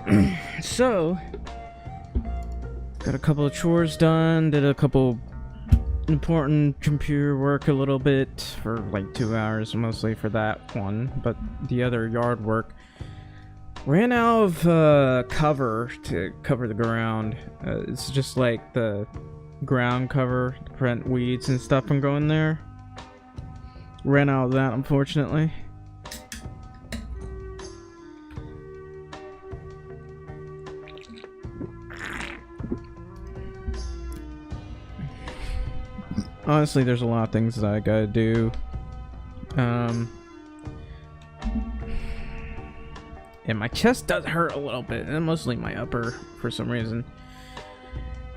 Alright, so got a couple of chores done, did a couple important computer work a little bit for like 2 hours, mostly for that one, but the other yard work ran out of cover to cover the ground. It's just like the ground cover to prevent weeds and stuff from going there. Ran out of that, unfortunately. Honestly, there's a lot of things that I gotta do. And my chest does hurt a little bit, and mostly my upper for some reason.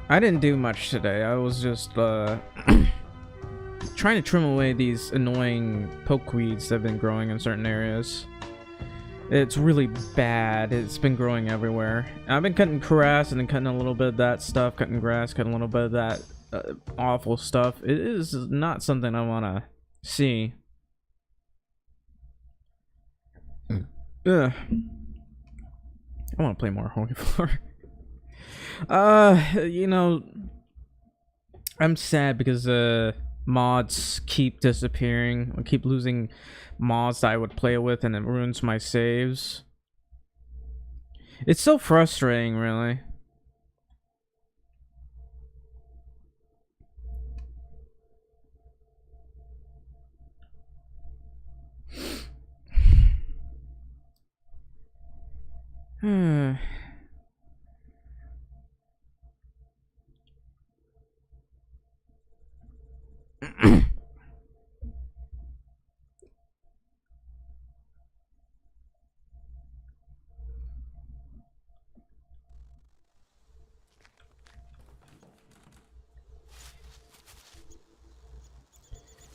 I didn't do much today. I was just trying to trim away these annoying pokeweeds that have been growing in certain areas. It's really bad. It's been growing everywhere. I've been cutting grass and then cutting a little bit of that stuff, cutting grass, cutting a little bit of that awful stuff. It is not something I want to see. Ugh. I want to play more Holy Floor. You know, I'm sad because mods keep disappearing. I keep losing mods that I would play with, and it ruins my saves. It's so frustrating, really.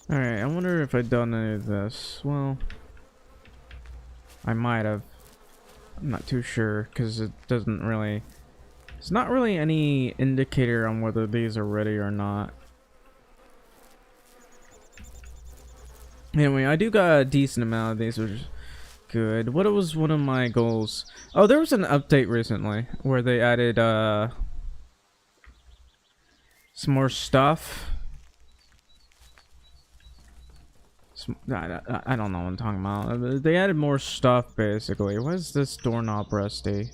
Alright, I wonder if I've done any of this. Well, I might have. I'm not too sure, because it doesn't really... It's not really any indicator on whether these are ready or not. Anyway, I do got a decent amount of these, which is good. What was one of my goals? Oh, there was an update recently where they added some more stuff. I don't know what I'm talking about. They added more stuff, basically. Why is this doorknob rusty?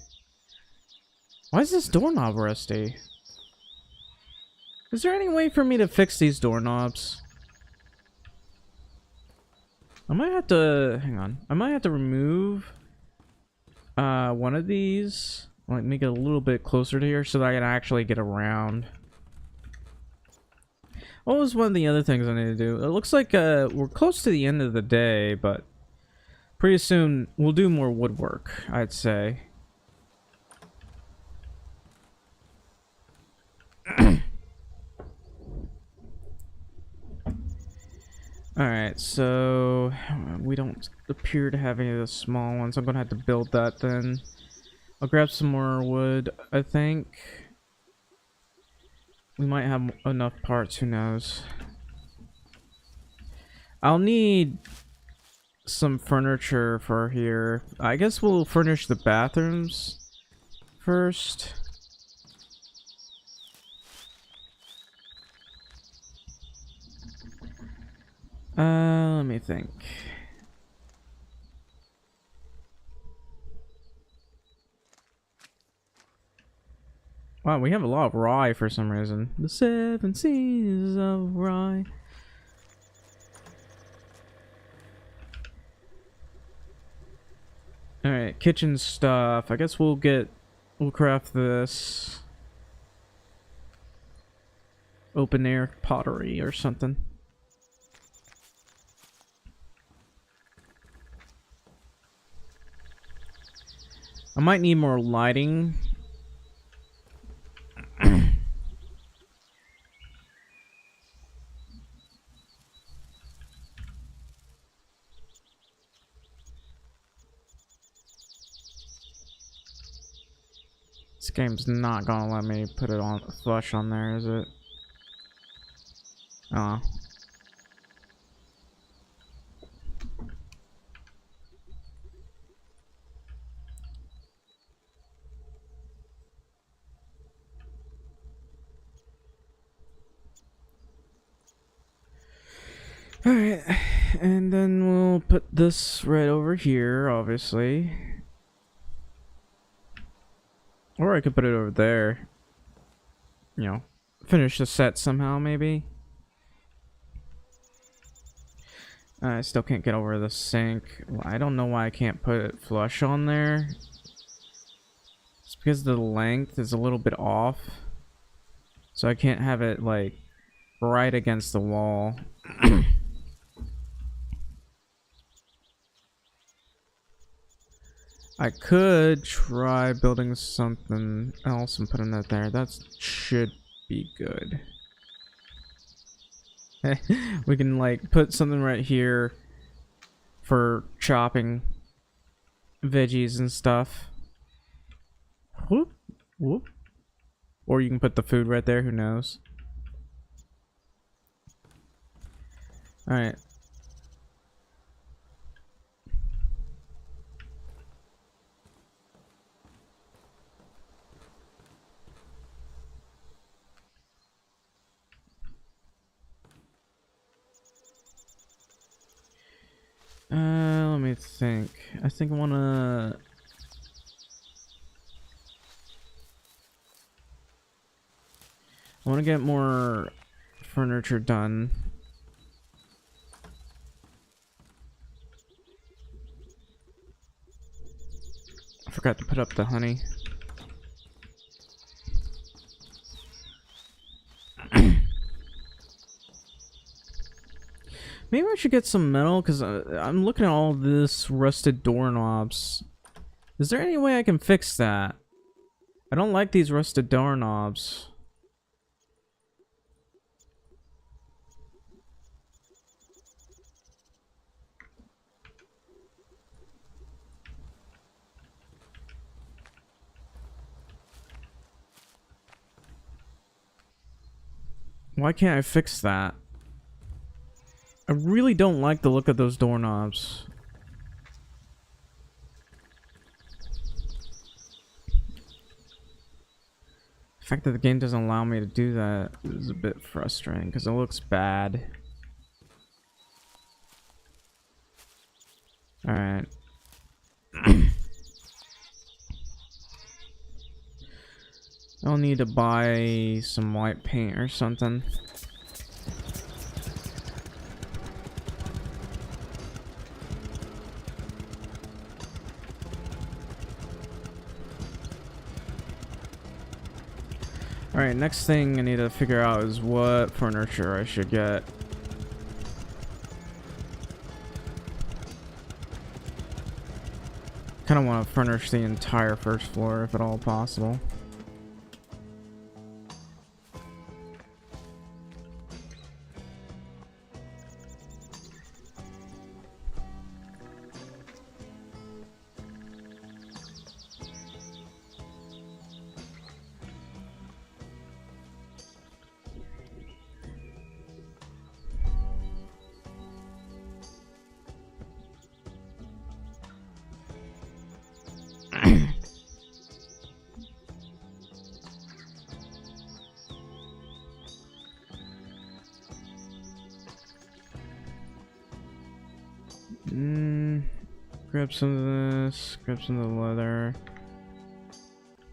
Why is this doorknob rusty? Is there any way for me to fix these doorknobs? I might have to... Hang on. I might have to remove one of these. Like, make it a little bit closer to here so that I can actually get around. What was one of the other things I need to do? It looks like we're close to the end of the day, but pretty soon we'll do more woodwork, I'd say. Alright, so we don't appear to have any of the small ones. I'm gonna have to build that then. I'll grab some more wood, I think. We might have enough parts, who knows. I'll need some furniture for here. I guess we'll furnish the bathrooms first. Let me think. Wow, we have a lot of rye for some reason. The 7 seasons of rye. Alright, kitchen stuff. I guess we'll craft this. Open air pottery or something. I might need more lighting. This game's not gonna let me put it on flush on there, is it? Oh. Alright, and then we'll put this right over here, obviously. Or I could put it over there. You know, finish the set somehow, maybe. I still can't get over the sink. Well, I don't know why I can't put it flush on there. It's because the length is a little bit off. So I can't have it, like, right against the wall. I could try building something else and putting that there. That should be good. We can like put something right here for chopping veggies and stuff. Whoop, whoop. Or you can put the food right there, who knows. Alright. Let me think. I think I wanna... get more furniture done. I forgot to put up the honey. Maybe I should get some metal, because I'm looking at all this rusted doorknobs. Is there any way I can fix that? I don't like these rusted doorknobs. Why can't I fix that? I really don't like the look of those doorknobs. The fact that the game doesn't allow me to do that is a bit frustrating because it looks bad. Alright. I'll need to buy some white paint or something. Alright, next thing I need to figure out is what furniture I should get. Kinda want to furnish the entire first floor if at all possible. Grab some of this, grab some of the leather.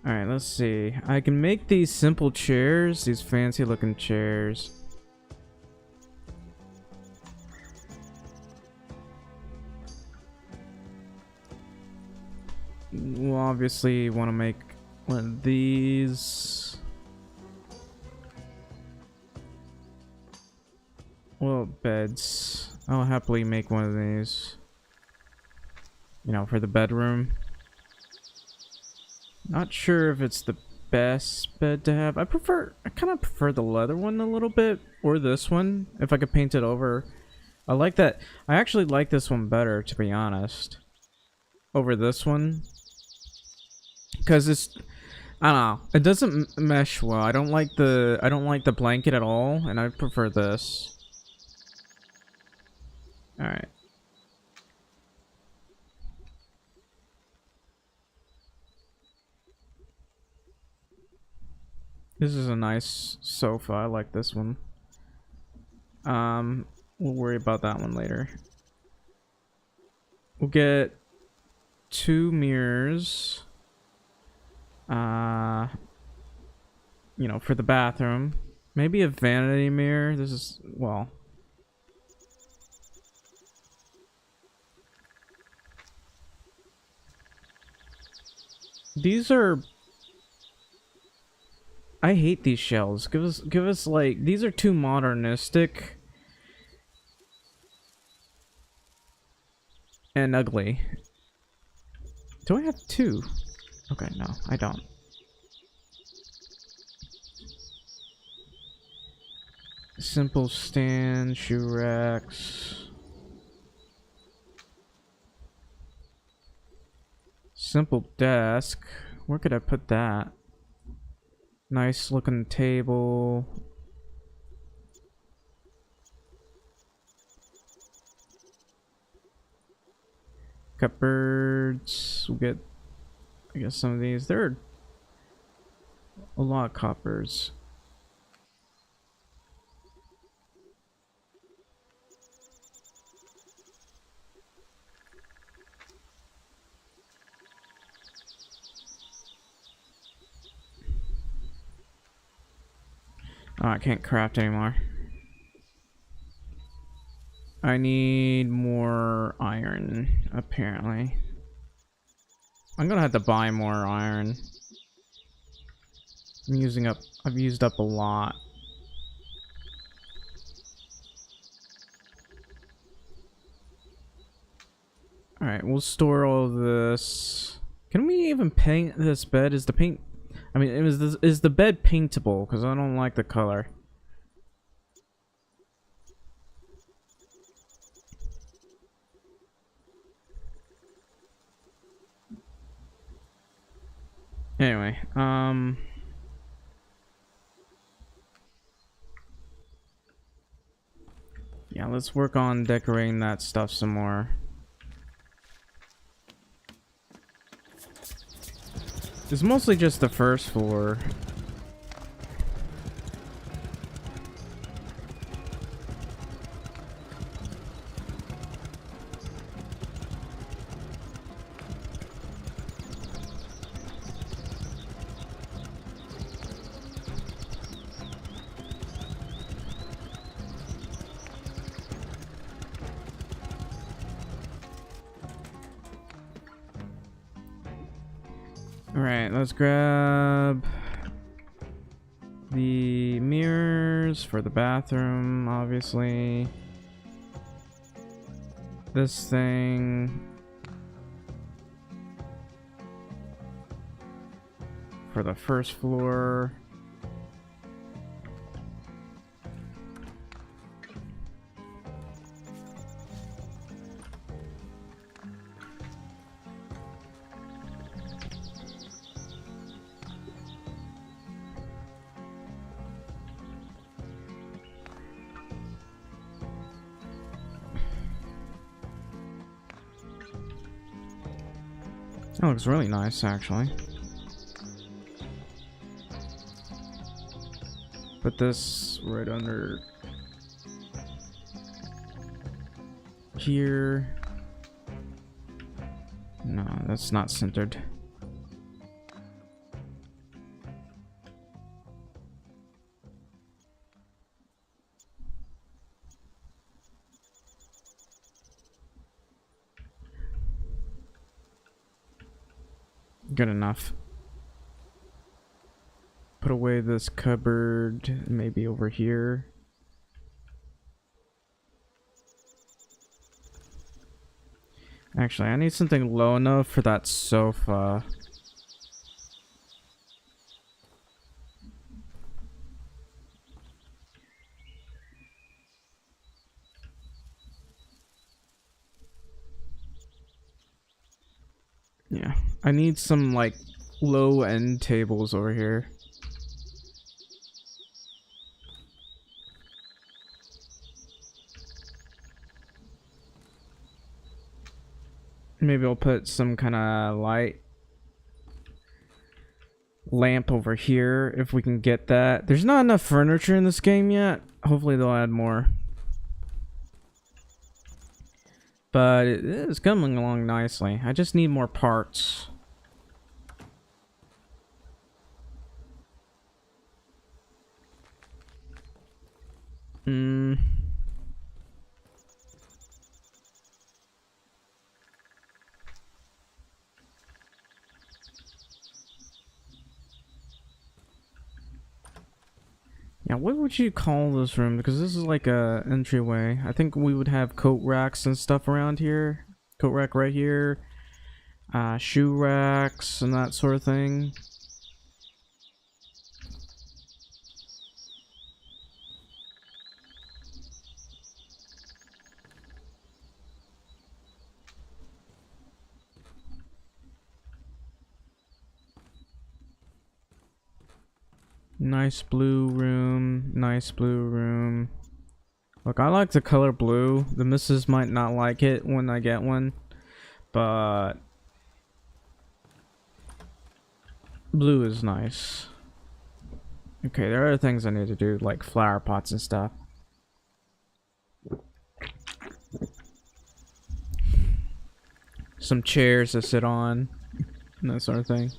Alright, let's see. I can make these simple chairs, these fancy looking chairs. We'll obviously want to make one of these. Well, beds. I'll happily make one of these. You know, for the bedroom. Not sure if it's the best bed to have. I kind of prefer the leather one a little bit, or this one, if I could paint it over. I like that. I actually like this one better, to be honest, over this one, because it's, I don't know, it doesn't mesh well. I don't like the blanket at all, and I prefer this. All right. This is a nice sofa. I like this one. We'll worry about that one later. We'll get 2 mirrors. You know, for the bathroom. Maybe a vanity mirror. This is, well... These are... I hate these shells. Give us like... These are too modernistic. And ugly. Do I have 2? Okay, no, I don't. Simple stand, shoe racks. Simple desk. Where could I put that? Nice looking table. Cupboards. We'll get, I guess, some of these. There are a lot of coppers. Oh, I can't craft anymore. I need more iron, apparently. I'm gonna have to buy more iron. I've used up a lot. Alright, we'll store all of this. Can we even paint this bed? Is the paint... I mean, is the bed paintable? Because I don't like the color. Anyway, yeah, let's work on decorating that stuff some more. It's mostly just the first floor. Alright, let's grab the mirrors for the bathroom, obviously. This thing for the first floor. That looks really nice, actually. Put this right under here. No, that's not centered. Good enough. Put away this cupboard, maybe over here. Actually, I need something low enough for that sofa. Yeah, I need some like low end tables over here. Maybe I'll put some kind of light lamp over here if we can get that. There's not enough furniture in this game yet. Hopefully they'll add more. But it is coming along nicely. I just need more parts. Yeah, what would you call this room? Because this is like a entryway. I think we would have coat racks and stuff around here. Coat rack right here. Shoe racks and that sort of thing. Nice blue room. Nice blue room. Look, I like the color blue. The missus might not like it when I get one, but blue is nice. Okay, there are things I need to do, like flower pots and stuff. Some chairs to sit on, and that sort of thing.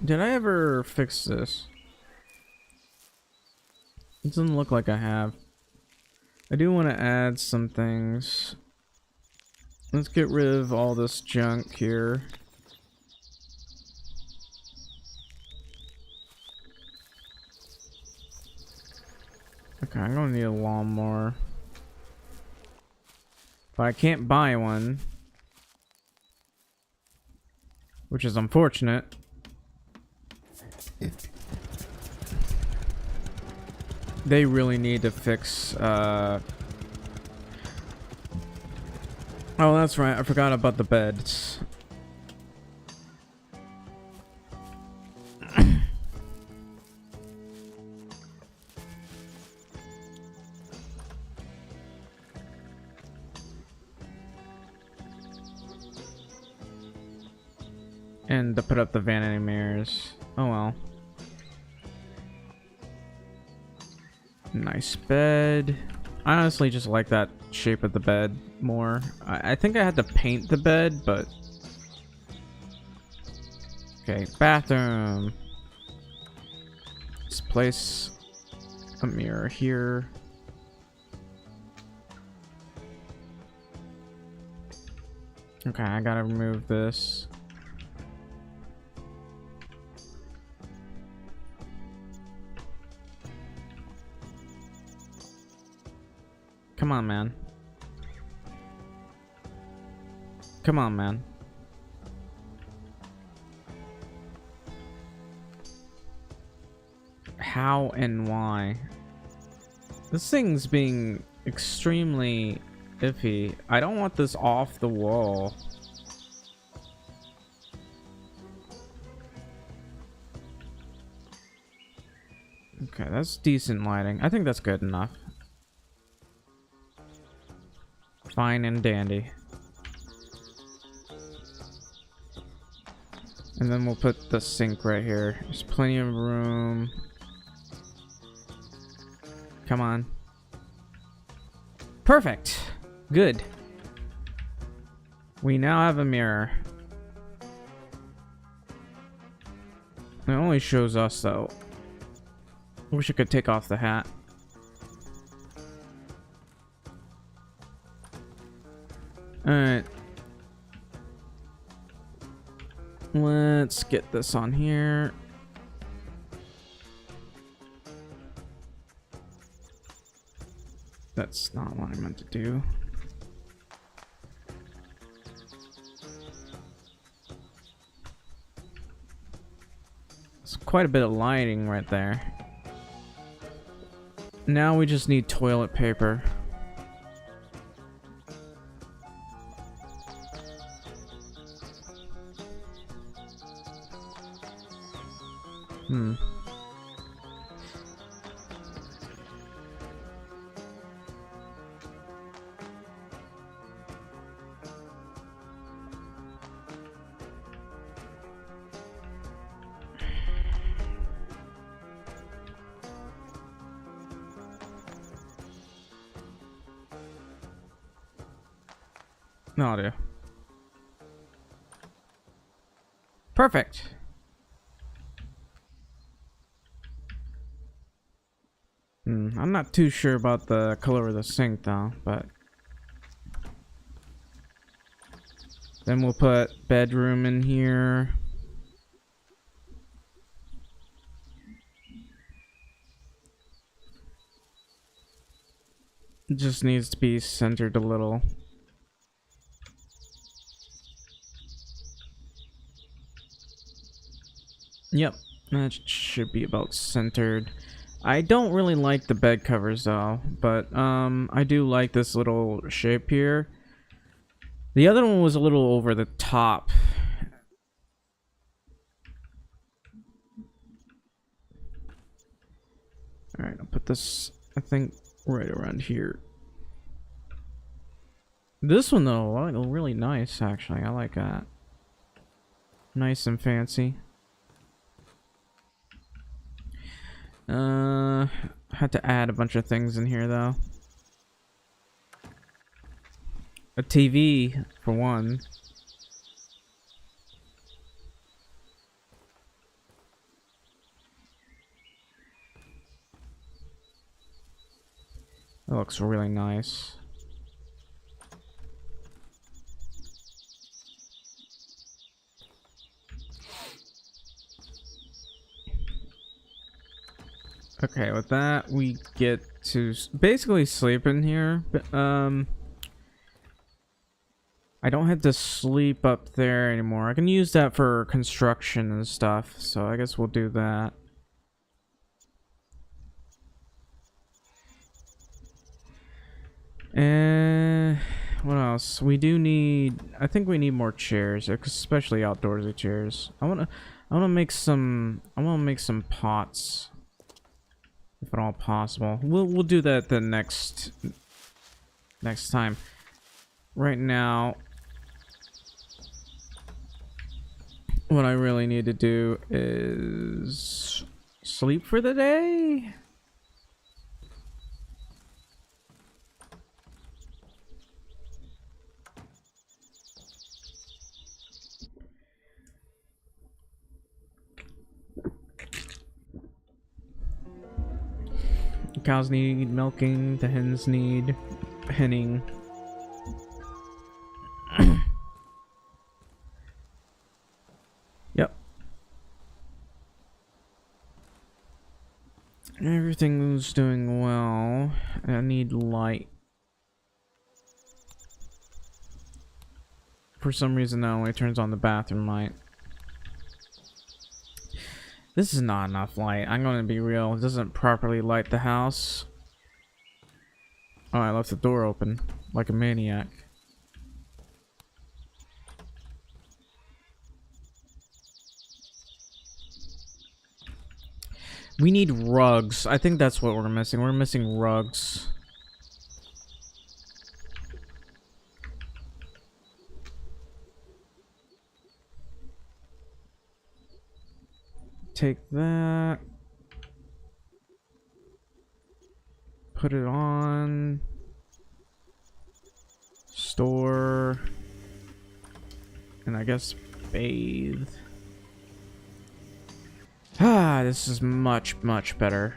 Did I ever fix this? It doesn't look like I have. I do want to add some things. Let's get rid of all this junk here. Okay, I'm gonna need a lawnmower. But I can't buy one. Which is unfortunate. They really need to fix, Oh, that's right. I forgot about the beds. And to put up the vanity mirrors. Oh well. Nice bed. I honestly just like that shape of the bed more. I think I had to paint the bed, but... Okay, bathroom. Let's place a mirror here. Okay, I gotta remove this. Come on, man. Come on, man. How and why? This thing's being extremely iffy. I don't want this off the wall. Okay, that's decent lighting. I think that's good enough. Fine and dandy. And then we'll put the sink right here. There's plenty of room. Come on. Perfect. Good. We now have a mirror. It only shows us though. Wish I could take off the hat. Alright. Let's get this on here. That's not what I meant to do. It's quite a bit of lighting right there. Now we just need toilet paper. I'll do. Perfect. I'm not too sure about the color of the sink though, but then we'll put bedroom in here. It just needs to be centered a little. Yep, that should be about centered. I don't really like the bed covers though, but I do like this little shape here. The other one was a little over the top. Alright, I'll put this, I think, right around here. This one though, really nice actually. I like that. Nice and fancy. Had to add a bunch of things in here though. A TV for one. That looks really nice. Okay, with that we get to basically sleep in here. But, I don't have to sleep up there anymore. I can use that for construction and stuff, so I guess we'll do that. And what else? We do need, I think we need more chairs, especially outdoorsy chairs. I wanna make some pots. If at all possible. We'll do that the next time. Right now, what I really need to do is sleep for the day. The cows need milking, the hens need henning. Yep. Everything's doing well. I need light. For some reason that only turns on the bathroom light. This is not enough light. I'm gonna be real. It doesn't properly light the house. Oh, I left the door open like a maniac. We need rugs. I think that's what we're missing. We're missing rugs. Take that. Put it on. Store. And I guess bathe. Ah, this is much, much better.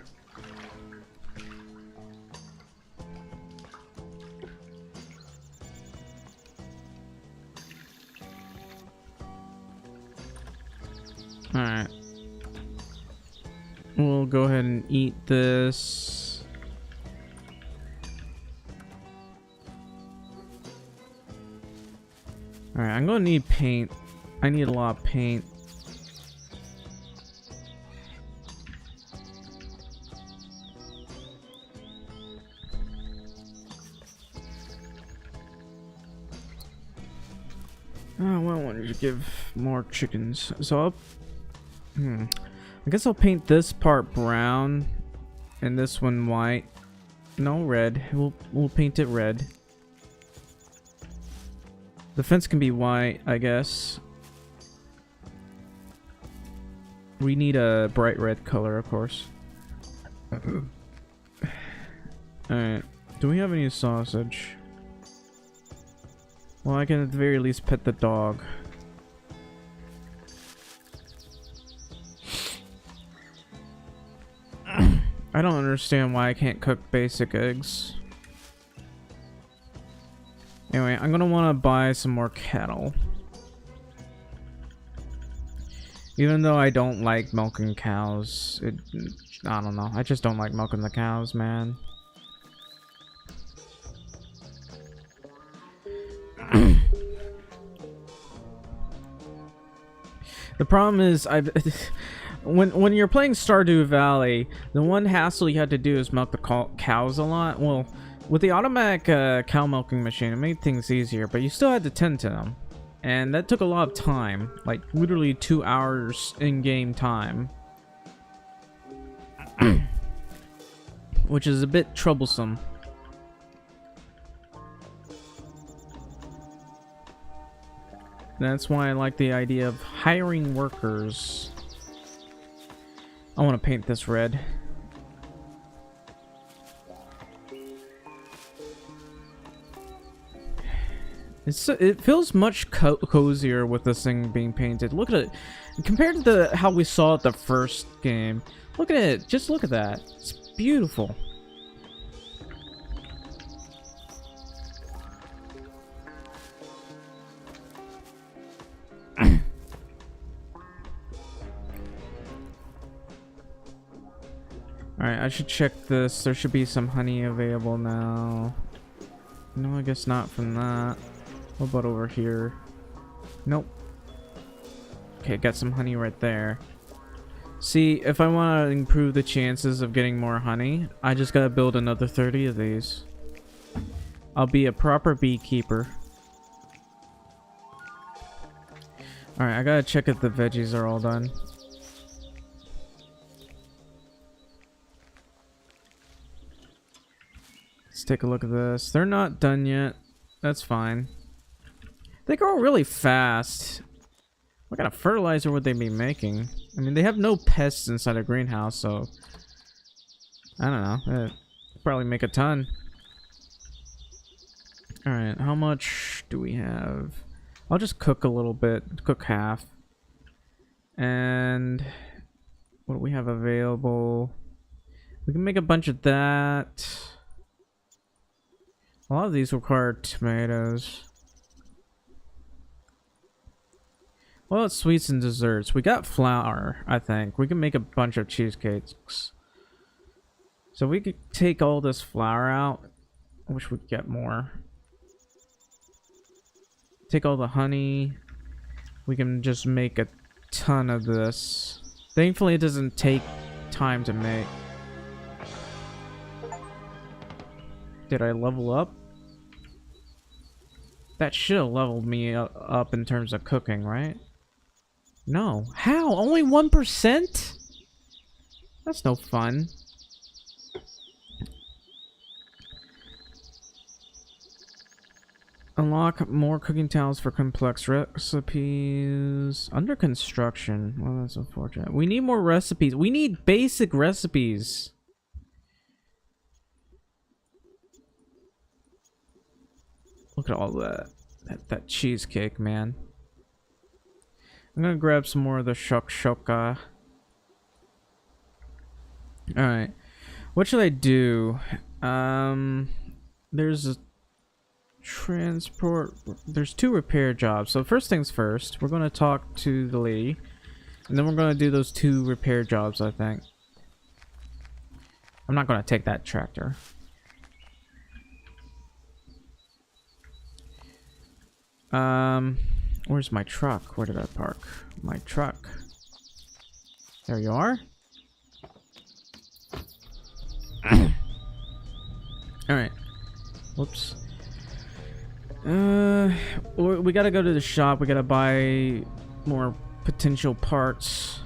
Alright. We'll go ahead and eat this. Alright, I'm gonna need paint. I need a lot of paint. Oh, well, I wanted to give more chickens. So I guess I'll paint this part brown and this one white. No, red. We'll paint it red. The fence can be white, I guess. We need a bright red color, of course. Alright. Do we have any sausage? Well, I can at the very least pet the dog. I don't understand why I can't cook basic eggs. Anyway, I'm gonna want to buy some more cattle. Even though I don't like milking cows, I don't know. I just don't like milking the cows, man. The problem is, when you're playing Stardew Valley, the one hassle you had to do is milk the cows a lot. Well, with the automatic cow milking machine, it made things easier, but you still had to tend to them. And that took a lot of time, like literally 2 hours in-game time. Which is a bit troublesome. That's why I like the idea of hiring workers. I want to paint this red. It feels much cozier with this thing being painted. Look at it. Compared to how we saw it the first game. Look at it. Just look at that. It's beautiful. Alright, I should check this. There should be some honey available now. No, I guess not from that. What about over here? Nope. Okay, got some honey right there. See, if I want to improve the chances of getting more honey, I just gotta build another 30 of these. I'll be a proper beekeeper. Alright, I gotta check if the veggies are all done. Let's take a look at this. They're not done yet. That's fine. They grow really fast. What kind of fertilizer would they be making? I mean, they have no pests inside a greenhouse, so... I don't know. Probably make a ton. Alright, how much do we have? I'll just cook a little bit. Cook half. And... what do we have available? We can make a bunch of that. A lot of these require tomatoes. Well, it's sweets and desserts. We got flour, I think. We can make a bunch of cheesecakes. So we could take all this flour out. I wish we could get more. Take all the honey. We can just make a ton of this. Thankfully, it doesn't take time to make. Did I level up? That should have leveled me up in terms of cooking, right? No. How? Only 1%? That's no fun. Unlock more cooking towels for complex recipes. Under construction. Well, that's unfortunate. We need more recipes. We need basic recipes. Look at all that cheesecake, man. I'm gonna grab some more of the shakshuka. Alright. What should I do? There's a transport. There's 2 repair jobs. So first things first, we're gonna talk to the lady. And then we're gonna do those 2 repair jobs, I think. I'm not gonna take that tractor. Where's my truck? Where did I park my truck? There you are. Alright. Whoops. We gotta go to the shop. We gotta buy more potential parts.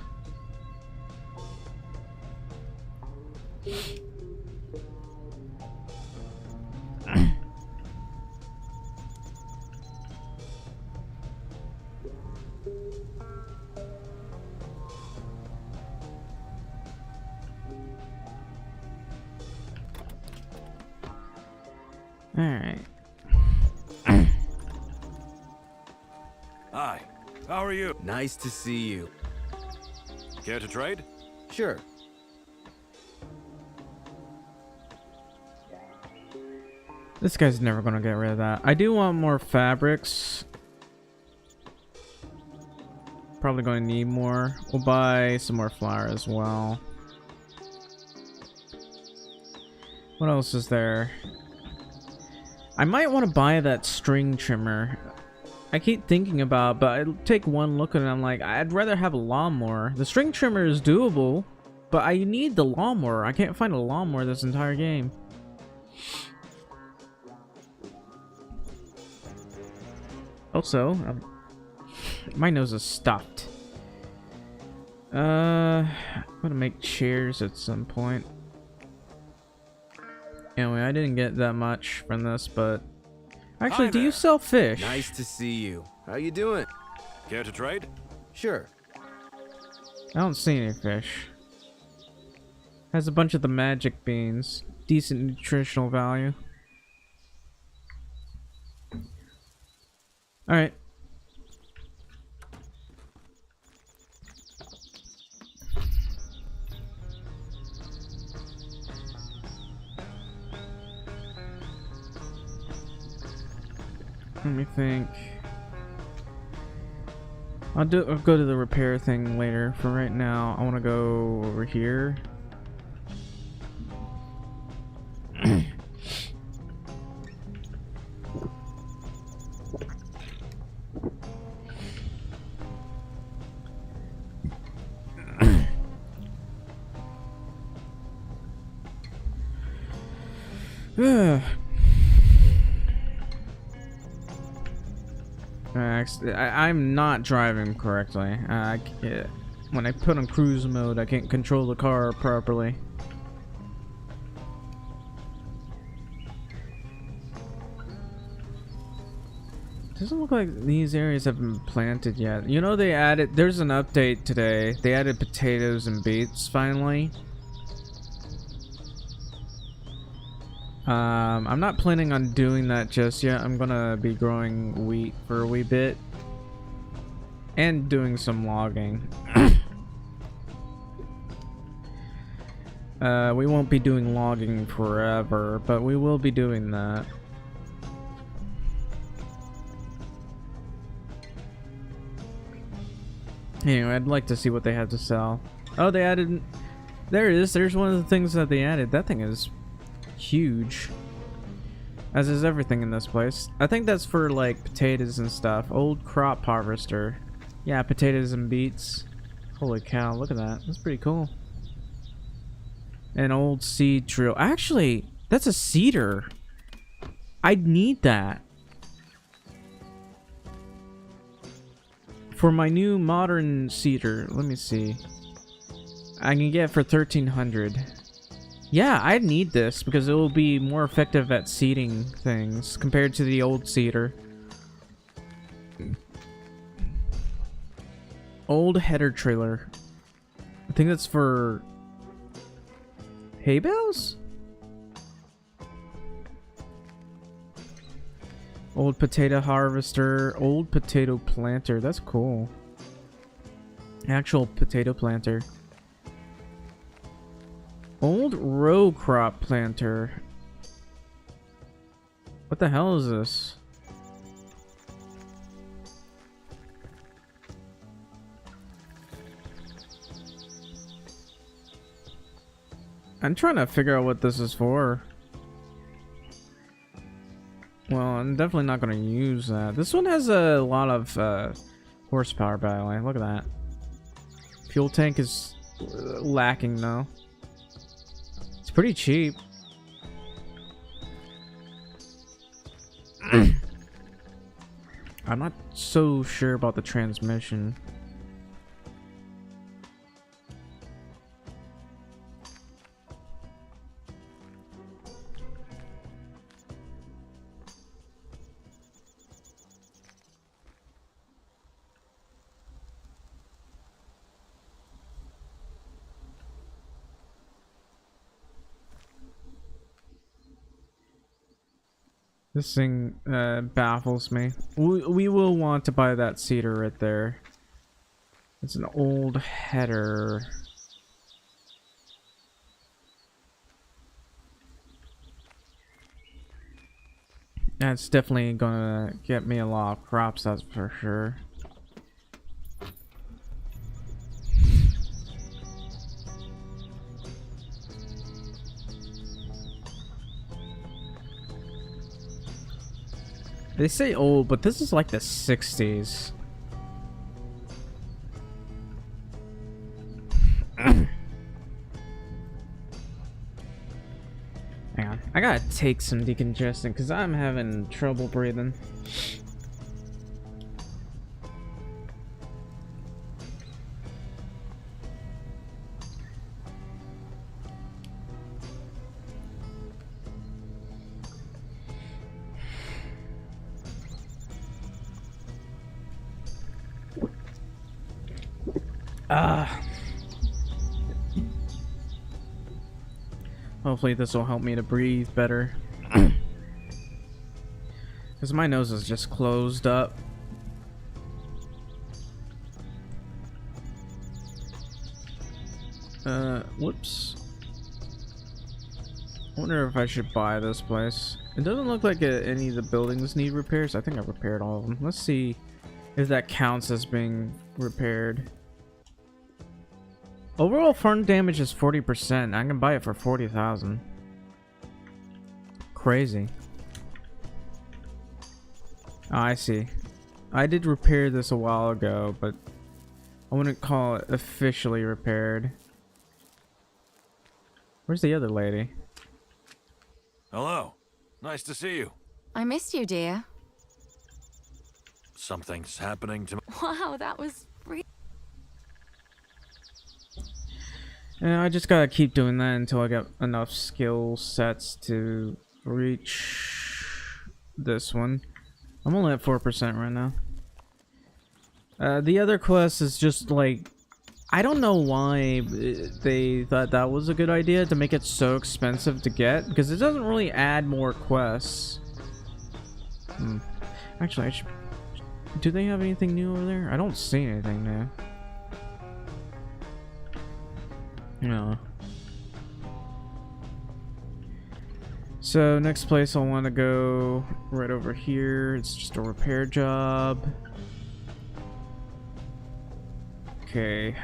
Alright. How are you? Nice to see you. Care to trade? Sure. This guy's never gonna get rid of that. I do want more fabrics. Probably going to need more. We'll buy some more flour as well. What else is there? I might want to buy that string trimmer. I keep thinking about it, but I take one look at it and I'm like, I'd rather have a lawnmower. The string trimmer is doable, but I need the lawnmower. I can't find a lawnmower this entire game. Also, my nose is stuffed. I'm gonna make chairs at some point. Anyway, I didn't get that much from this, but actually, do you sell fish? Nice to see you. How you doing? Care to trade? Sure. I don't see any fish. Has a bunch of the magic beans. Decent nutritional value. Alright. Let me think. I'll go to the repair thing later. For right now, I want to go over here. I'm not driving correctly. When I put on cruise mode, I can't control the car properly. Doesn't look like these areas have been planted yet. You know, they added, there's an update today. They added potatoes and beets finally. I'm not planning on doing that just yet. I'm gonna be growing wheat for a wee bit and doing some logging. We won't be doing logging forever, but we will be doing that. Anyway, I'd like to see what they have to sell. Oh, they added... There it is. There's one of the things that they added. That thing is huge. As is everything in this place. I think that's for, like, potatoes and stuff. Old crop harvester. Yeah, potatoes and beets. Holy cow, look at that. That's pretty cool. An old seed drill. Actually, that's a seeder. I'd need that. For my new modern seeder, let me see. I can get it for 1,300. Yeah, I need this because it will be more effective at seeding things compared to the old seeder. Old header trailer. I think that's for hay bales? Old potato harvester, old potato planter. That's cool. Actual potato planter. Old row crop planter. What the hell is this? I'm trying to figure out what this is for. Well, I'm definitely not going to use that. This one has a lot of horsepower, by the way. Look at that. Fuel tank is lacking, though. It's pretty cheap. I'm not so sure about the transmission. This thing baffles me. We will want to buy that cedar right there. It's an old header. That's definitely gonna get me a lot of crops, that's for sure. They say old, but this is like the 60s. Hang on. I gotta take some decongestant because I'm having trouble breathing. Hopefully this will help me to breathe better. Because my nose is just closed up. Whoops. I wonder if I should buy this place. It doesn't look like any of the buildings need repairs. I think I repaired all of them. Let's see if that counts as being repaired. Overall farm damage is 40%. I can buy it for 40,000. Crazy. Oh, I see. I did repair this a while ago, but I wouldn't call it officially repaired. Where's the other lady? Hello. Nice to see you. I missed you, dear. Something's happening to me. Wow, that was really... Yeah, I just gotta keep doing that until I get enough skill sets to reach this one. I'm only at 4% right now. The other quest is just like, I don't know why they thought that was a good idea to make it so expensive to get, because it doesn't really add more quests. Actually, I should... Do they have anything new over there? I don't see anything new. No. So next place I'll want to go right over here. It's just a repair job. Okay,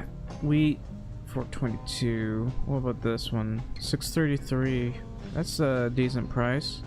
wheat 422. What about this one? 633. That's a decent price.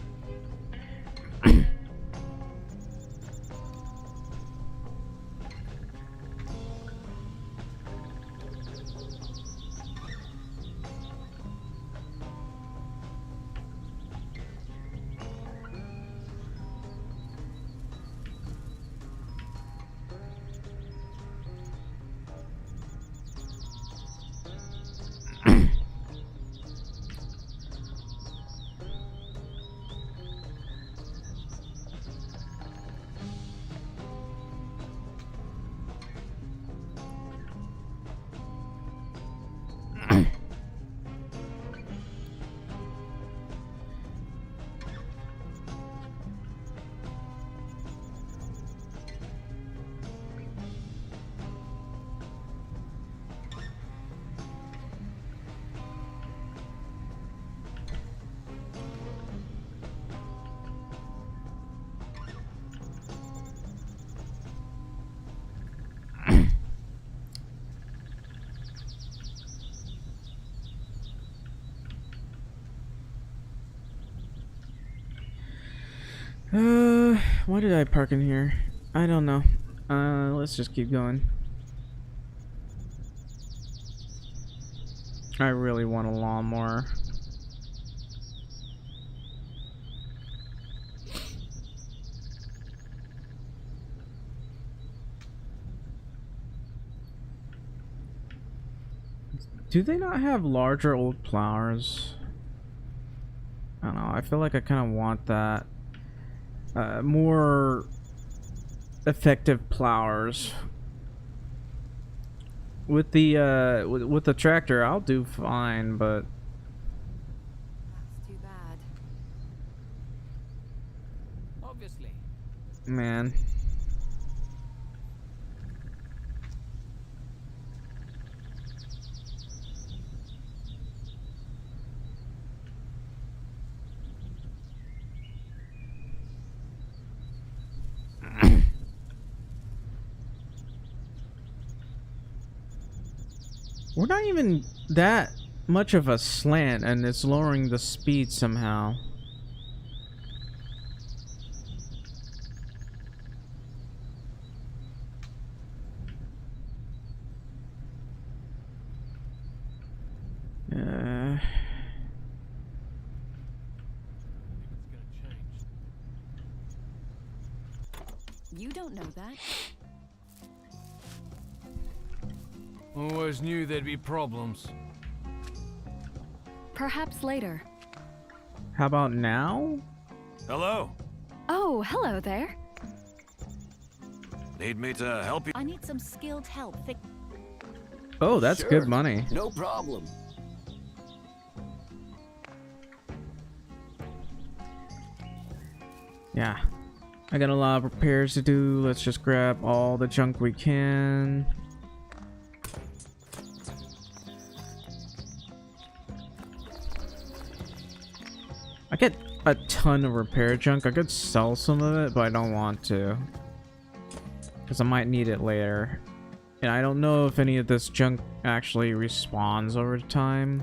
Why did I park in here? I don't know. Let's just keep going. I really want a lawnmower. Do they not have larger old plowers? I don't know. I feel like I kind of want that. More effective plowers. With the with the tractor, I'll do fine, but That's too bad. Man. We're not even that much of a slant, and it's lowering the speed somehow. You don't know that. Always knew there'd be problems. Perhaps later. How about now? Hello? Oh, hello there. Need me to help you? I need some skilled help. Oh, that's Sure. good money. No problem. Yeah. I got a lot of repairs to do. Let's just grab all the junk we can. I get a ton of repair junk. I could sell some of it, but I don't want to. Because I might need it later. And I don't know if any of this junk actually respawns over time.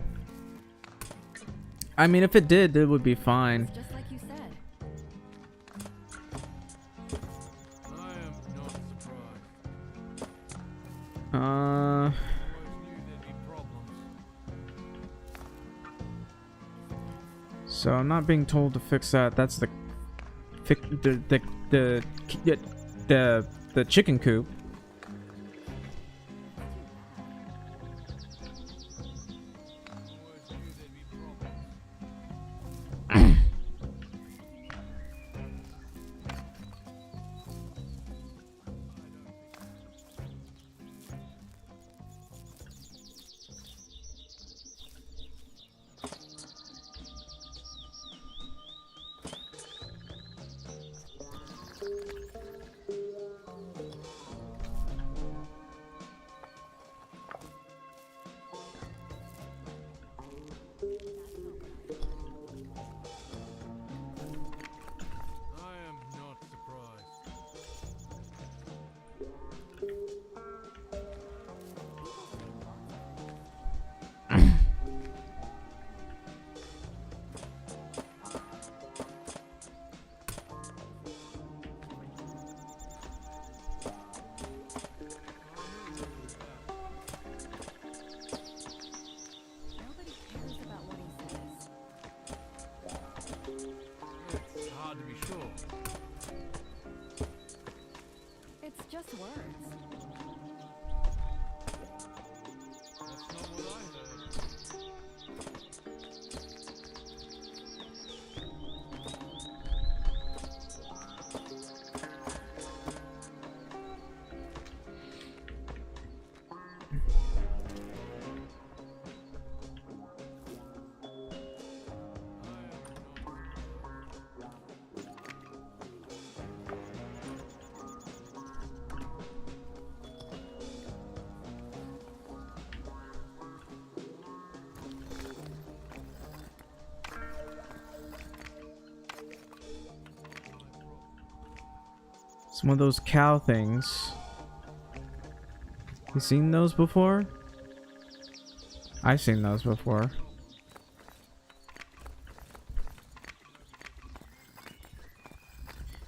I mean, if it did, it would be fine. Just like you said. I am not surprised. Uh... Always knew there'd be problems. So I'm not being told to fix that. That's the the chicken coop. Always knew there'd be problems. I am not surprised. Nobody cares about what he says. It's hard to be sure. It's just words. That's not what I heard. Some of those cow things. You seen those before? I've seen those before.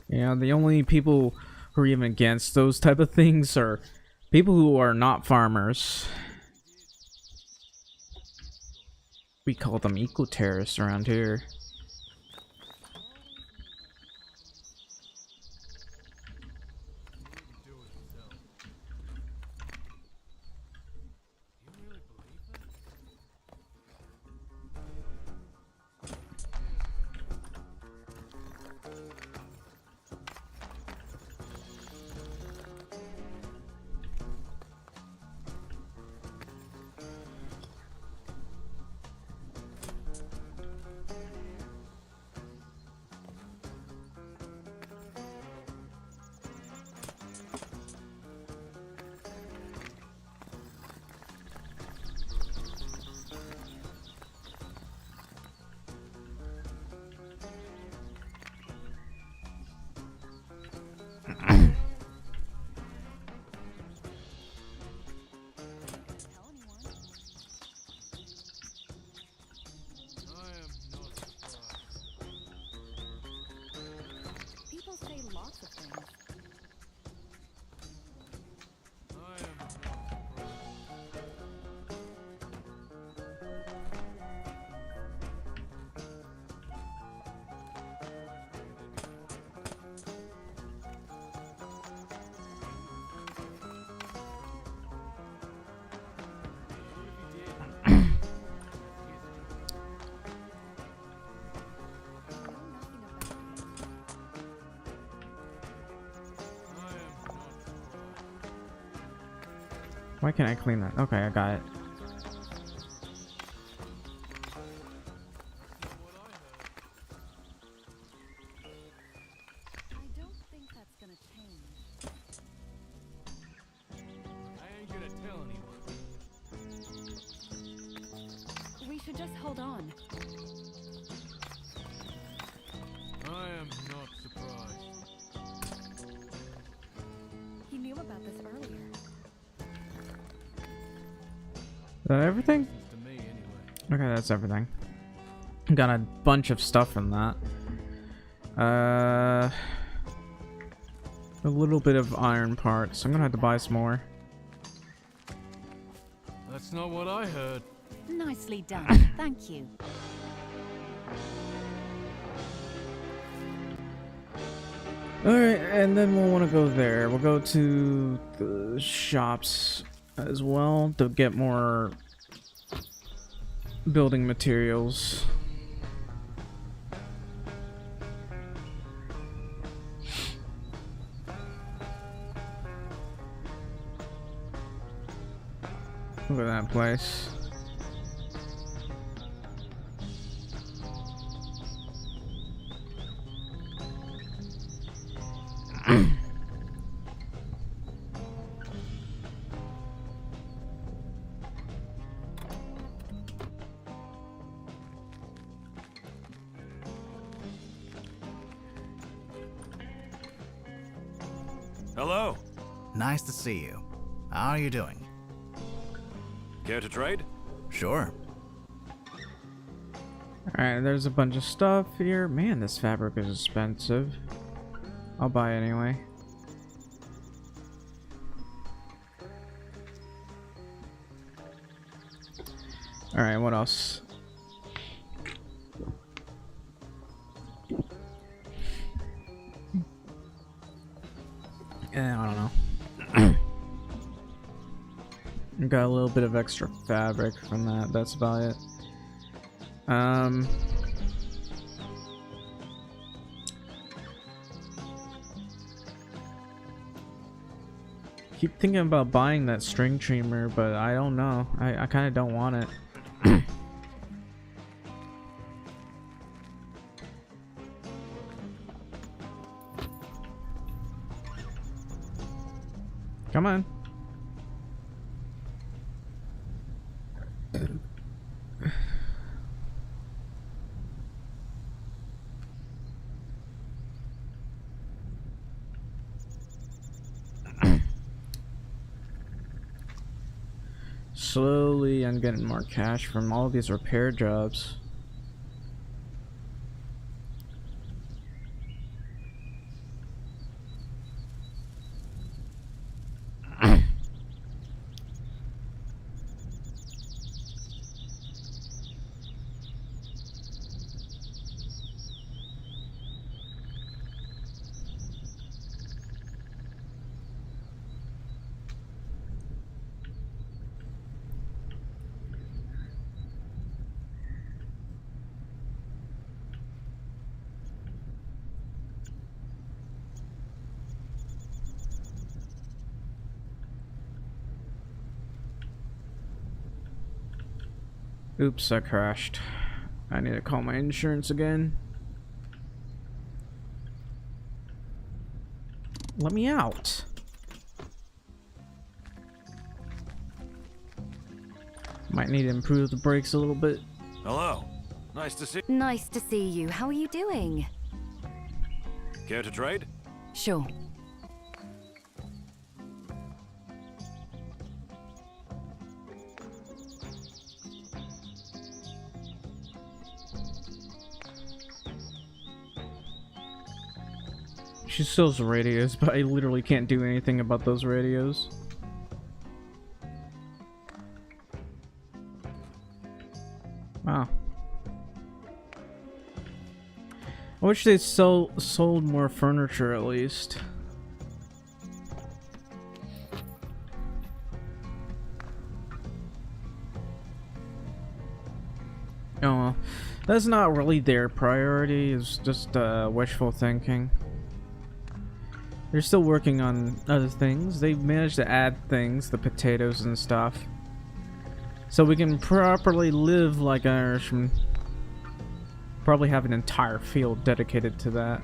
Yeah, the only people who are even against those type of things are people who are not farmers. We call them eco-terrorists around here. Do it himself. You really believe that? Why can't I clean that? Okay, I got it. I don't think that's gonna change. I ain't gonna tell anyone. We should just hold on. I am not surprised. He knew about this earlier. Is that everything? Seems to me, anyway. Okay, that's everything. Got a bunch of stuff in that. A little bit of iron parts. I'm gonna have to buy some more. That's not what I heard. Nicely done. Thank you. Alright, and then we'll want to go there. We'll go to the shops as well to get more building materials. Look at that place. Hello. Nice to see you. How are you doing? Care to trade? Sure. Alright, there's a bunch of stuff here. Man, this fabric is expensive. I'll buy it anyway. Alright, what else? I don't know. Got a little bit of extra fabric from that. That's about it. Keep thinking about buying that string trimmer, but I don't know. I kind of don't want it. Come on. Slowly, I'm getting more cash from all these repair jobs. Oops, I crashed. I need to call my insurance again. Let me out. Might need to improve the brakes a little bit. Hello. Nice to see. Nice to see you. How are you doing? Care to trade? Sure. She sells radios, but I literally can't do anything about those radios. Wow. I wish they sold more furniture at least. Oh, that's not really their priority. It's just wishful thinking. They're still working on other things. They've managed to add things, the potatoes and stuff, so we can properly live like an Irishman. Probably have an entire field dedicated to that.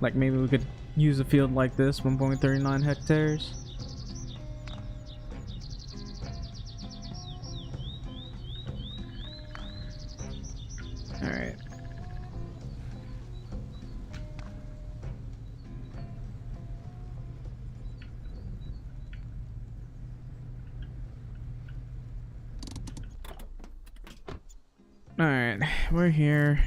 Like maybe we could use a field like this, 1.39 hectares. Alright. Alright, we're here.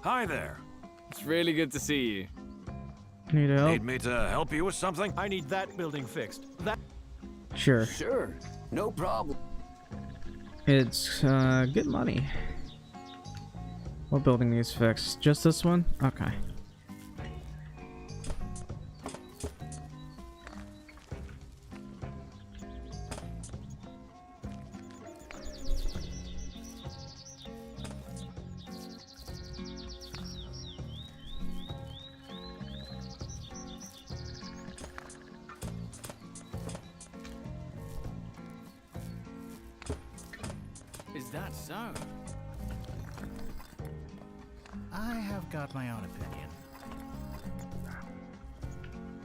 Hi there. It's really good to see you. Need help? Need me to help you with something? I need that building fixed. That Sure. Sure. No problem. It's good money. What building needs fixed? Just this one? Okay. Is that so? I have got my own opinion.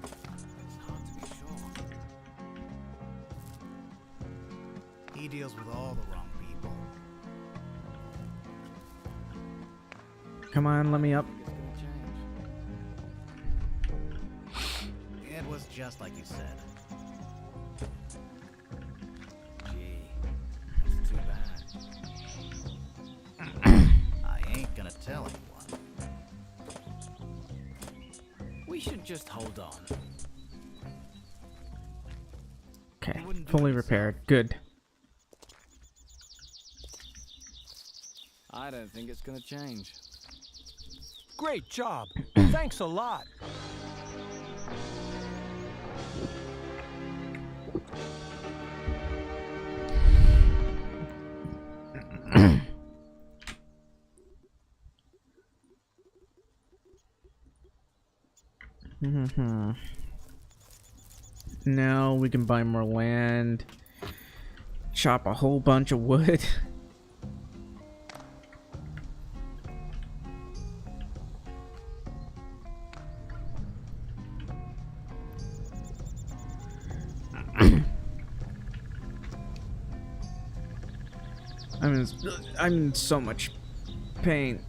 It's hard to be sure. He deals with all the wrong people. Come on, let me up. It's gonna change. It was just like you said. Gee, that's too bad. I ain't gonna tell anyone. We should just hold on. Okay, wouldn't do fully it repaired. Good. I don't think it's gonna change. great job. Thanks a lot. Now we can buy more land, chop a whole bunch of wood. I'm in so much pain.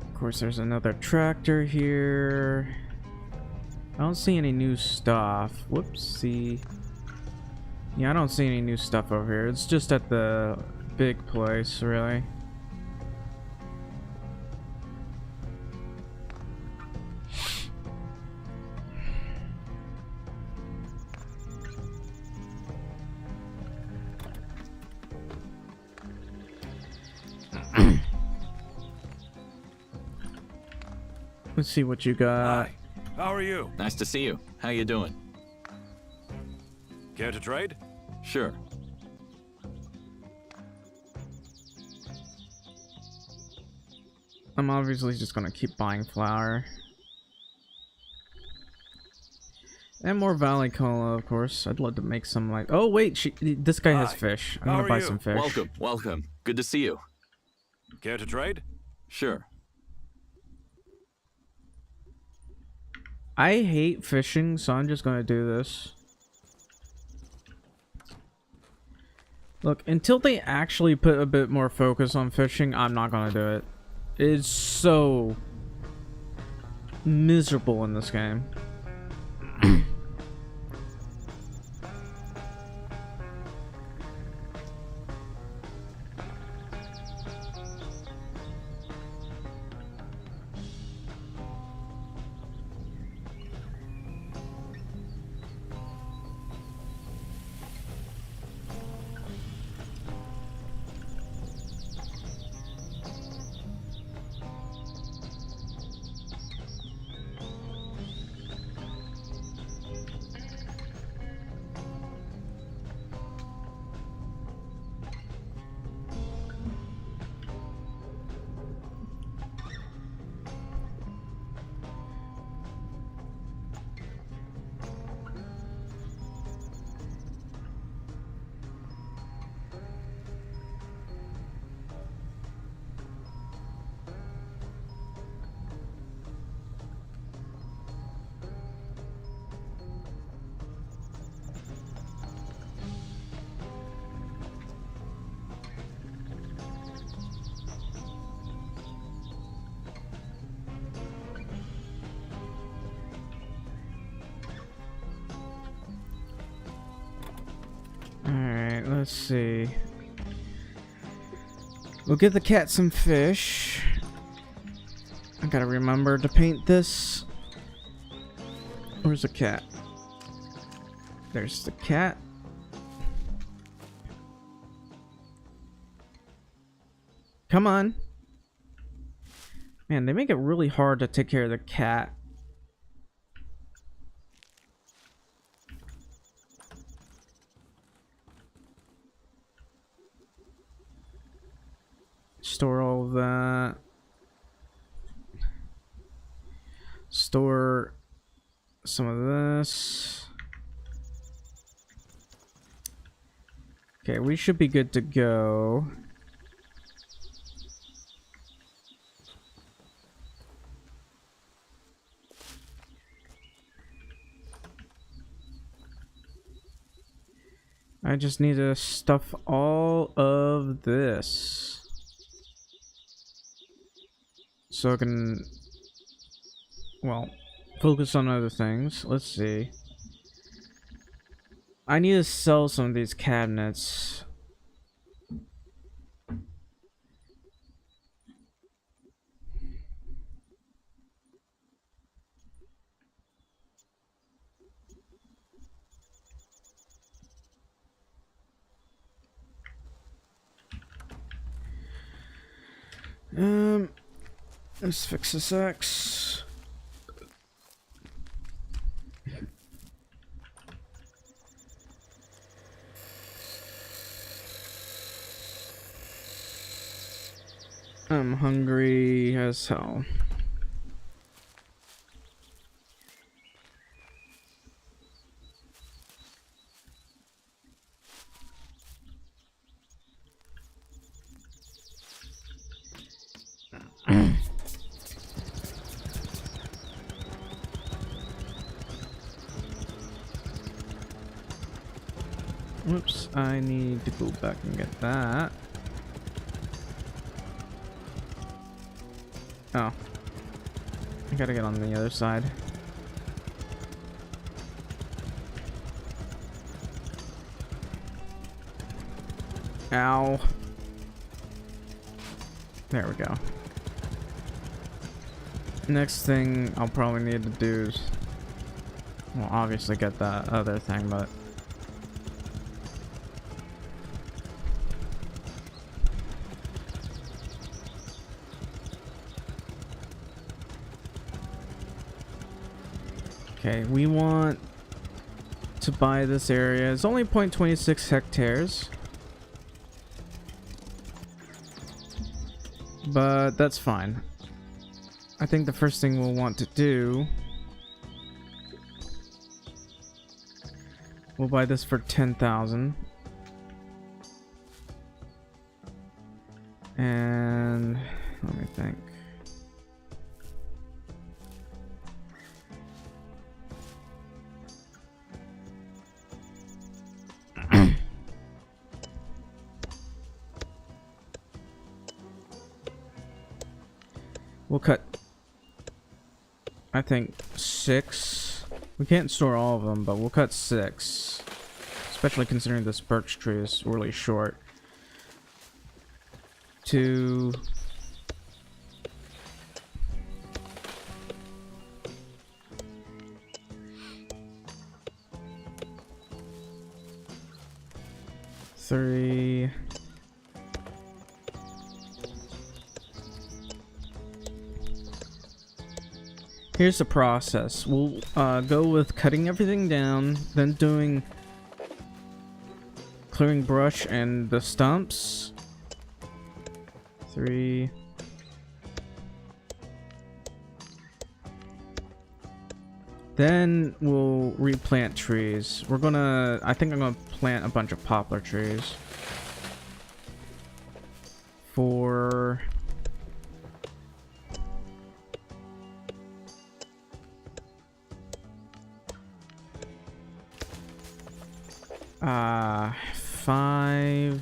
Of course, there's another tractor here. I don't see any new stuff. Whoopsie. Yeah, I don't see any new stuff over here. It's just at the big place, really. Let's see what you got. Hi. How are you? Nice to see you. How you doing? Care to trade? Sure. I'm obviously just gonna keep buying flour. And more valley cola, of course. I'd love to make some like... Oh, wait, this guy has Hi. fish. I'm How gonna are buy you? some fish. Welcome, welcome. Good to see you. Care to trade? Sure. I hate fishing, so I'm just gonna do this. Look, until they actually put a bit more focus on fishing, I'm not gonna do it. is so miserable in this game. Alright, let's see. We'll give the cat some fish. I gotta remember to paint this. Where's the cat? There's the cat. Come on. Man, they make it really hard to take care of the cat. Store all of that. Store some of this. Okay, we should be good to go. I just need to stuff all of this so I can, well, focus on other things. Let's see. I need to sell some of these cabinets. Let's fix this X. I'm hungry as hell. Whoops, I need to go back and get that. Oh. I gotta get on the other side. Ow. There we go. Next thing I'll probably need to do is, well, obviously get that other thing, but okay, we want to buy this area. It's only 0.26 hectares. But that's fine. I think the first thing we'll want to do, we'll buy this for 10,000. And let me think. We'll cut, I think, 6. We can't store all of them, but we'll cut 6. Especially considering this birch tree is really short. 2. 3. Here's the process. We'll go with cutting everything down, then doing clearing brush and the stumps. 3. Then we'll replant trees. I think I'm gonna plant a bunch of poplar trees. 4. 5.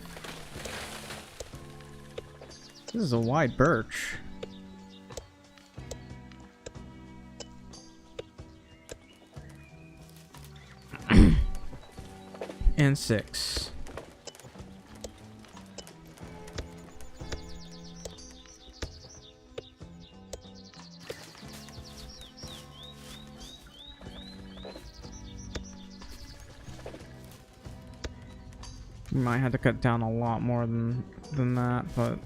This is a wide birch. And 6. We might have to cut down a lot more than that, but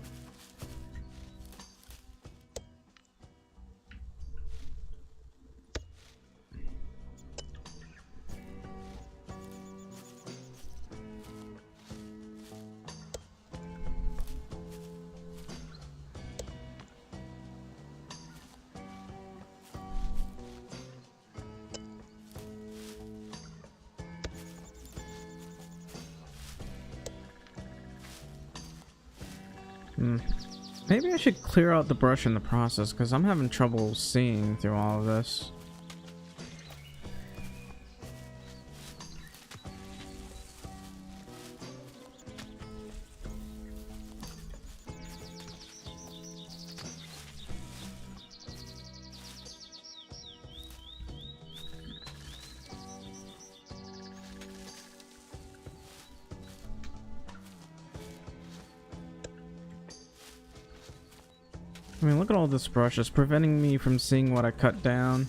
maybe I should clear out the brush in the process, because I'm having trouble seeing through all of this. I mean, look at all this brush. It's preventing me from seeing what I cut down.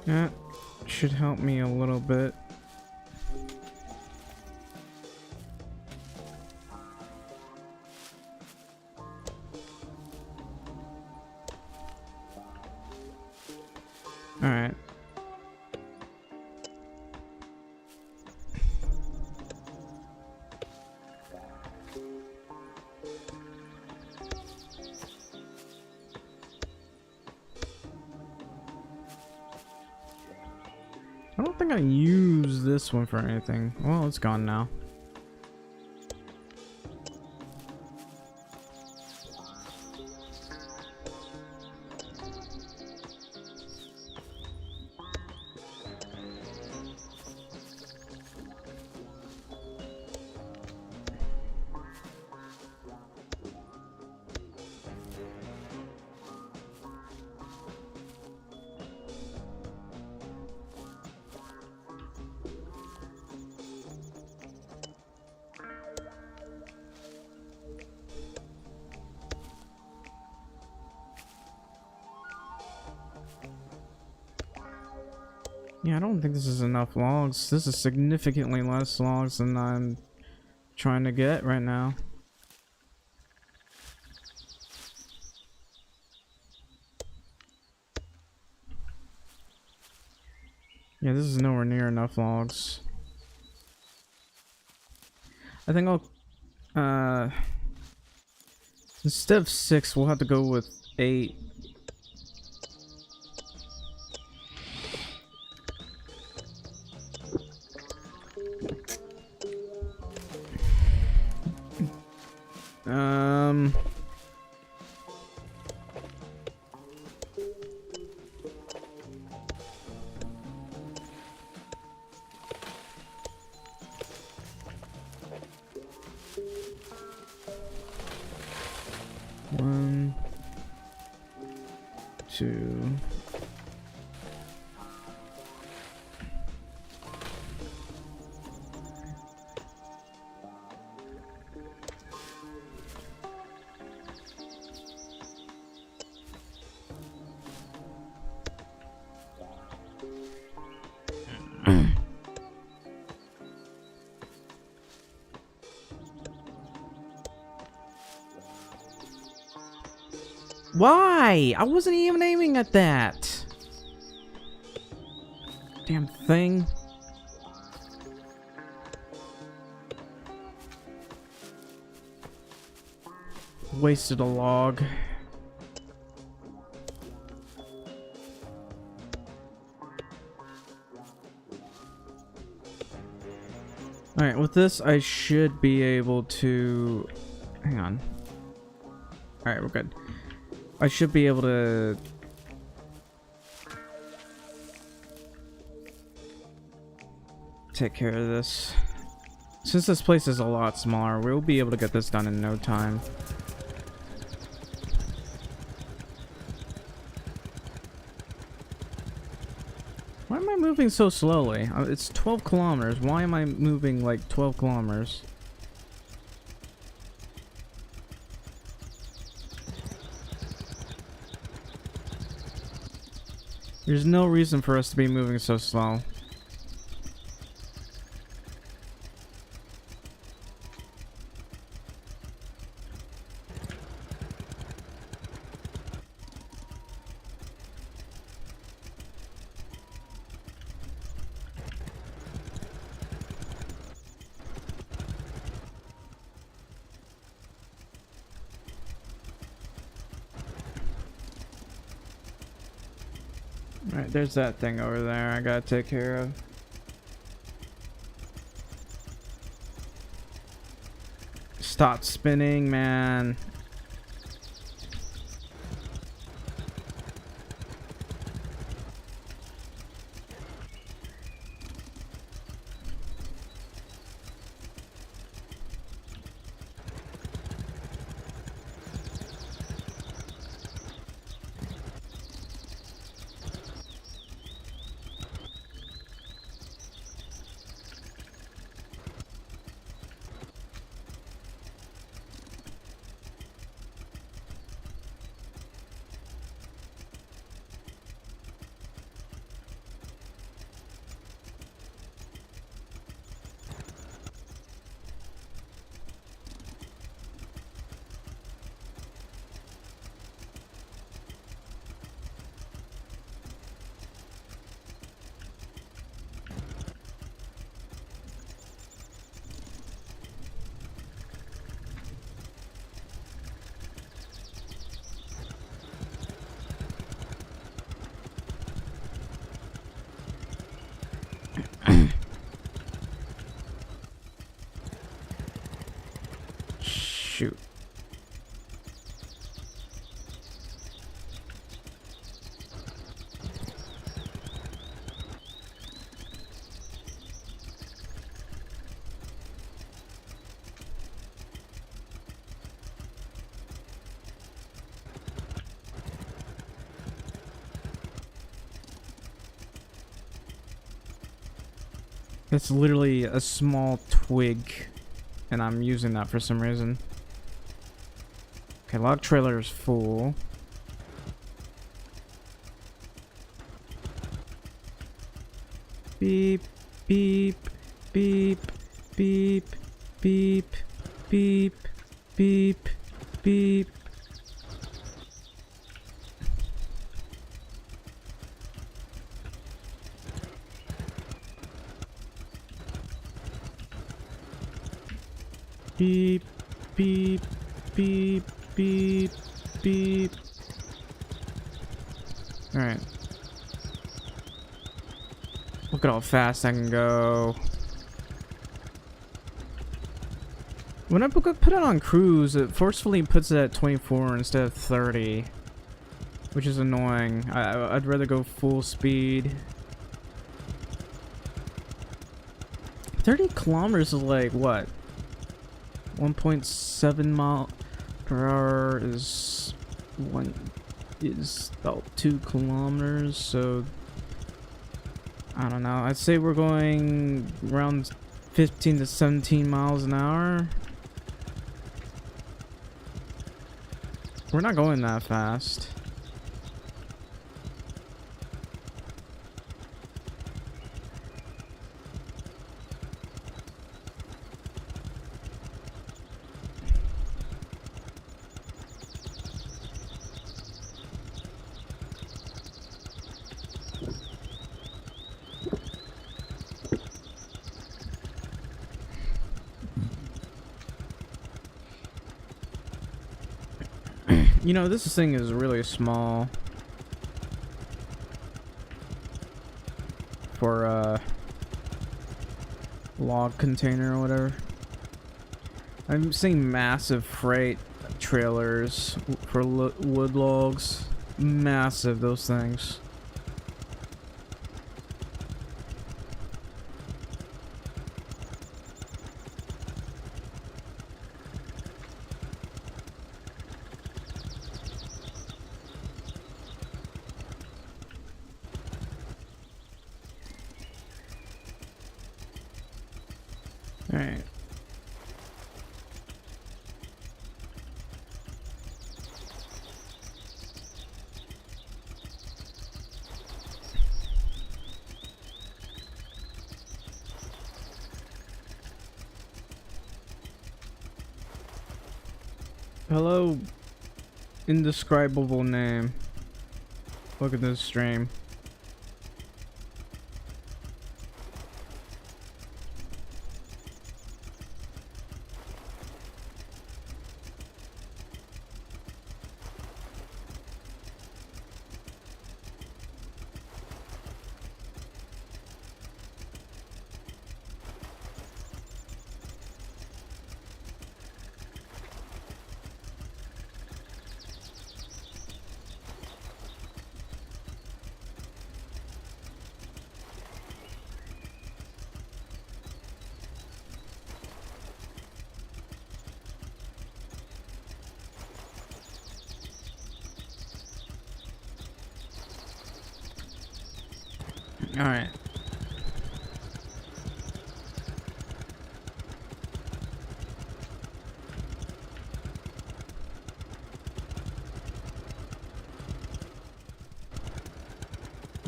That should help me a little bit. All right. I don't think I use this one for anything. Well, it's gone now. Yeah, I don't think this is enough logs. This is significantly less logs than I'm trying to get right now. Yeah, this is nowhere near enough logs. I think I'll, instead of 6, we'll have to go with 8. One, 2. Why? I wasn't even aiming at that. Damn thing. Wasted a log. Alright, with this I should be able to... Hang on. Alright, we're good. I should be able to... take care of this. Since this place is a lot smaller, we'll be able to get this done in no time. Why am I moving so slowly? It's 12 kilometers. Why am I moving like 12 kilometers? There's no reason for us to be moving so slow. Alright, there's that thing over there I gotta take care of. Stop spinning, man. Shoot. It's literally a small twig, and I'm using that for some reason. Okay, log trailer is full. Beep, beep, beep, beep, beep, beep, beep, beep. Beep, beep, beep, beep, beep. Alright. Look at how fast I can go. When I put it on cruise, it forcefully puts it at 24 instead of 30. Which is annoying. I'd rather go full speed. 30 kilometers is like, what? 1.7 mile per hour is about 2 kilometers, so I don't know. I'd say we're going around 15 to 17 miles an hour. We're not going that fast. You know, this thing is really small for a log container or whatever. I'm seeing massive freight trailers for wood logs. Massive, those things. Alright. Hello, indescribable name. Look at this stream. All right.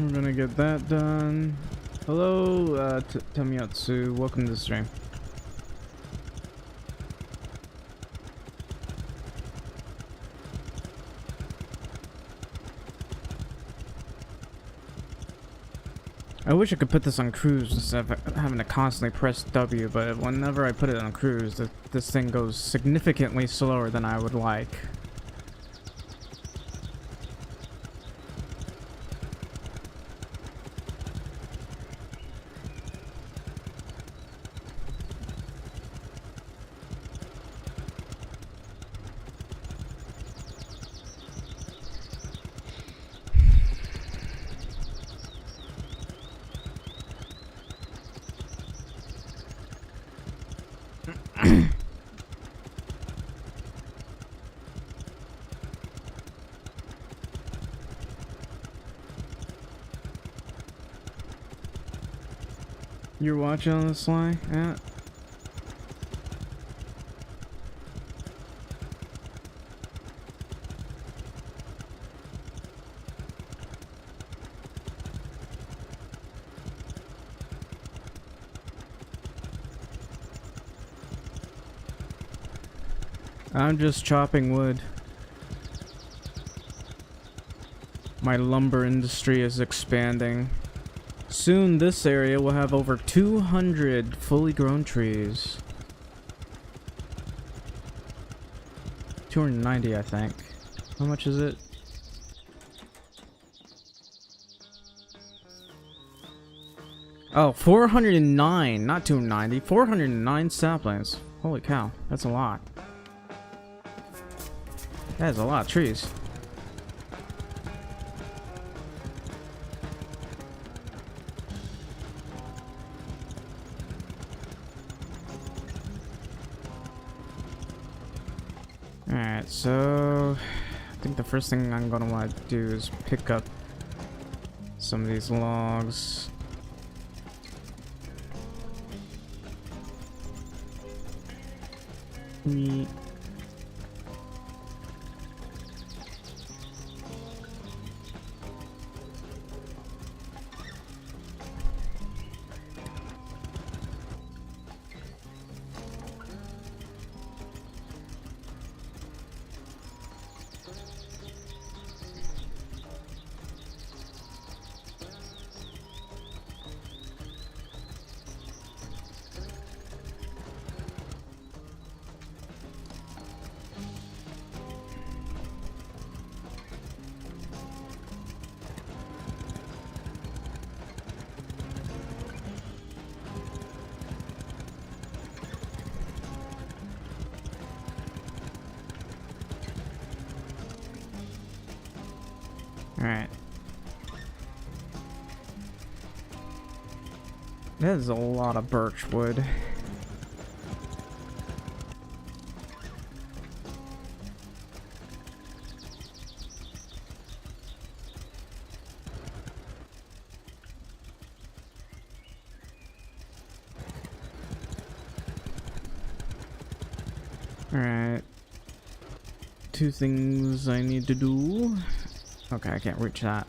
We're gonna get that done. Hello, Tomiyatsu. Welcome to the stream. I wish I could put this on cruise instead of having to constantly press W, but whenever I put it on cruise, this thing goes significantly slower than I would like. You're watching on the sly? Yeah. I'm just chopping wood. My lumber industry is expanding. Soon this area will have over 200 fully grown trees. 290, I think. How much is it? Oh, 409, not 290. 409 saplings. Holy cow, that's a lot. That is a lot of trees. Alright, so I think the first thing I'm gonna want to do is pick up some of these logs. Yeet. Alright. That is a lot of birch wood. Alright. Two things I need to do. Okay, I can't reach that.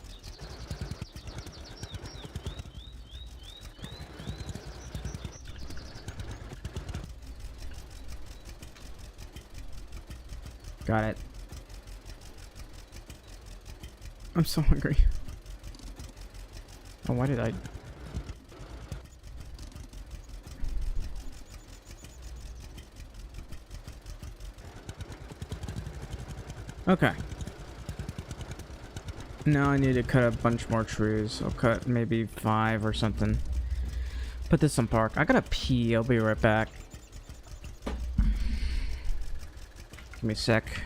Got it. I'm so hungry. Oh, why did I... Okay. Now I need to cut a bunch more trees. I'll cut maybe 5 or something. Put this in park. I gotta pee. I'll be right back. Give me a sec.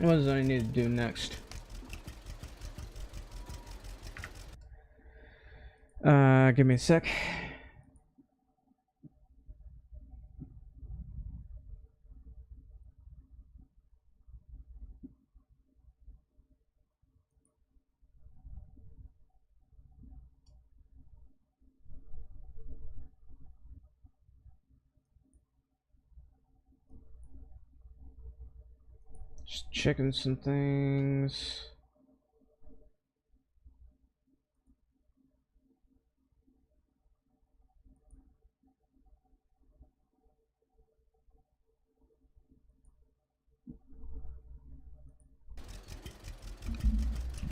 What does I need to do next? Give me a sec. Just checking some things.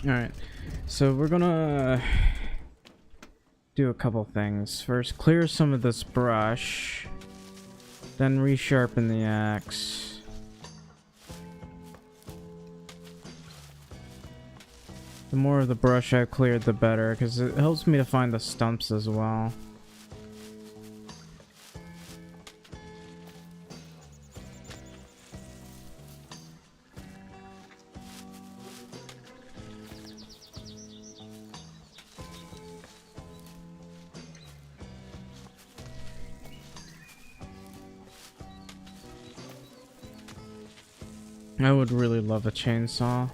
Alright, so we're gonna do a couple things. First, clear some of this brush, then resharpen the axe. The more of the brush I've cleared, the better, because it helps me to find the stumps as well. I would really love a chainsaw.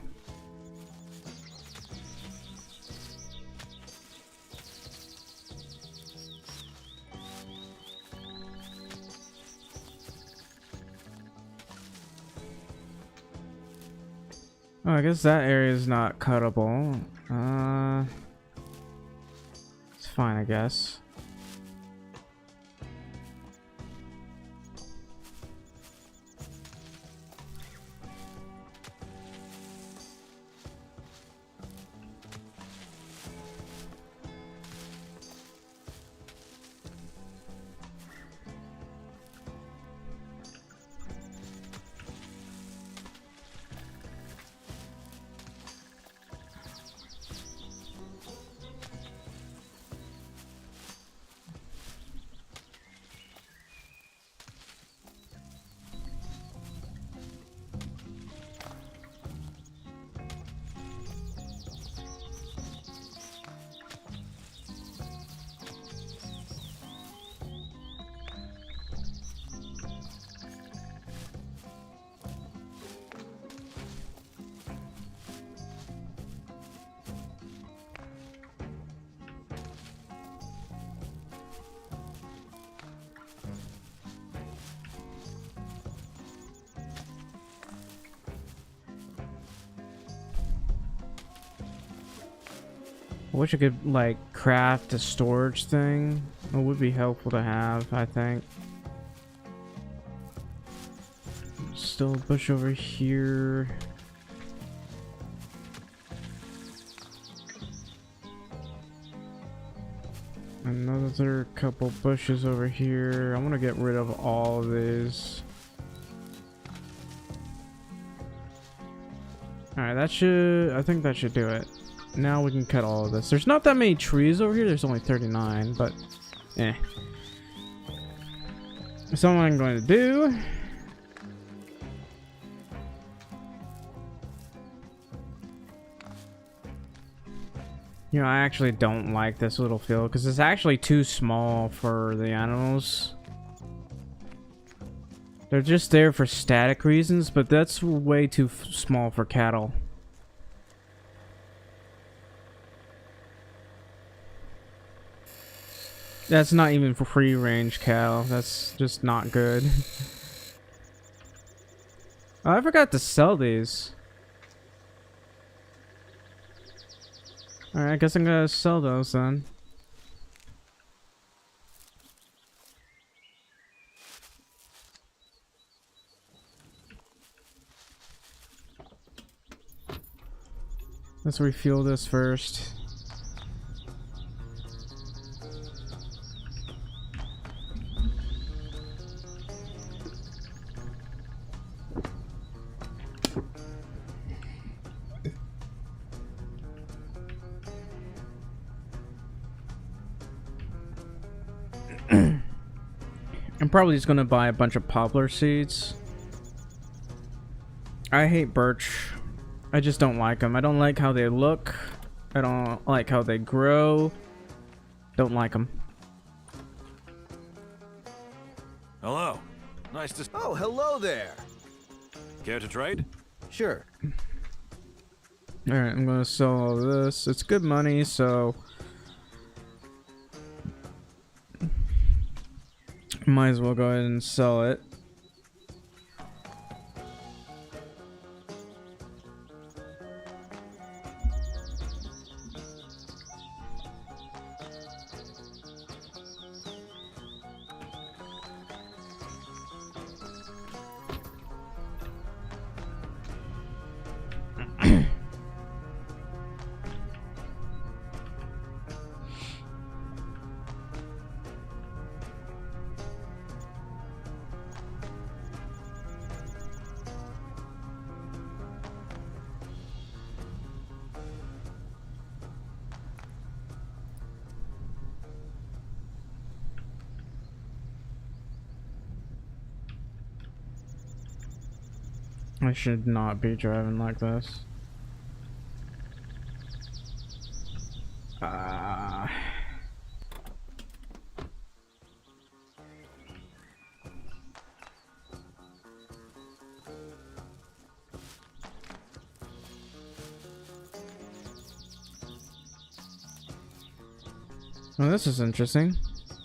Oh, I guess that area is not cuttable. It's fine, I guess. I wish I could, like, craft a storage thing. It would be helpful to have, I think. Still a bush over here. Another couple bushes over here. I'm gonna get rid of all of these. Alright, I think that should do it. Now we can cut all of this. There's not that many trees over here. There's only 39, but eh. So what I'm going to do, you know, I actually don't like this little field because it's actually too small for the animals. They're just there for static reasons, but that's way too small for cattle. That's not even for free range cattle. That's just not good. Oh, I forgot to sell these. Alright, I guess I'm gonna sell those then. Let's refuel this first. I'm probably just gonna buy a bunch of poplar seeds. I hate birch. I just don't like them. I don't like how they look. I don't like how they grow. Don't like them. Hello. Nice to... Oh, hello there. Care to trade? Sure. Alright, I'm gonna sell all this. It's good money, so... might as well go ahead and sell it. I should not be driving like this. Oh, this is interesting.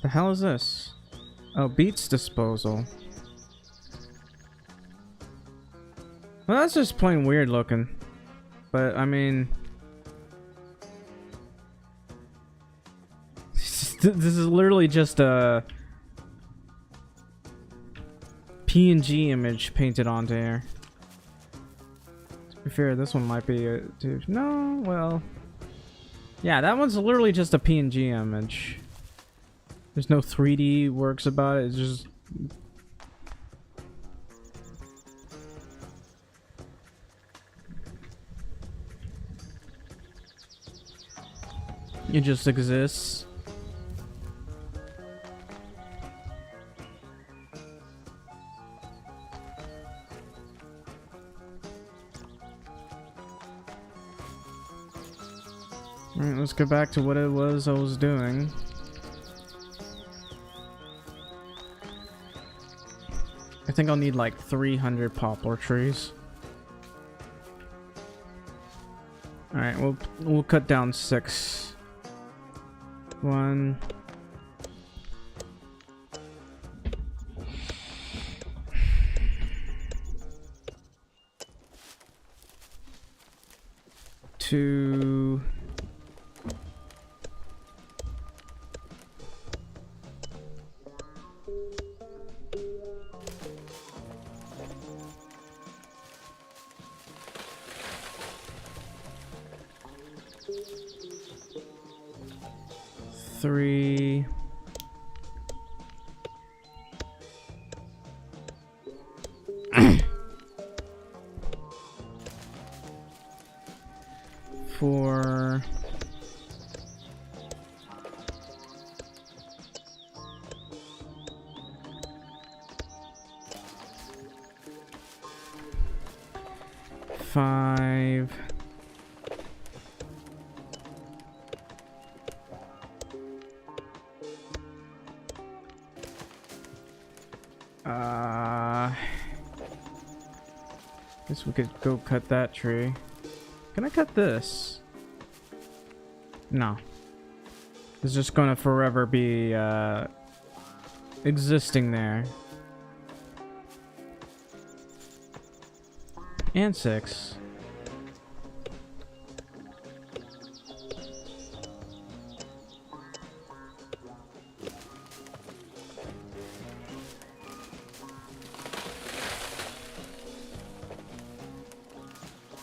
The hell is this? Oh, beats disposal. Well, that's just plain weird looking. But, I mean... this is literally just a... PNG image painted onto here. To be fair, this one might be a... Dude, no, well... Yeah, that one's literally just a PNG image. There's no 3D works about it, it's just... It just exists. Alright, let's get back to what it was I was doing. I think I'll need like 300 poplar trees. Alright, we'll cut down 6. 1. Two. 3. 4. 5. 'Guess we could go cut that tree. Can I cut this? No. It's just gonna forever be existing there. And 6.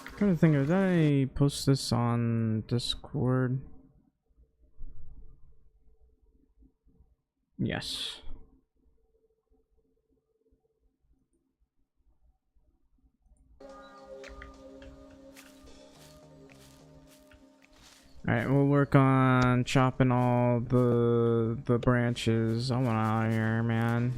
I'm trying to think, did I post this on Discord? Yes. Alright, we'll work on chopping all the branches. I want out of here, man.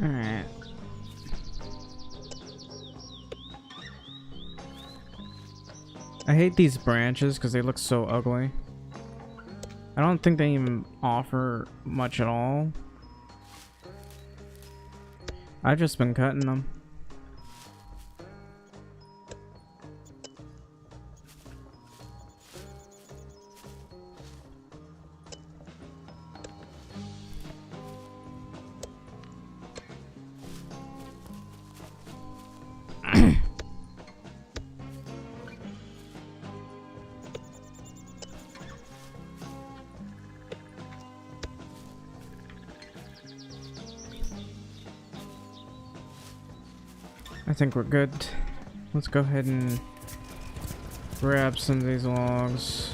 Alright. I hate these branches because they look so ugly. I don't think they even offer much at all. I've just been cutting them. I think we're good. Let's go ahead and grab some of these logs.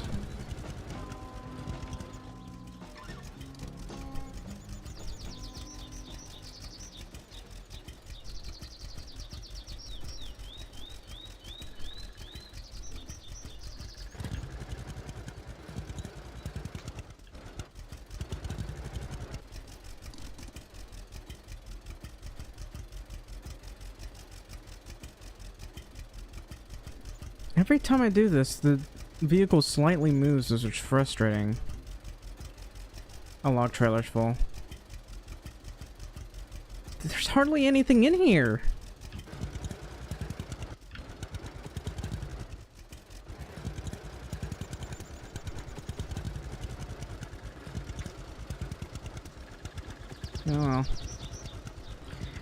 Every time I do this, the vehicle slightly moves, which is frustrating. A log trailer's full. There's hardly anything in here. Oh well.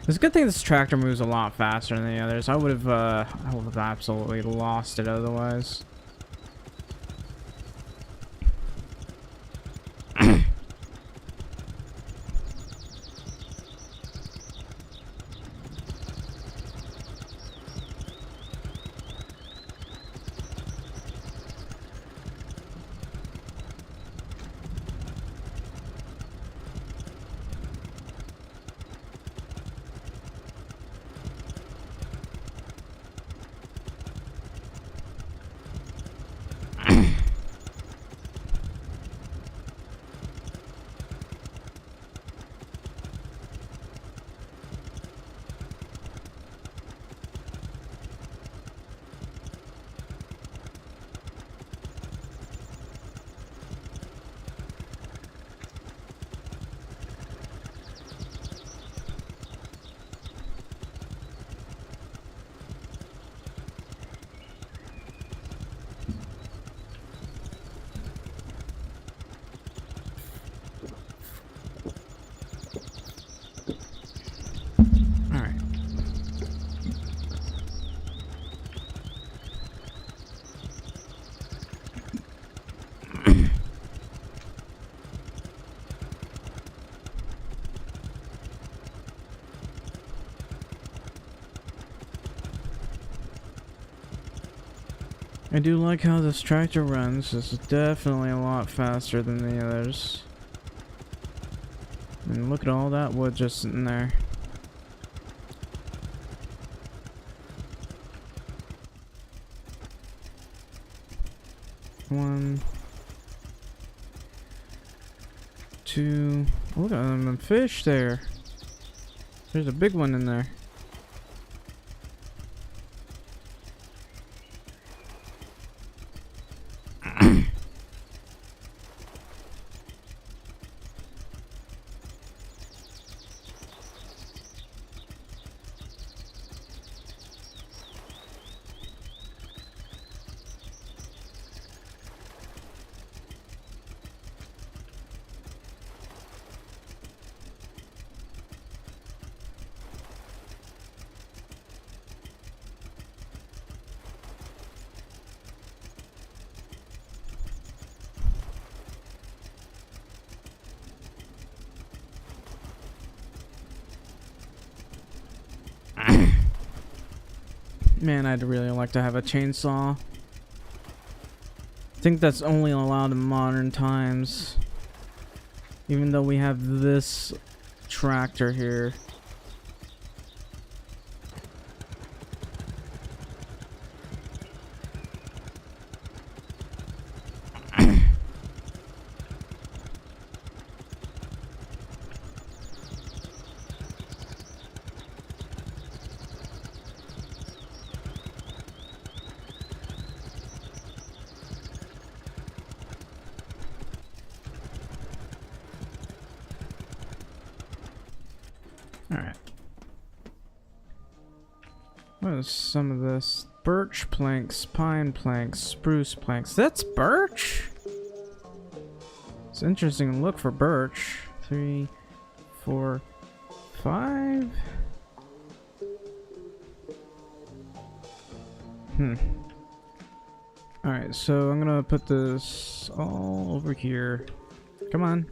It's a good thing this tractor moves a lot faster than the others. I would have absolutely lost it otherwise. I do like how this tractor runs. This is definitely a lot faster than the others. And look at all that wood just sitting there. One, two. Look at them fish there. There's a big one in there. Man, I'd really like to have a chainsaw. I think that's only allowed in modern times. Even though we have this tractor here. Alright. What is some of this? Birch planks, pine planks, spruce planks. That's birch? It's interesting to look for birch. 3, 4, 5. Alright, so I'm gonna put this all over here. Come on.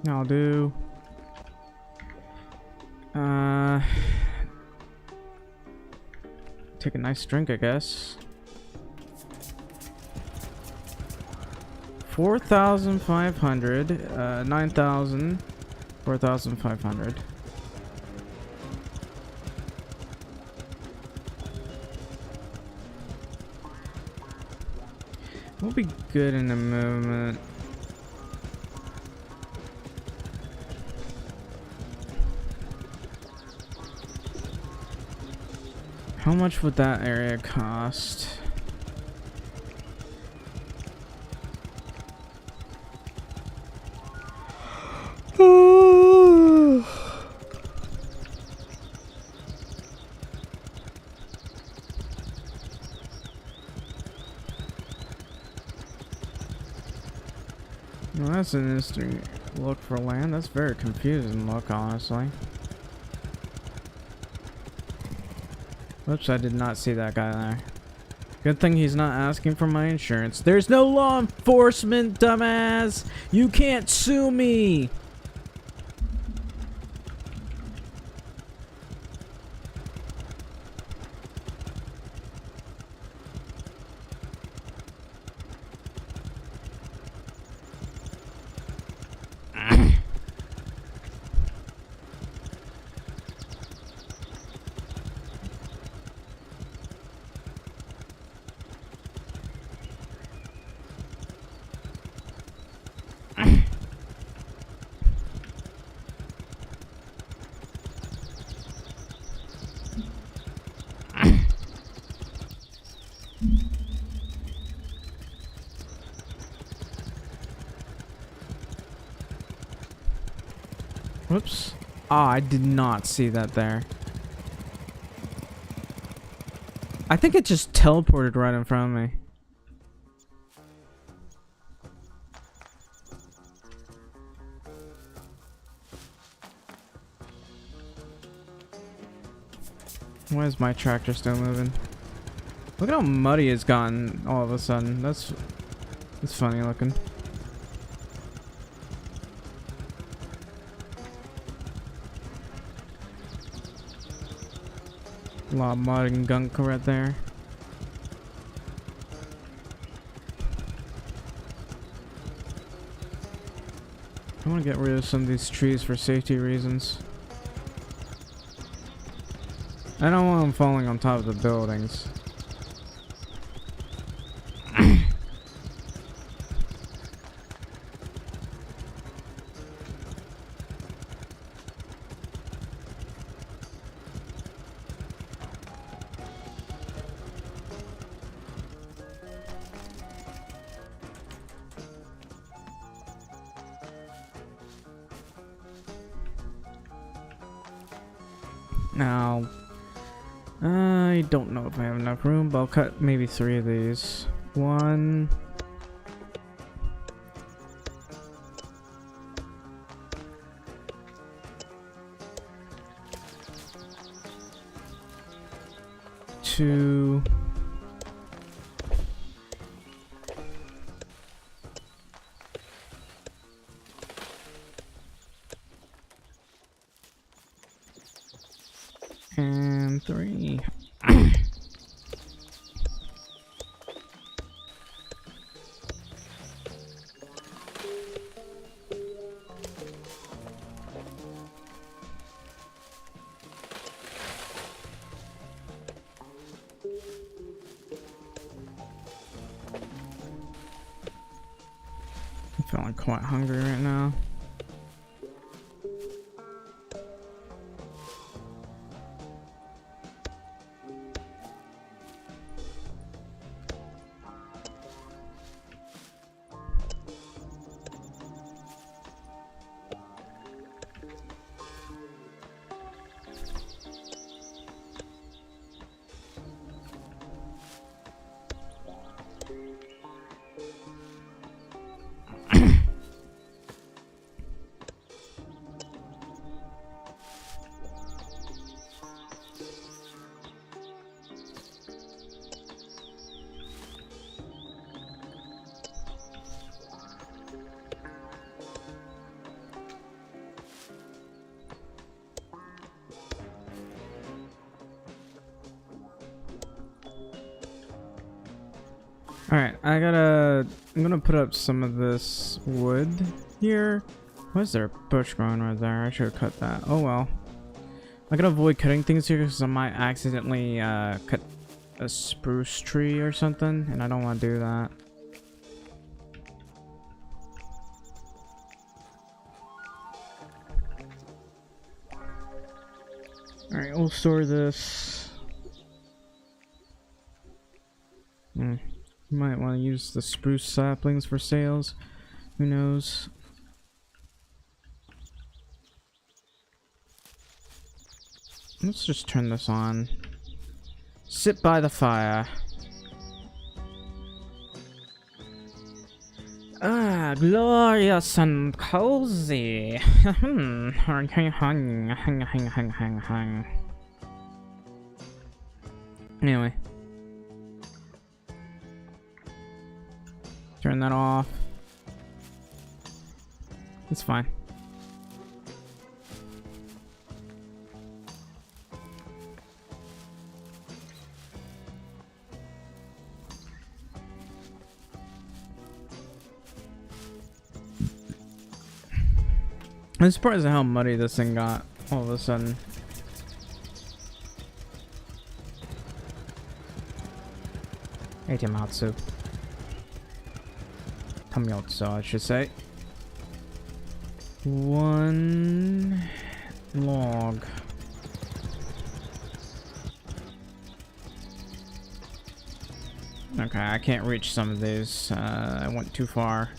I'll do take a nice drink, I guess. 4,500, 9,000, 4,500. We'll be good in a moment. How much would that area cost? Well, that's an interesting look for land. That's very confusing look, honestly. Whoops, I did not see that guy there. Good thing he's not asking for my insurance. There's no law enforcement, dumbass! You can't sue me! Whoops. Ah, I did not see that there. I think it just teleported right in front of me. Why is my tractor still moving? Look at how muddy it's gotten all of a sudden. That's funny looking. A lot of mud and gunk right there. I want to get rid of some of these trees for safety reasons. I don't want them falling on top of the buildings. Now, I don't know if I have enough room, but I'll cut maybe 3 of these. 1. Two. And 3. Feeling quite hungry right now. Alright, I'm gonna put up some of this wood here. Why is there a bush growing right there? I should have cut that. Oh well. I gotta avoid cutting things here because I might accidentally cut a spruce tree or something, and I don't want to do that. Alright, we'll store this. Might want to use the spruce saplings for sales. Who knows? Let's just turn this on. Sit by the fire. Ah, glorious and cozy. Anyway. Turn that off. It's fine. I'm surprised at how muddy this thing got all of a sudden. Etimatsu. Tamyotsu, I should say. One log. Okay, I can't reach some of these. I went too far.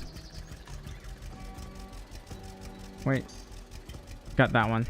Wait. Got that one.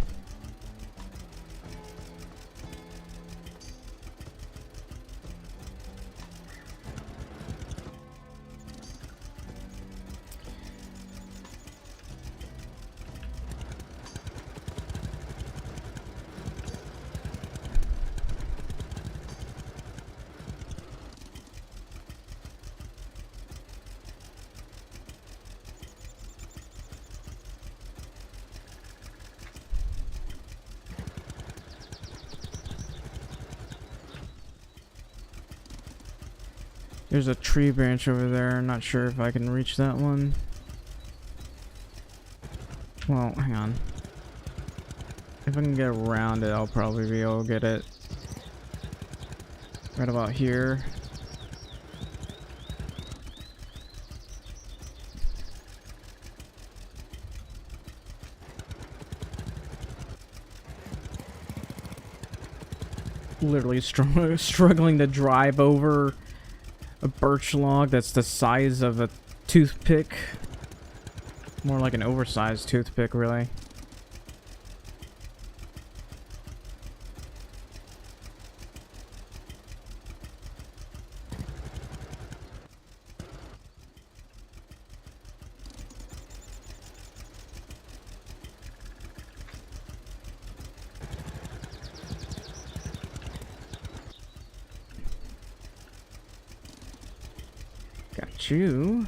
There's a tree branch over there. I'm not sure if I can reach that one. Well, hang on. If I can get around it, I'll probably be able to get it. Right about here. Literally struggling to drive over a birch log that's the size of a toothpick. More like an oversized toothpick, really. Got you.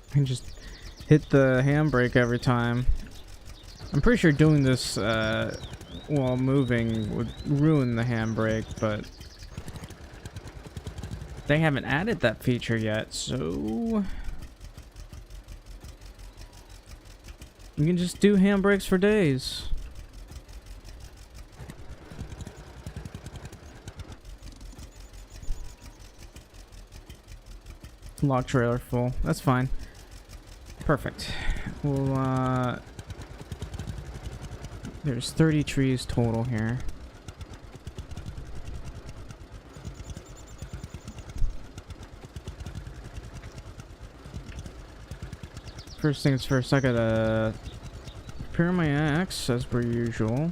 I can just hit the handbrake every time. I'm pretty sure doing this while moving would ruin the handbrake, but they haven't added that feature yet, so you can just do handbrakes for days. Log trailer full. That's fine. Perfect. Well, there's 30 trees total here. First things first, I gotta prepare my axe as per usual.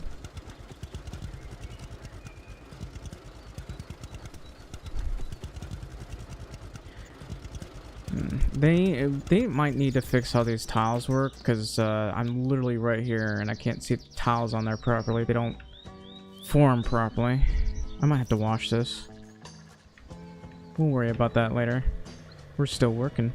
They might need to fix how these tiles work, because I'm literally right here and I can't see the tiles on there properly. They don't form properly. I might have to wash this. We'll worry about that later. We're still working.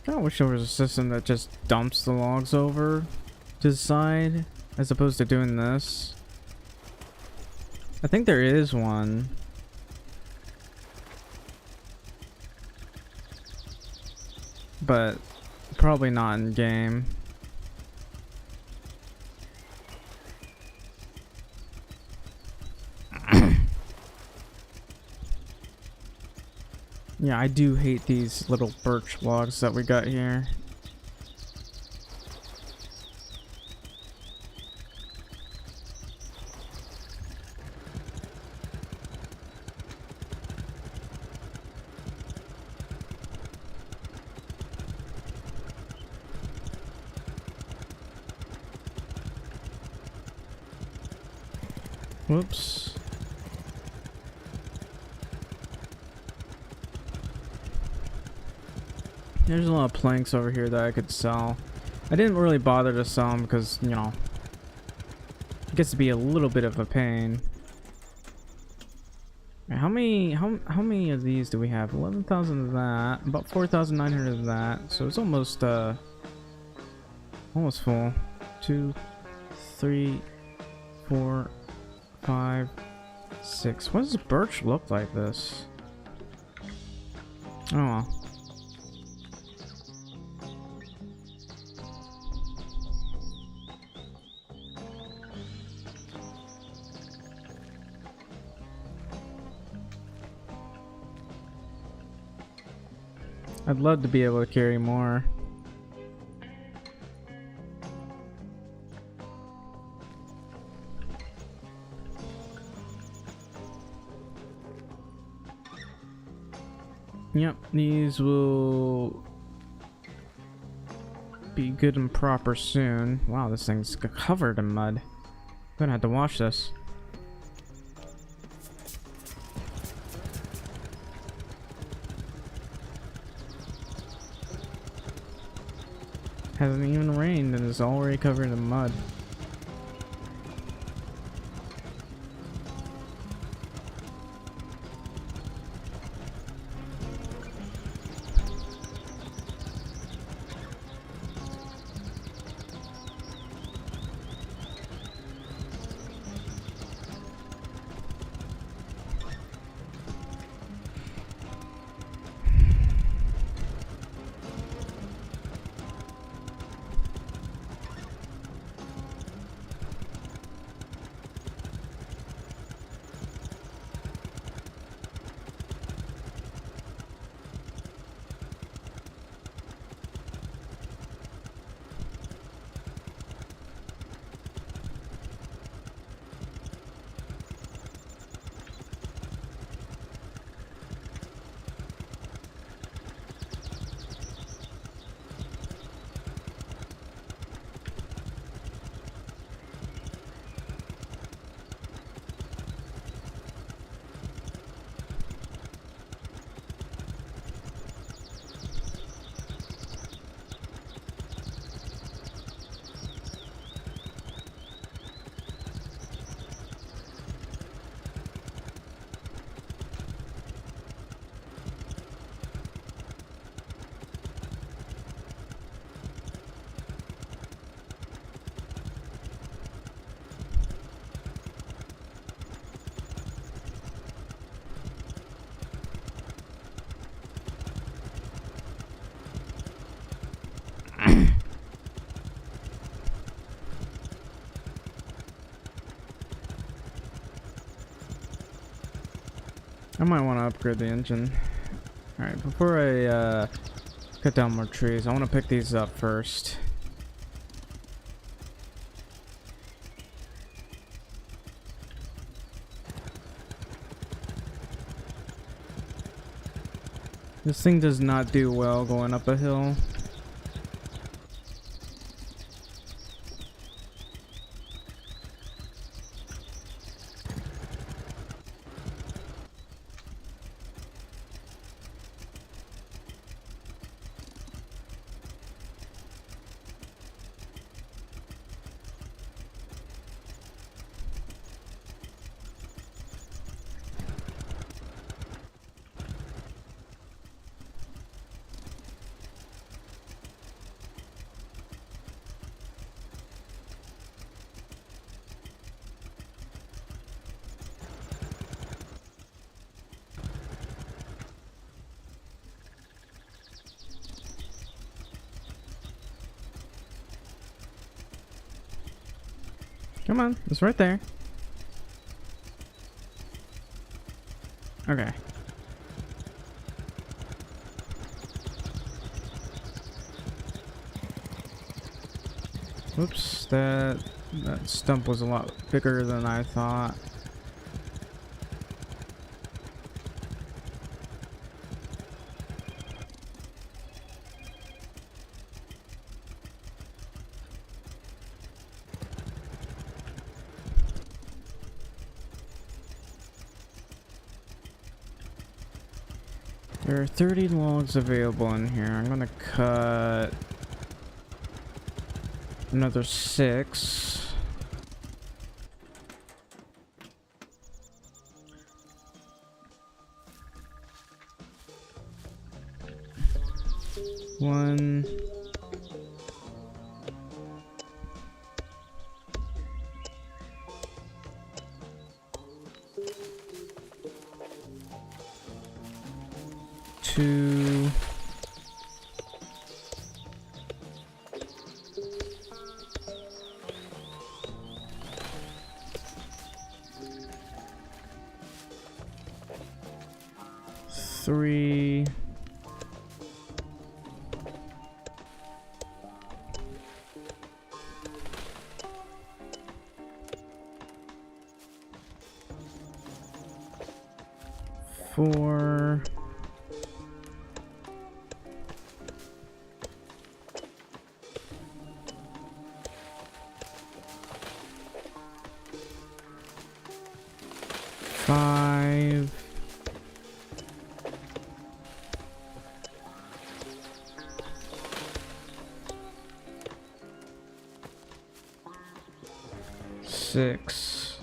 I wish there was a system that just dumps the logs over to the side as opposed to doing this. I think there is one. But probably not in game. Yeah, I do hate these little birch logs that we got here. Whoops. There's a lot of planks over here that I could sell. I didn't really bother to sell them because, you know, it gets to be a little bit of a pain. How many of these do we have? 11,000 of that, about 4,900 of that. So it's almost almost full. 2, 3, 4, 5, 6. What does birch look like this? Oh well. I'd love to be able to carry more. Yep, these will be good and proper soon. Wow, this thing's covered in mud. I'm gonna have to wash this. Hasn't even rained and it's already covered in mud. I might want to upgrade the engine. Alright, before I cut down more trees, I want to pick these up first. This thing does not do well going up a hill. Come on, it's right there. Okay. Whoops, that stump was a lot bigger than I thought. There are 30 logs available in here. I'm gonna cut another 6. One. Two. Three. Four. 6.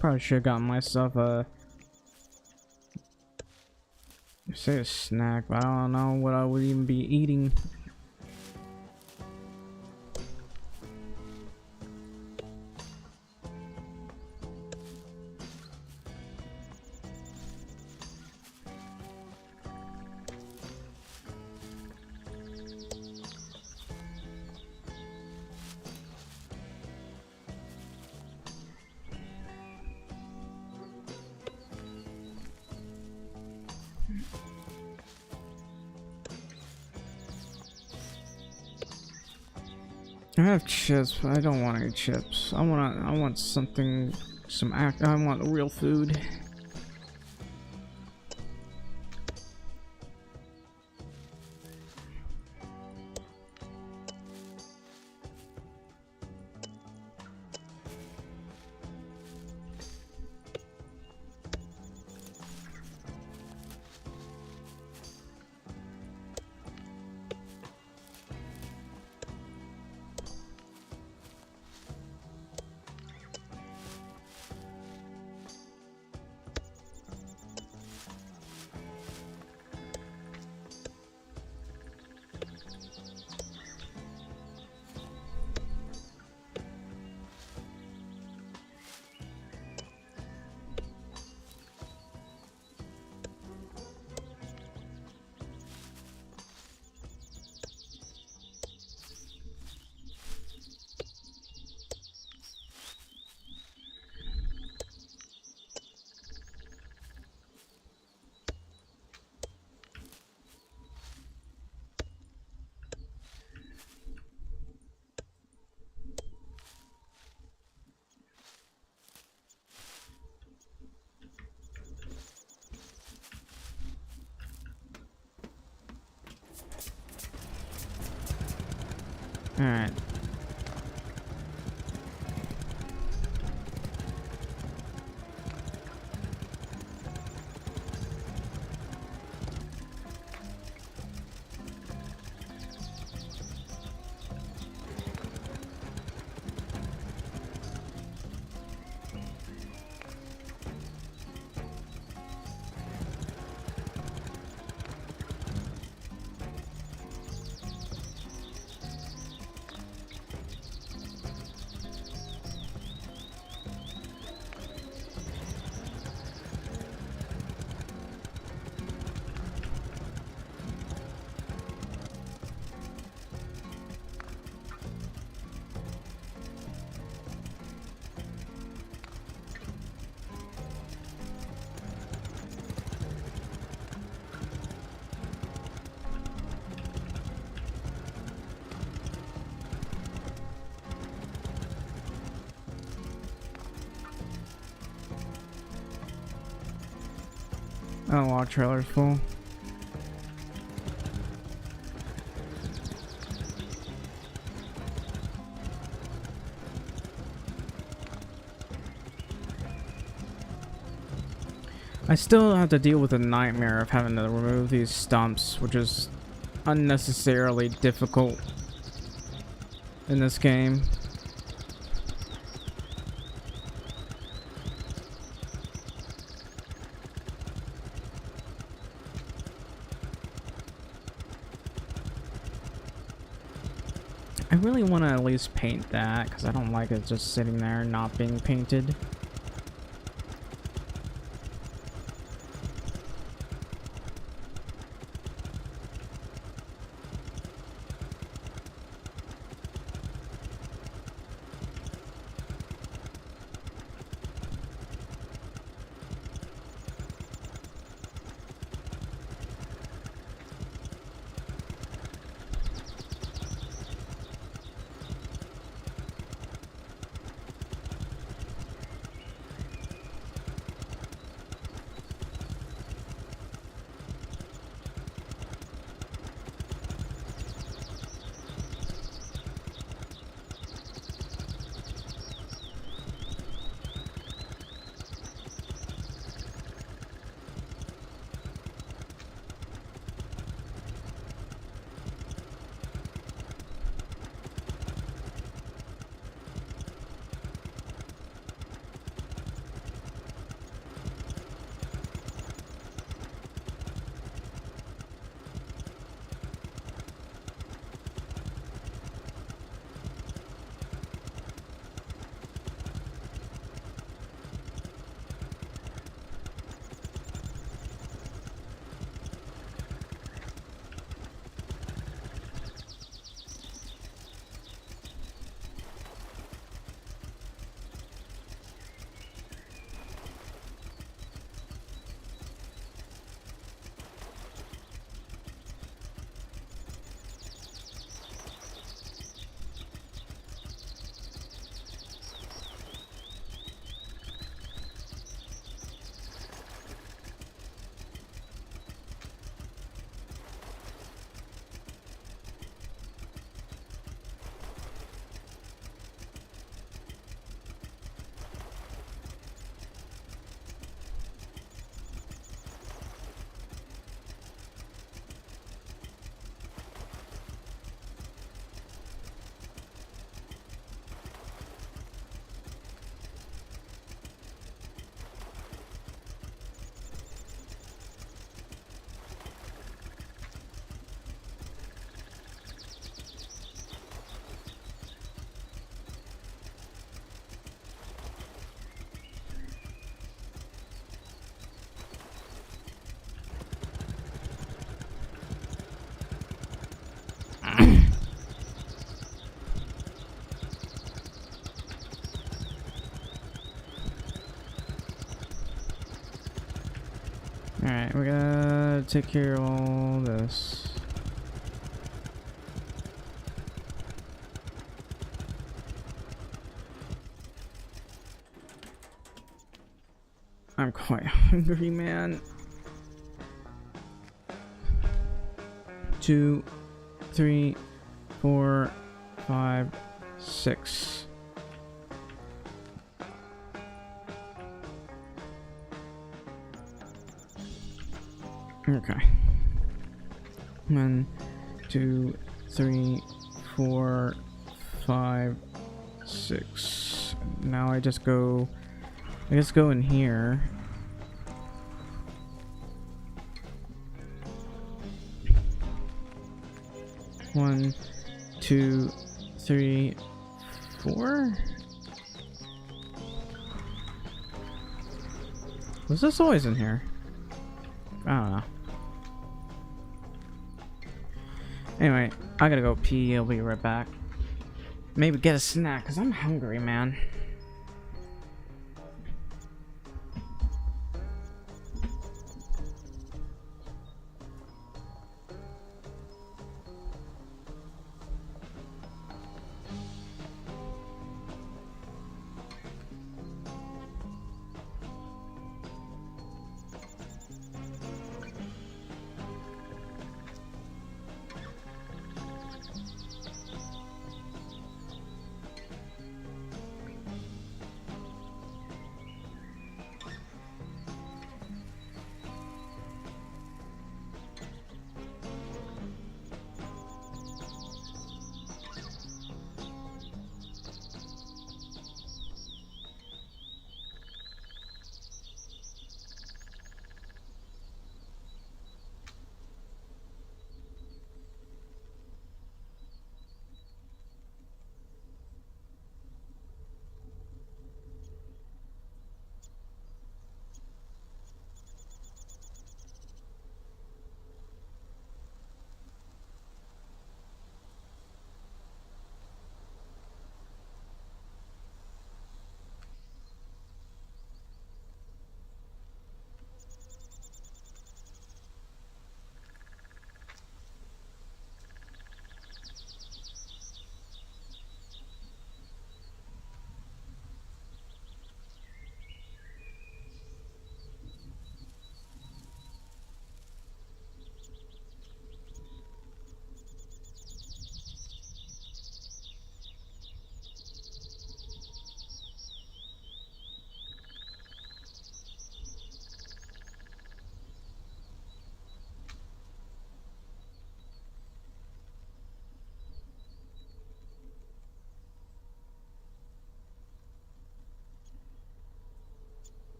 Probably should have gotten myself a, say, a snack, but I don't know what I would even be eating. I have chips, but I don't want any chips. I want something, I want real food. Alright. Oh, our trailer's full. I still have to deal with the nightmare of having to remove these stumps, which is unnecessarily difficult in this game. I really want to at least paint that, because I don't like it just sitting there not being painted. Alright, we're gonna take care of all this. I'm quite hungry, man. 2, 3, 4, 5, 6. Okay. 1, 2, 3, 4, 5, 6. Now I just go in here. One, 2, 3, 4. Was this always in here? I don't know. Anyway, I gotta go pee. I'll be right back. Maybe get a snack, because I'm hungry, man.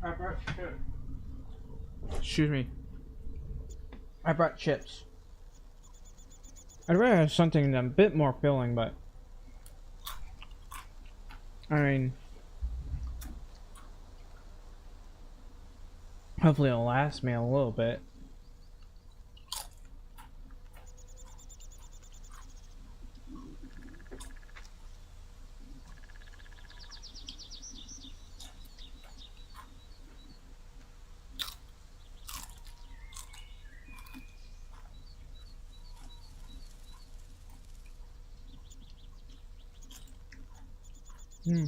I brought chips. Excuse me. I brought chips. I'd rather have something a bit more filling, but I mean, hopefully it'll last me a little bit. Hmm.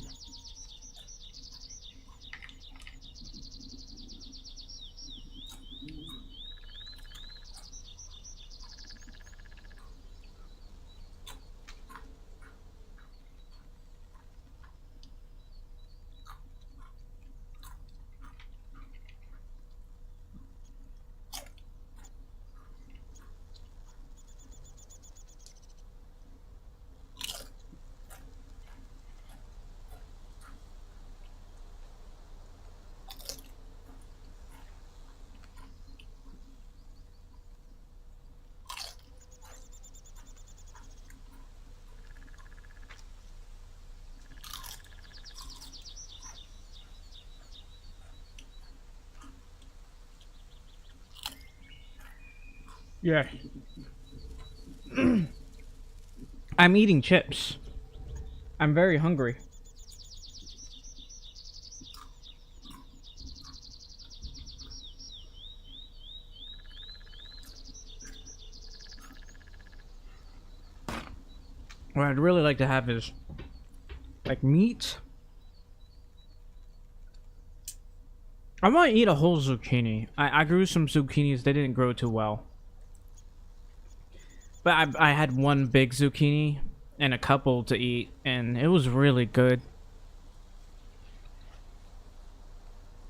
Yeah. I'm eating chips. I'm very hungry. What I'd really like to have is like meat. I might eat a whole zucchini. I grew some zucchinis. They didn't grow too well. But I had one big zucchini and a couple to eat, and it was really good.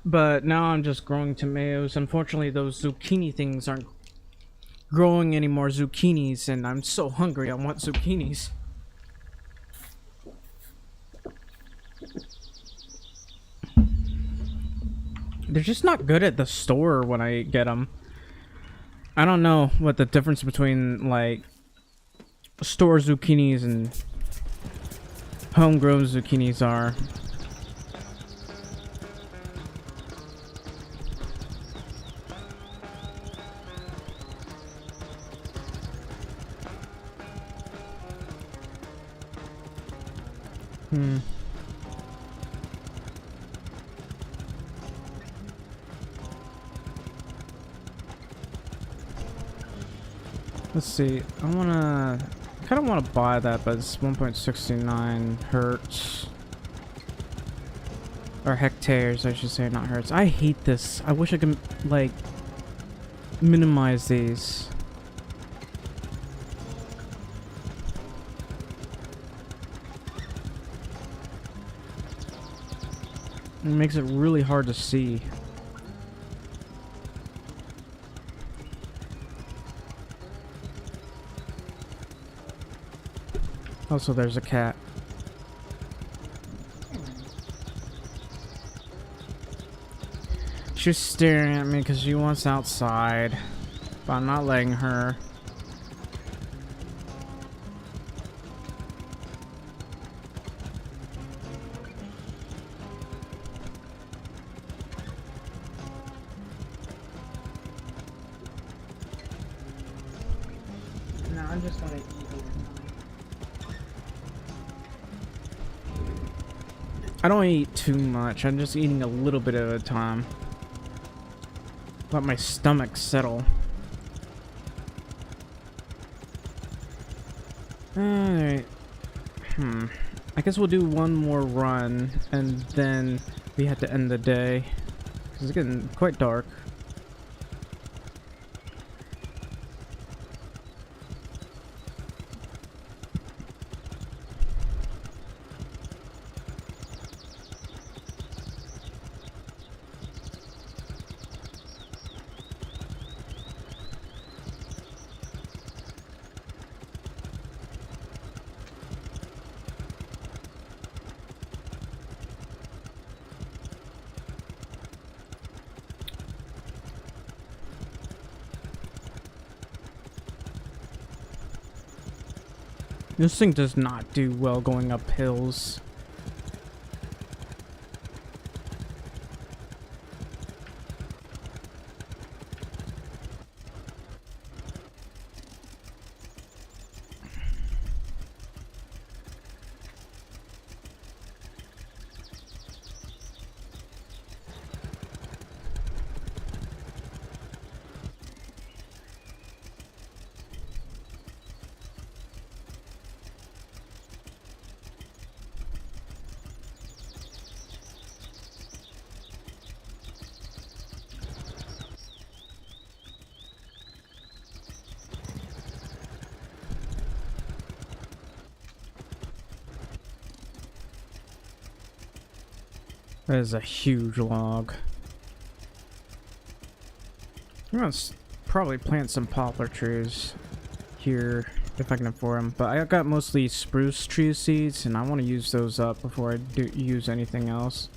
But now I'm just growing tomatoes. Unfortunately, those zucchini things aren't growing any more zucchinis, and I'm so hungry. I want zucchinis. They're just not good at the store when I get them. I don't know what the difference between like store zucchinis and homegrown zucchinis are. Let's see. I kind of want to buy that, but it's 1.69 hertz. Or hectares, I should say, not hertz. I hate this. I wish I could, like, minimize these. It makes it really hard to see. Also, there's a cat. She's staring at me because she wants outside, but I'm not letting her. No, I'm just gonna eat. I don't eat too much. I'm just eating a little bit at a time. Let my stomach settle. Alright. I guess we'll do one more run, and then we have to end the day. Because it's getting quite dark. This thing does not do well going up hills. That is a huge log. I'm gonna probably plant some poplar trees here if I can afford them. But I got mostly spruce tree seeds, and I want to use those up before I do use anything else.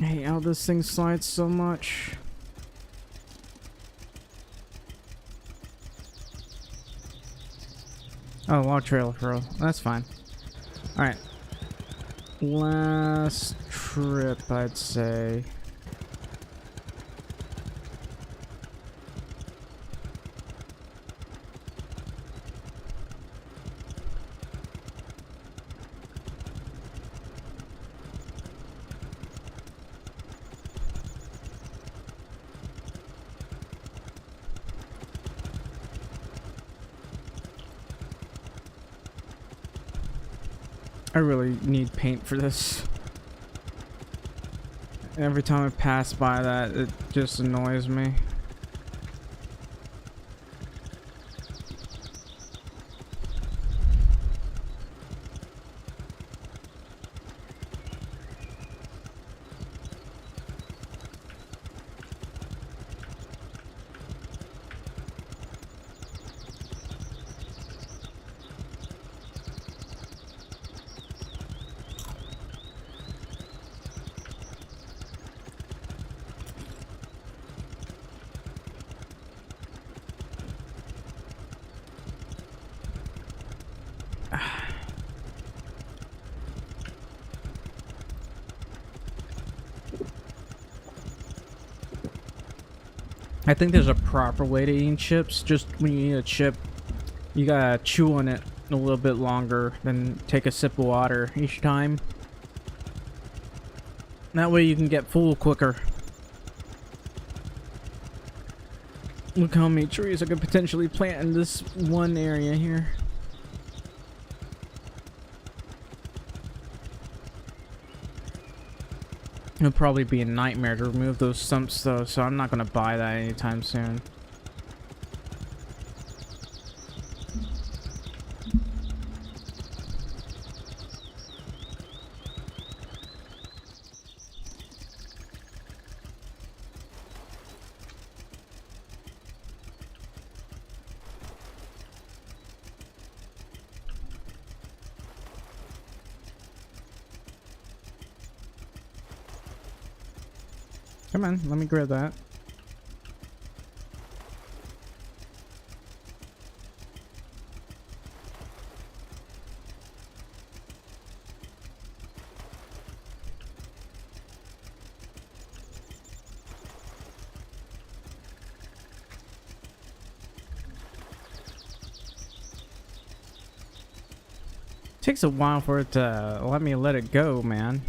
I hate how this thing slides so much. Oh, log trail for real. That's fine. Alright. Last trip, I'd say. I really need paint for this. Every time I pass by that, it just annoys me. I think there's a proper way to eat chips. Just when you eat a chip, you gotta chew on it a little bit longer, then take a sip of water each time. That way you can get full quicker. Look how many trees I could potentially plant in this one area here. It'll probably be a nightmare to remove those stumps though, so I'm not gonna buy that anytime soon. Come on, let me grab that. Takes a while for it to let me let it go, man.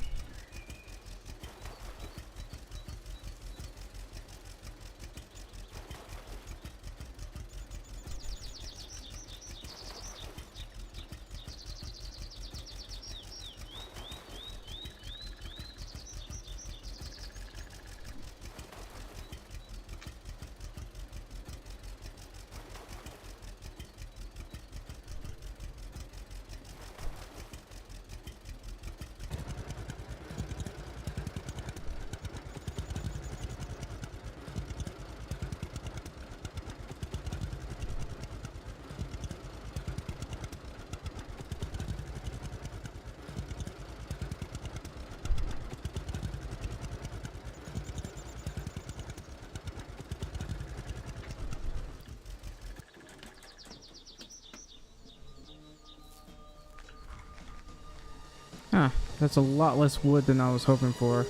Huh, that's a lot less wood than I was hoping for.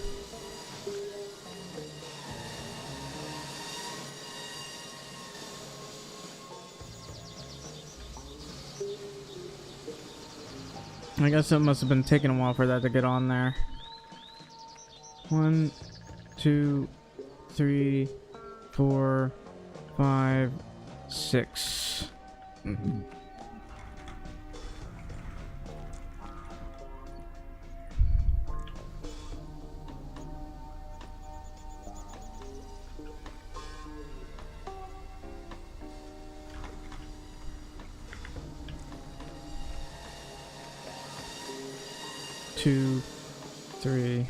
I guess it must have been taking a while for that to get on there. 1, 2, 3, 4, 5, 6. Two, 3.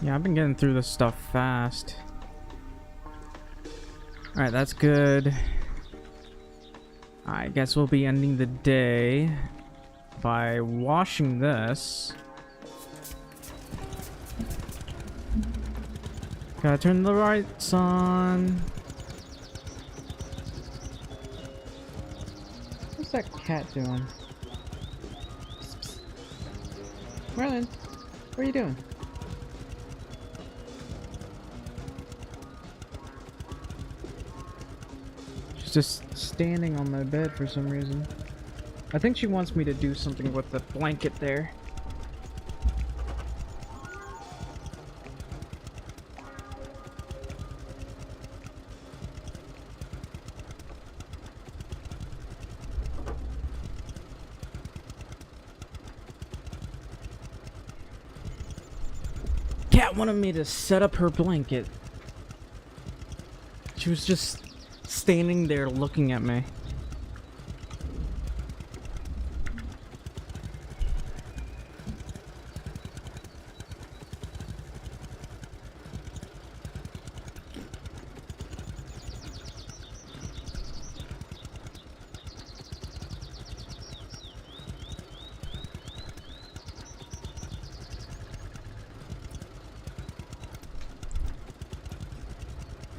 Yeah, I've been getting through this stuff fast. Alright, that's good. I guess we'll be ending the day by washing this. Gotta turn the lights on. What's that cat doing? Merlin, what are you doing? She's just standing on my bed for some reason. I think she wants me to do something with the blanket there. Cat wanted me to set up her blanket. She was just standing there looking at me.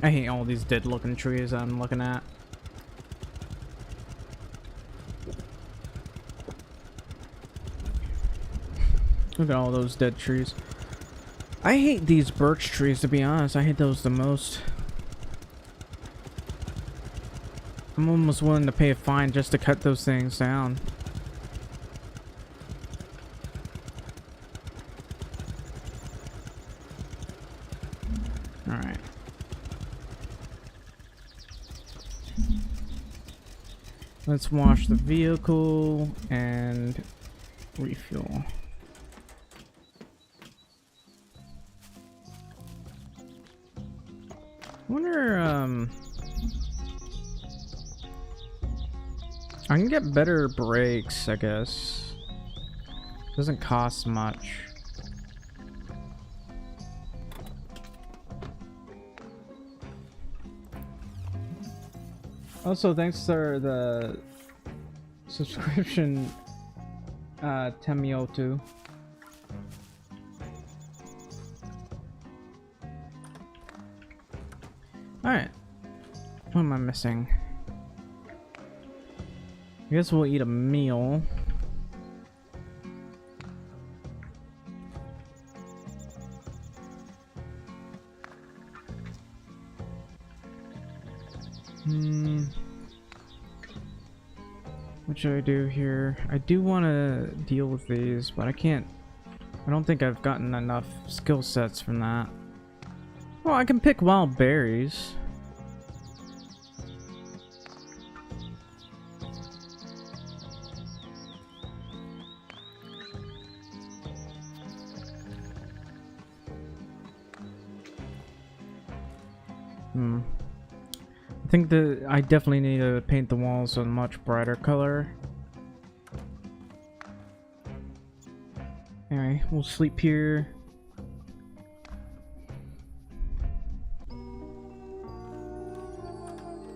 I hate all these dead looking trees I'm looking at. Look at all those dead trees. I hate these birch trees, to be honest. I hate those the most. I'm almost willing to pay a fine just to cut those things down. Alright. Let's wash the vehicle and refuel. I wonder, I can get better brakes, I guess. Doesn't cost much. Also, thanks for the subscription, Temiotu. Alright. What am I missing? I guess we'll eat a meal. What should I do here? I do want to deal with these, but I can't. I don't think I've gotten enough skill sets from that. Well, I can pick wild berries. I think that I definitely need to paint the walls a much brighter color. Anyway, we'll sleep here.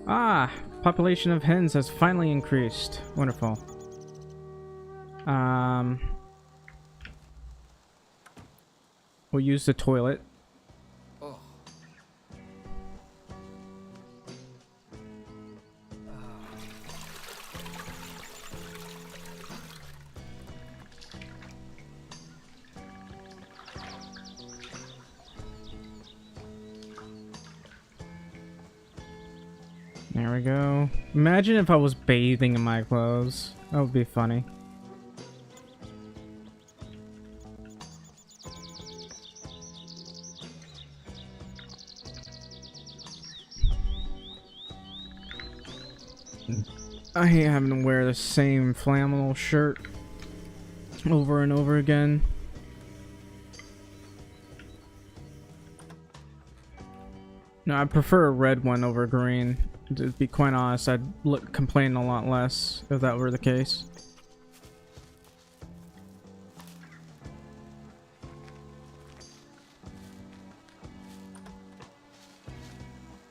Ah! Population of hens has finally increased. Wonderful. We'll use the toilet. There we go. Imagine if I was bathing in my clothes. That would be funny. I hate having to wear the same flannel shirt over and over again. No, I prefer a red one over green. To be quite honest, I'd complain a lot less if that were the case.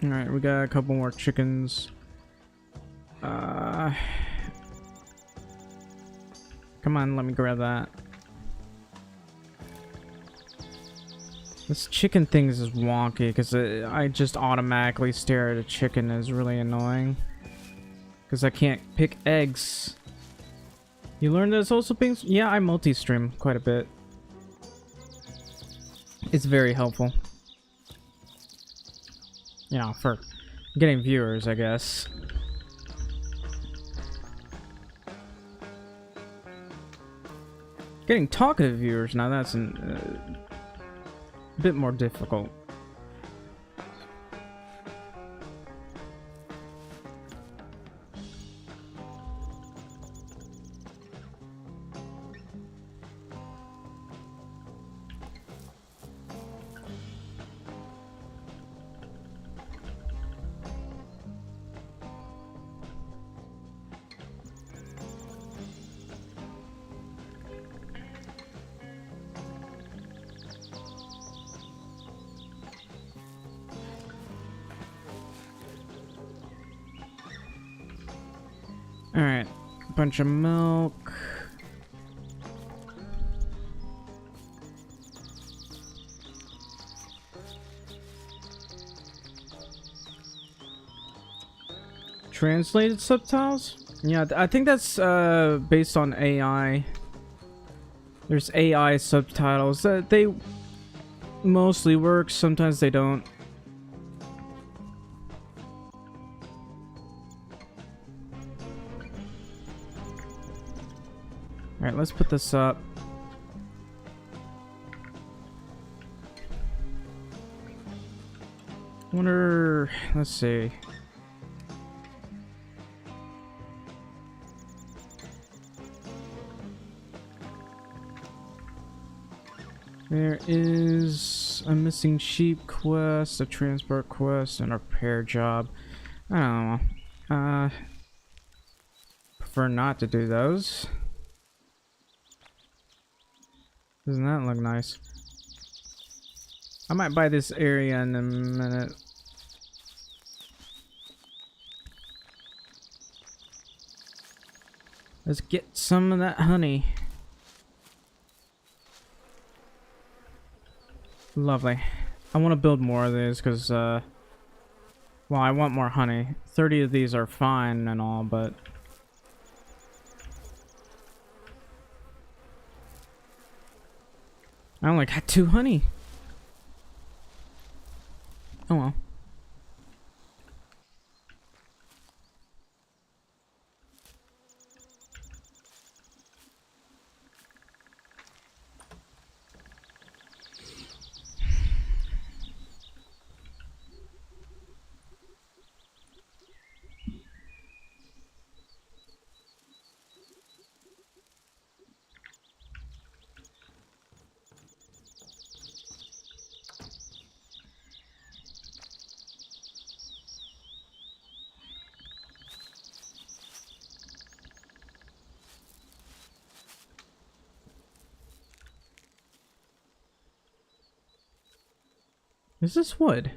Alright, we got a couple more chickens. Come on, let me grab that. This chicken thing is wonky because I just automatically stare at a chicken is really annoying. Because I can't pick eggs. You learned there's also things? Yeah, I multi-stream quite a bit. It's very helpful. You know, for getting viewers, I guess. Getting talkative viewers, now that's a bit more difficult. Alright, bunch of milk. Translated subtitles? Yeah, I think that's based on AI. There's AI subtitles that they mostly work, sometimes they don't. Alright, let's put this up. Wonder, let's see. There is a missing sheep quest, a transport quest, and a repair job. I don't know. Prefer not to do those. Doesn't that look nice? I might buy this area in a minute. Let's get some of that honey. Lovely. I want to build more of these because Well, I want more honey. 30 of these are fine and all, but... I only got 2 honey. Oh well. Is this wood?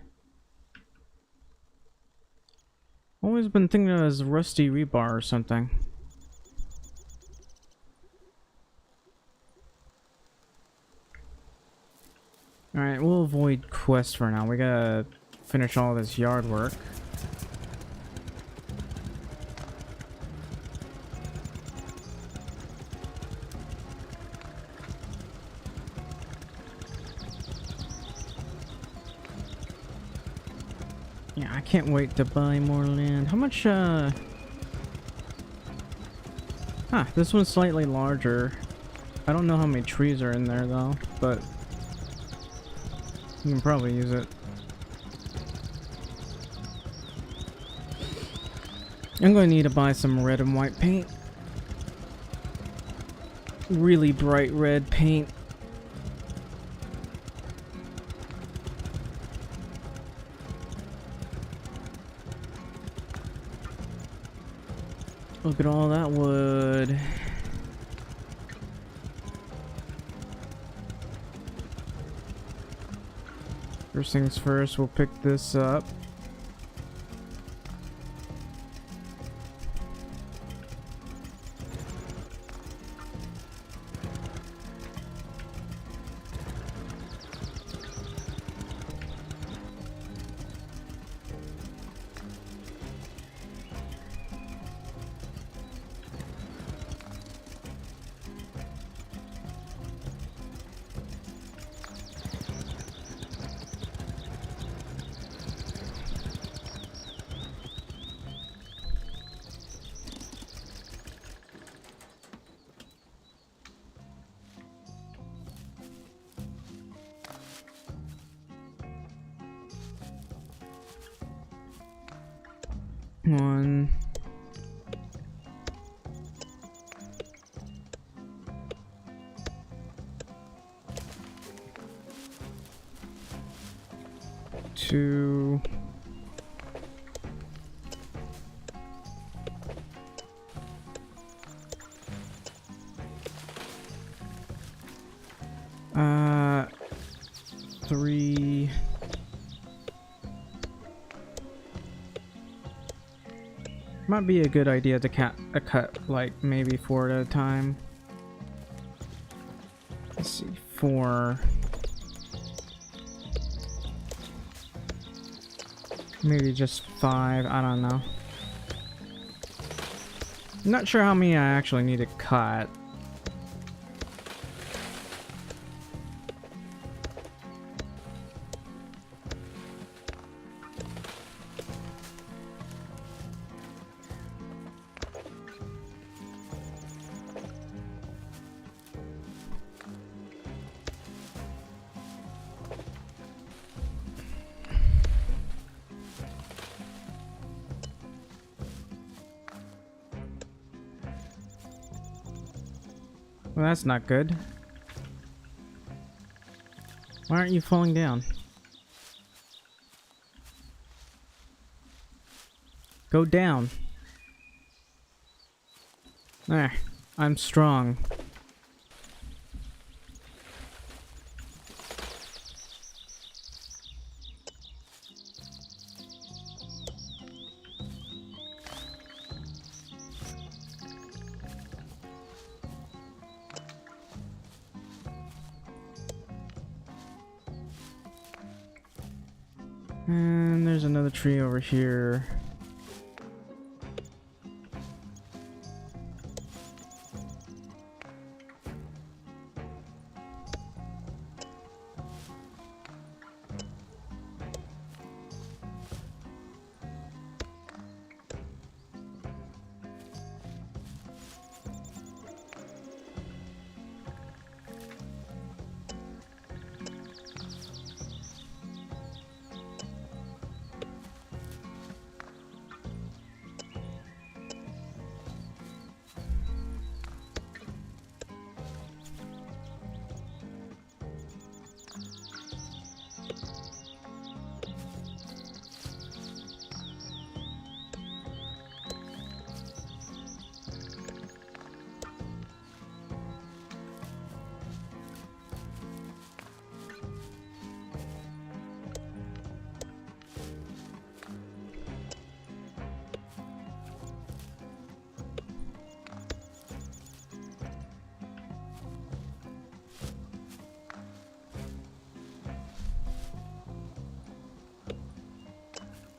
Always been thinking of it as rusty rebar or something. Alright, we'll avoid quest for now. We gotta finish all this yard work. Yeah, I can't wait to buy more land. How much, Huh, this one's slightly larger. I don't know how many trees are in there, though, but... you can probably use it. I'm going to need to buy some red and white paint. Really bright red paint. Look at all that wood. First things first, we'll pick this up. One. Two. Three. Might be a good idea to cut like maybe 4 at a time. Let's see, 4. Maybe just 5, I don't know. I'm not sure how many I actually need to cut. Well, that's not good. Why aren't you falling down? Go down. There. I'm strong. And there's another tree over here.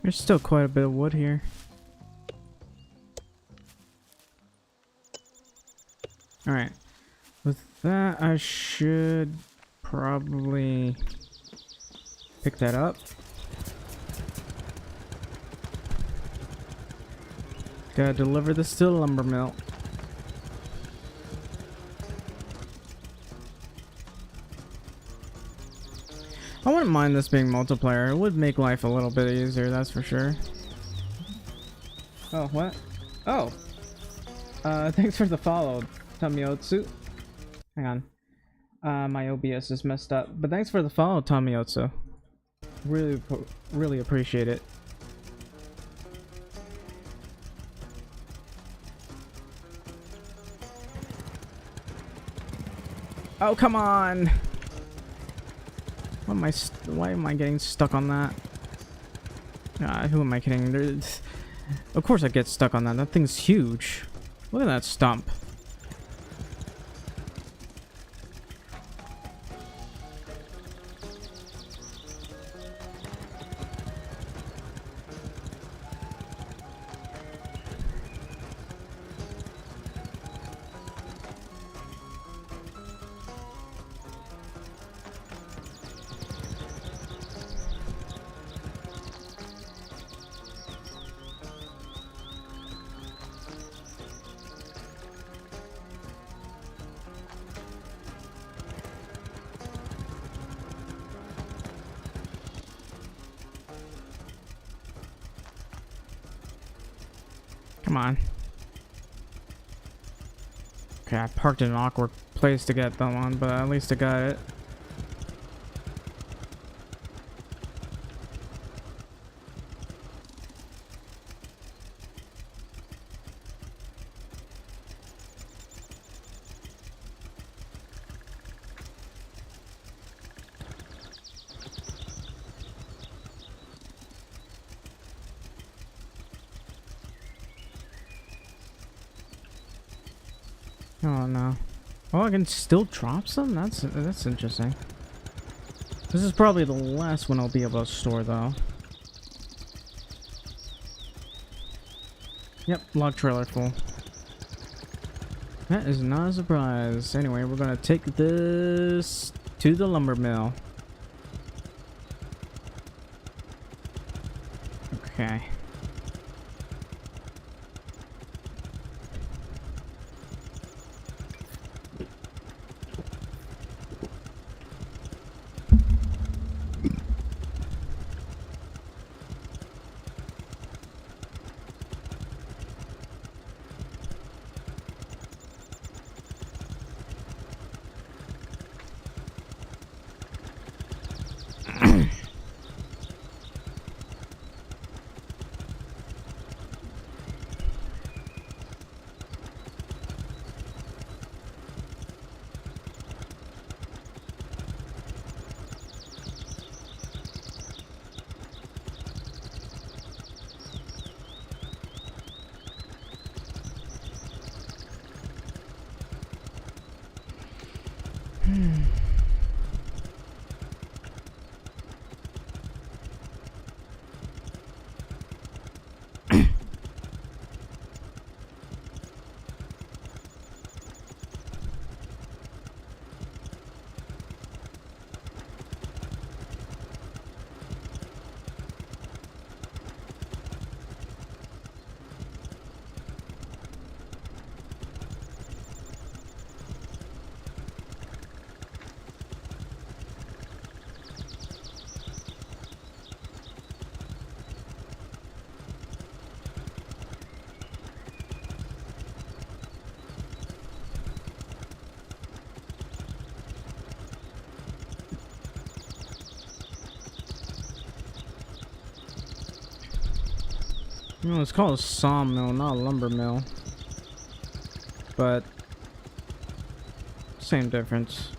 There's still quite a bit of wood here. Alright. With that, I should probably pick that up. Gotta deliver this to the lumber mill. I wouldn't mind this being multiplayer. It would make life a little bit easier, that's for sure. Oh, what? Oh! Thanks for the follow, Tomiotsu. Hang on. My OBS is messed up. But thanks for the follow, Tomiotsu. Really appreciate it. Oh, come on! Why am I getting stuck on that? Who am I kidding? Of course I get stuck on that. That thing's huge. Look at that stump. Come on. Okay, I parked in an awkward place to get them on, but at least I got it. Oh no. Oh, I can still drop some? That's interesting. This is probably the last one I'll be able to store though. Yep, log trailer full. That is not a surprise. Anyway, we're gonna take this to the lumber mill. Okay. You know, it's called a sawmill, not a lumber mill. But same difference.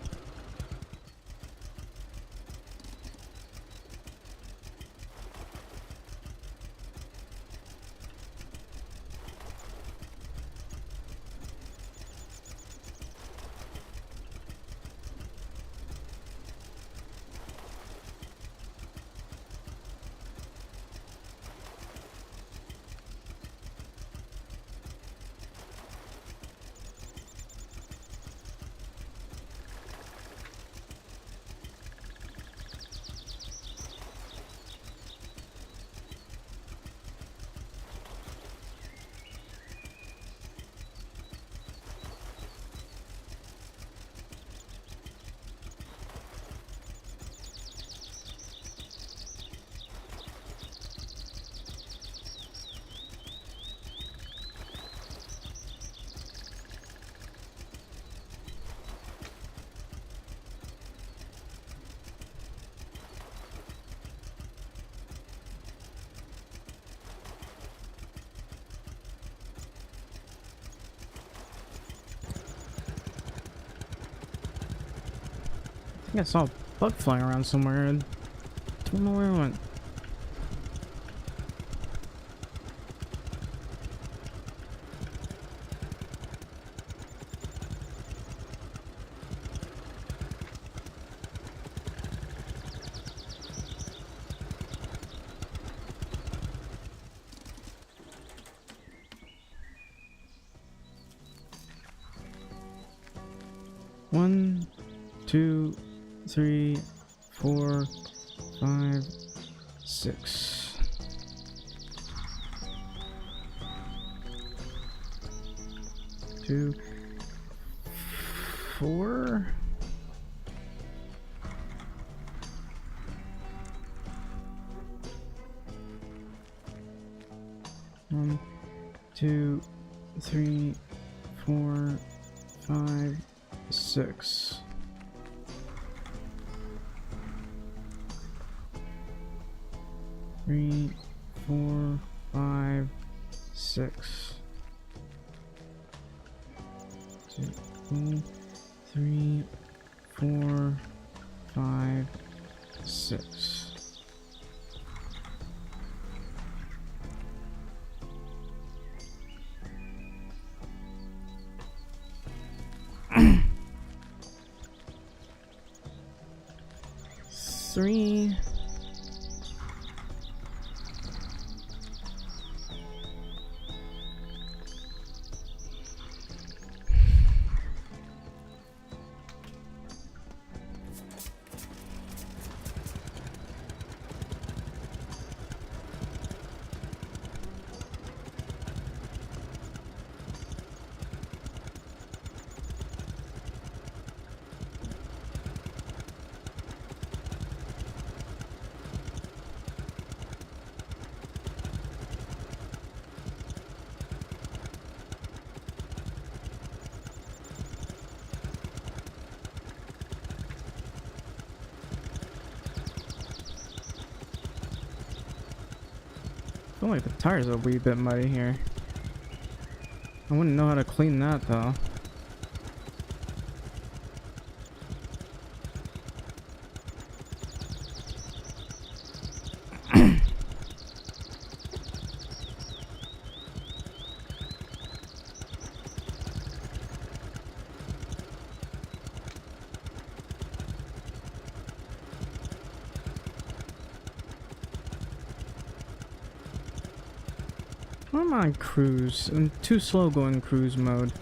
I think I saw a bug flying around somewhere and don't know where it went. One, two, 3, 4, 5, 6. Two, 4. One, 2, 3, 4, 5, 6. 3, 4, 5, 6. 2, 3, 4, 5, 6. Three. I feel like the tires are a wee bit muddy here. I wouldn't know how to clean that though. I'm on cruise. I'm too slow going cruise mode.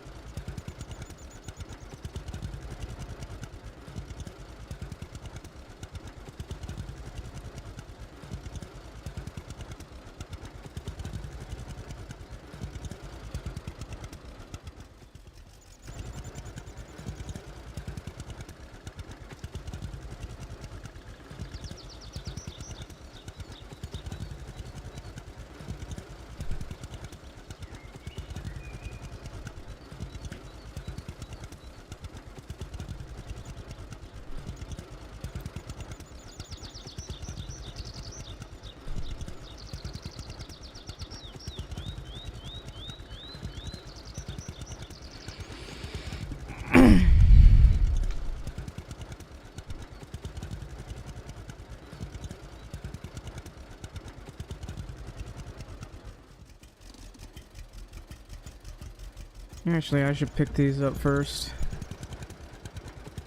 Actually, I should pick these up first.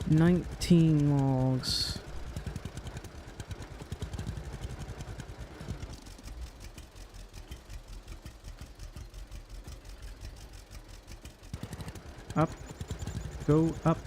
19 logs. Up. Go up.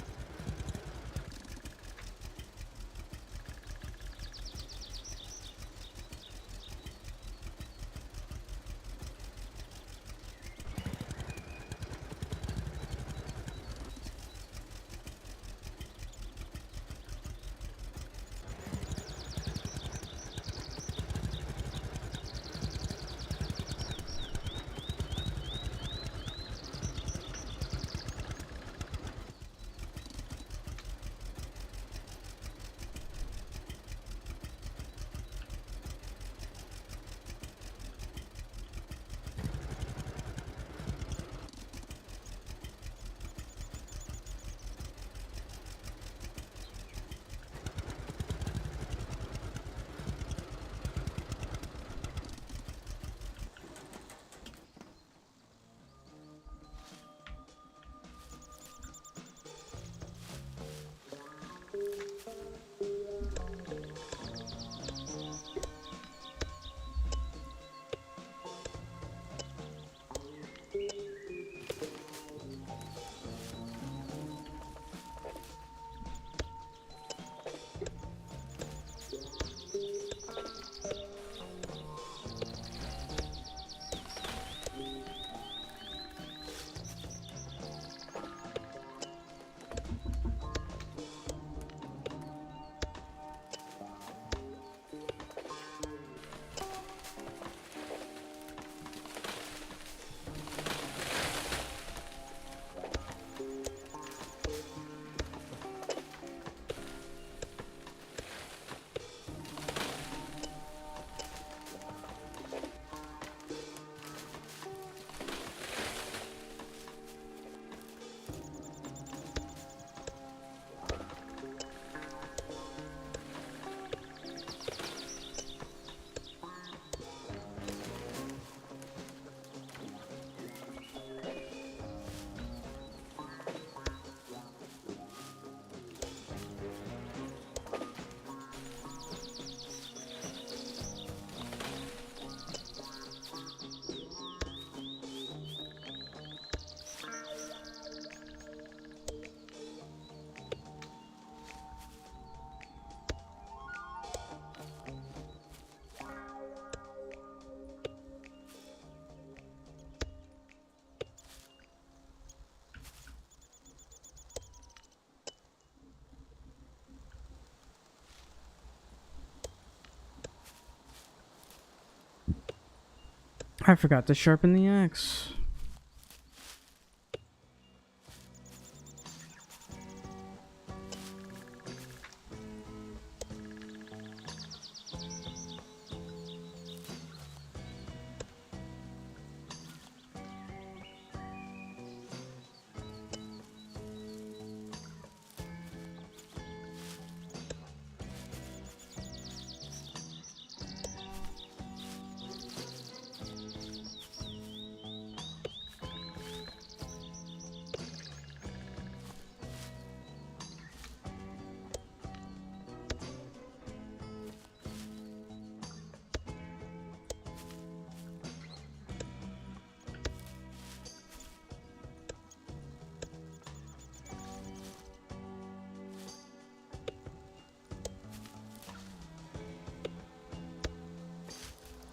I forgot to sharpen the axe.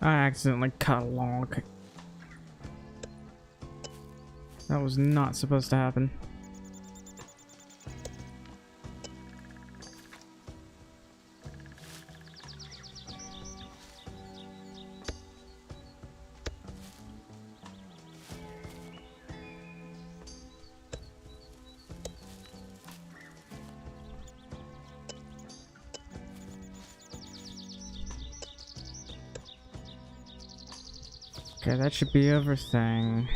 I accidentally cut a log. That was not supposed to happen. Okay, that should be everything.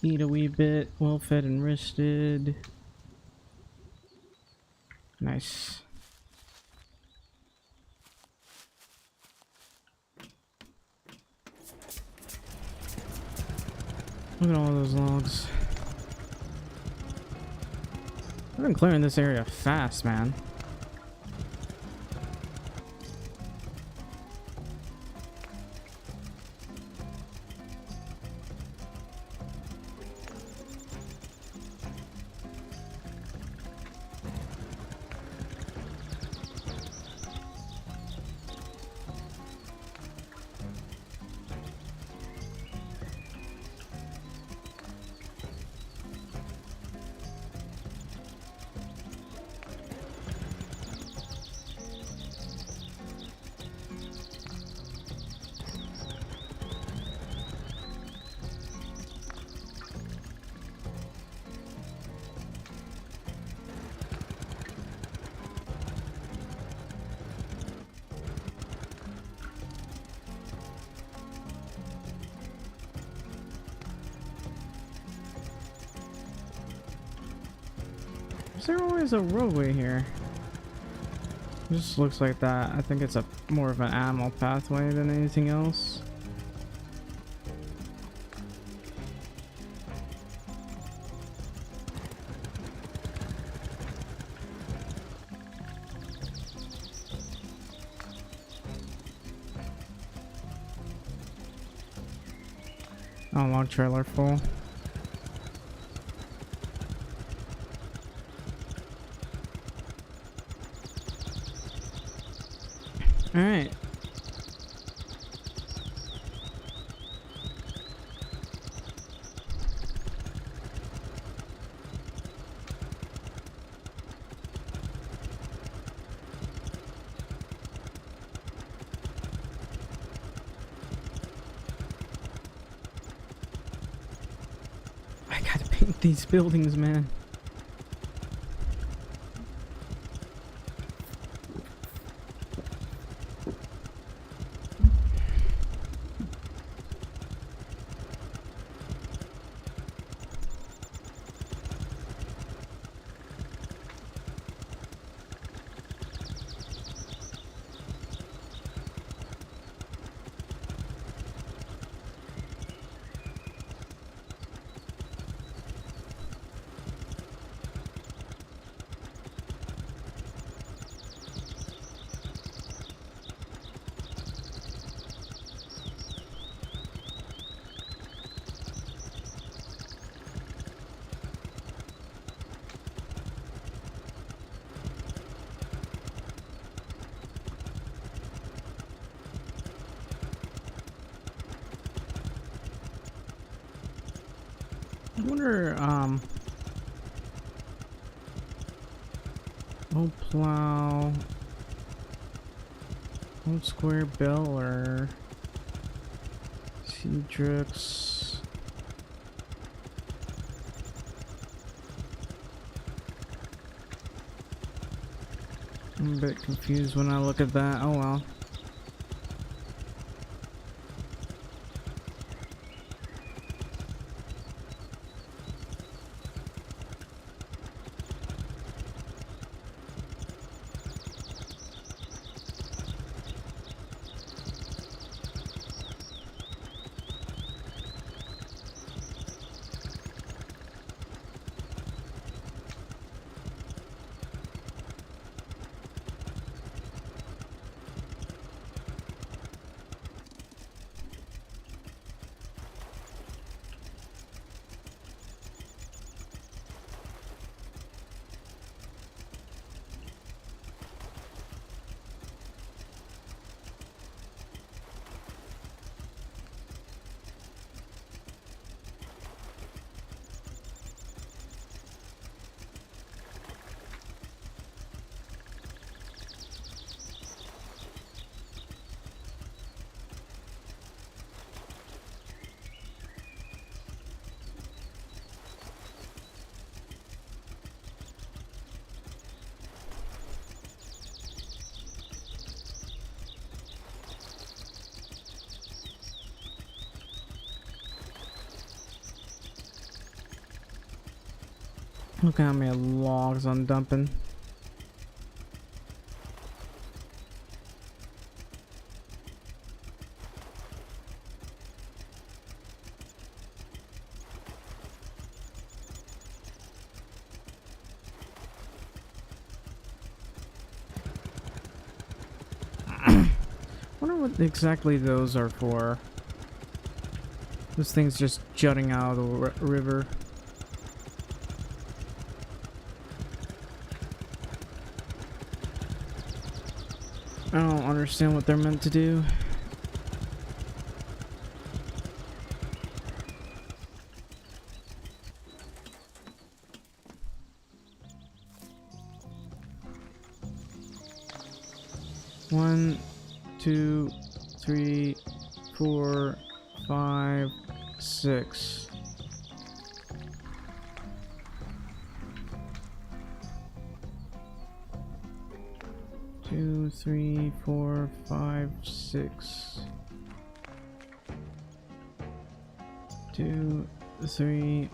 Eat a wee bit, well fed and rested. Nice. Look at all those logs. I've been clearing this area fast, man. Is there always a roadway here? It just looks like that. I think it's a more of an animal pathway than anything else. Oh, log trailer full. All right. I gotta paint these buildings, man. I wonder, old plow, old square bill, or Cedrix. I'm a bit confused when I look at that. Oh well. Look how many logs I'm dumping. wonder what exactly those are for. This thing's just jutting out of the river. I don't understand what they're meant to do. One, 2, 3, 4, 5, 6. Two, 3, 4, 5, 6. 2, 3,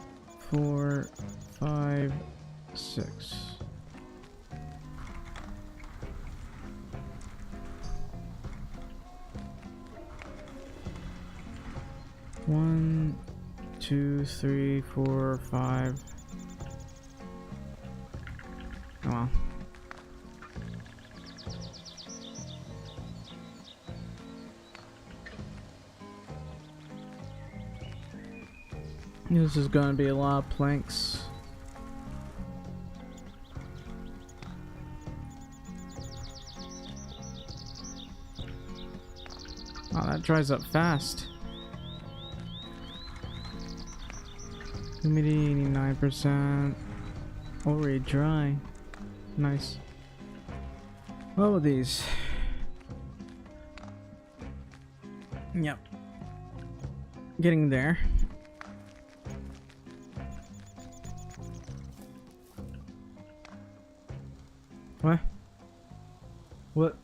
4, 5, 6. One, 2, 3, 4, 5. Oh well. This is gonna be a lot of planks. Oh, that dries up fast. Humidity 89%. Already dry. Nice. What were these? Yep. Getting there. What? What?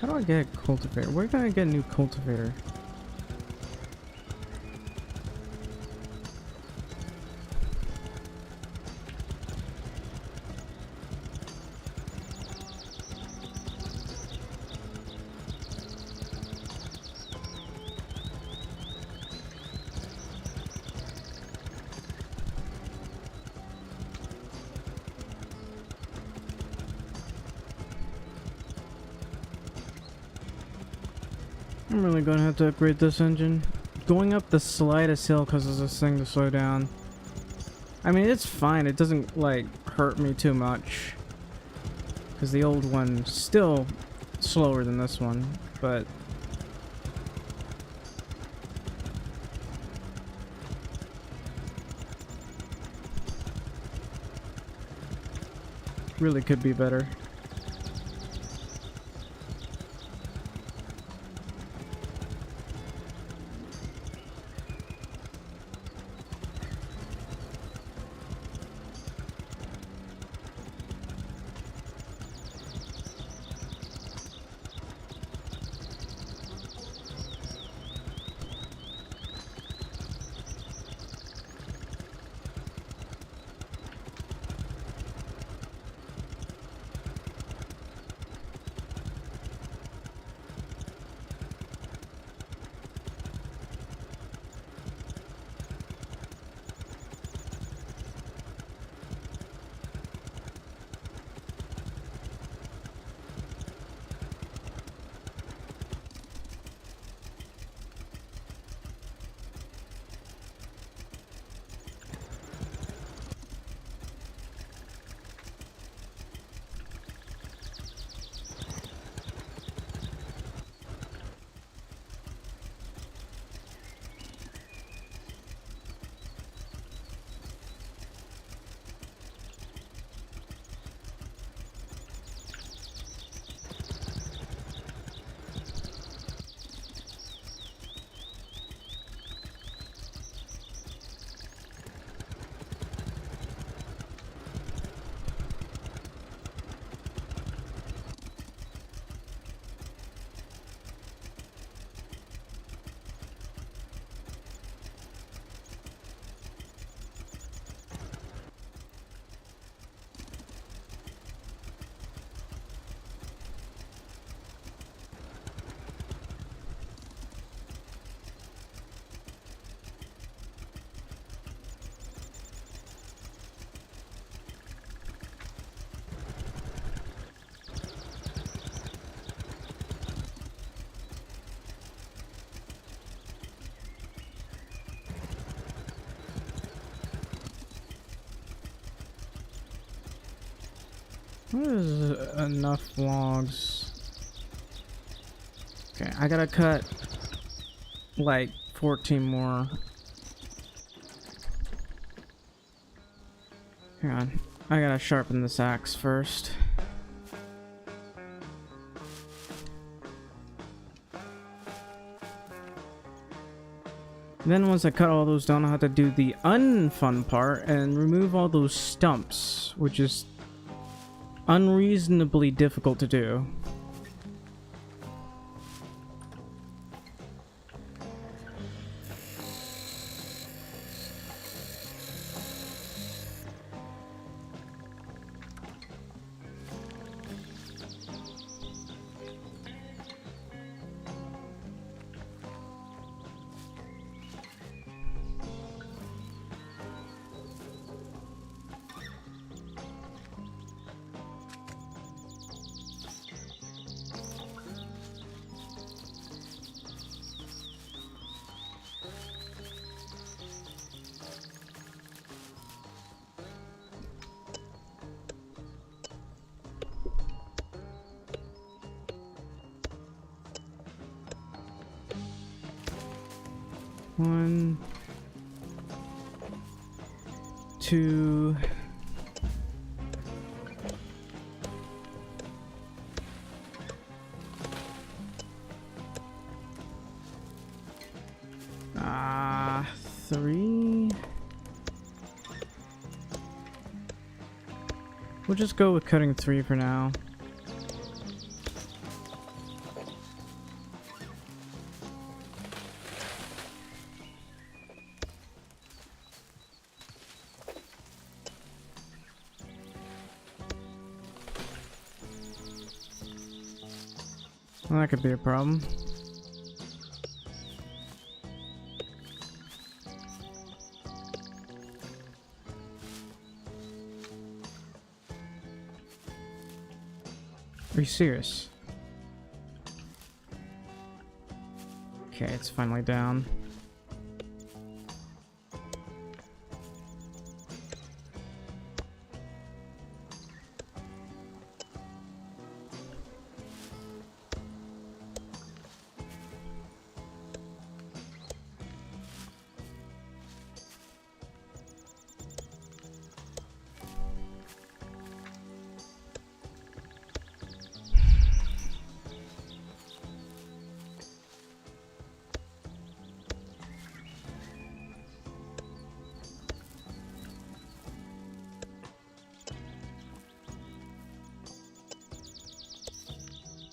How do I get a cultivator? Where can I get a new cultivator? I'm really gonna have to upgrade this engine. Going up the slightest hill causes this thing to slow down. I mean, it's fine. It doesn't, like, hurt me too much. Because the old one's still slower than this one, but... really could be better. What is enough logs? Okay, I gotta cut like 14 more. Hang on, I gotta sharpen this axe first. Then once I cut all those down, I'll have to do the unfun part and remove all those stumps, which is unreasonably difficult to do. One, two, three. We'll just go with cutting 3 for now. Well, that could be a problem. Are you serious? Okay, it's finally down.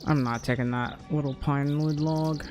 I'm not taking that little pine wood log.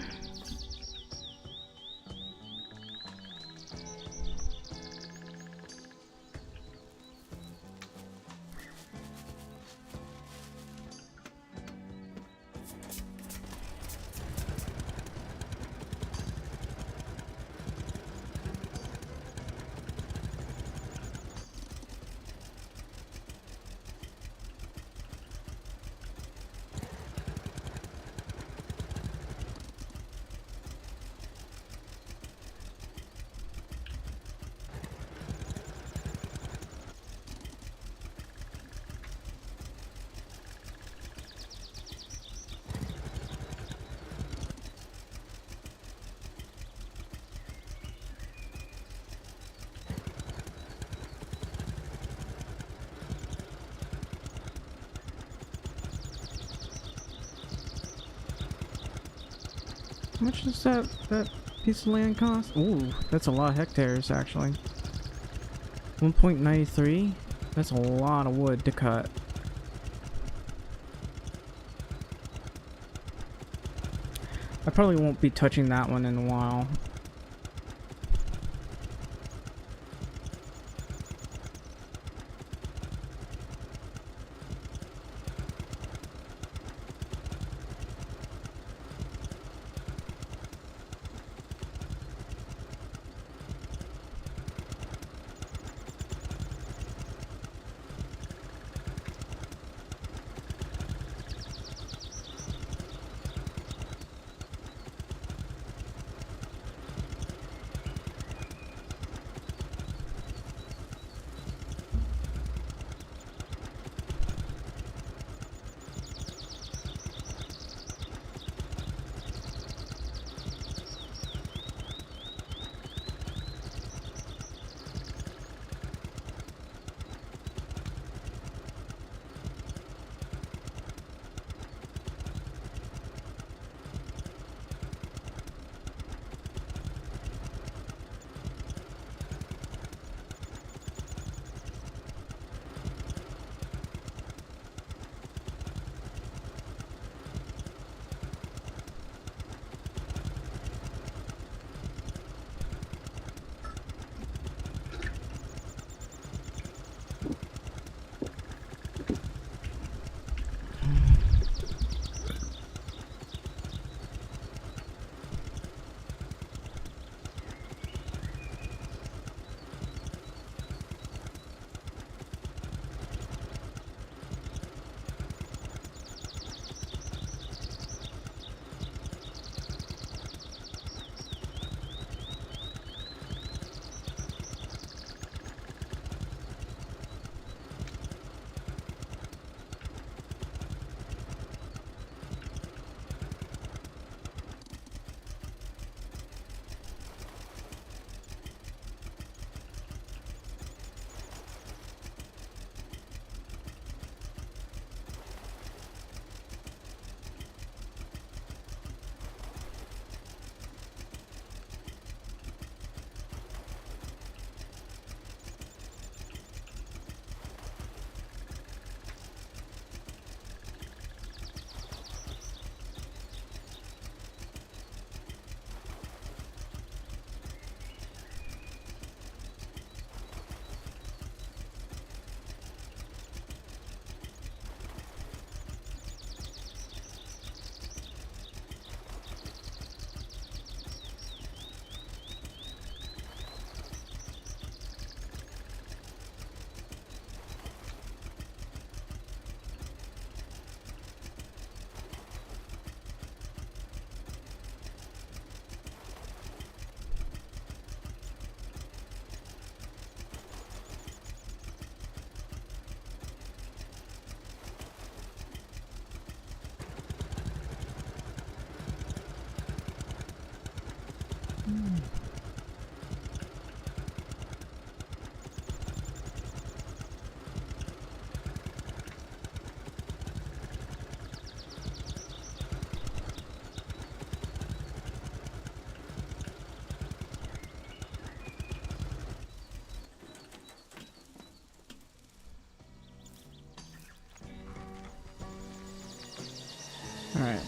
How much does that piece of land cost? Ooh, that's a lot of hectares actually. 1.93? That's a lot of wood to cut. I probably won't be touching that one in a while.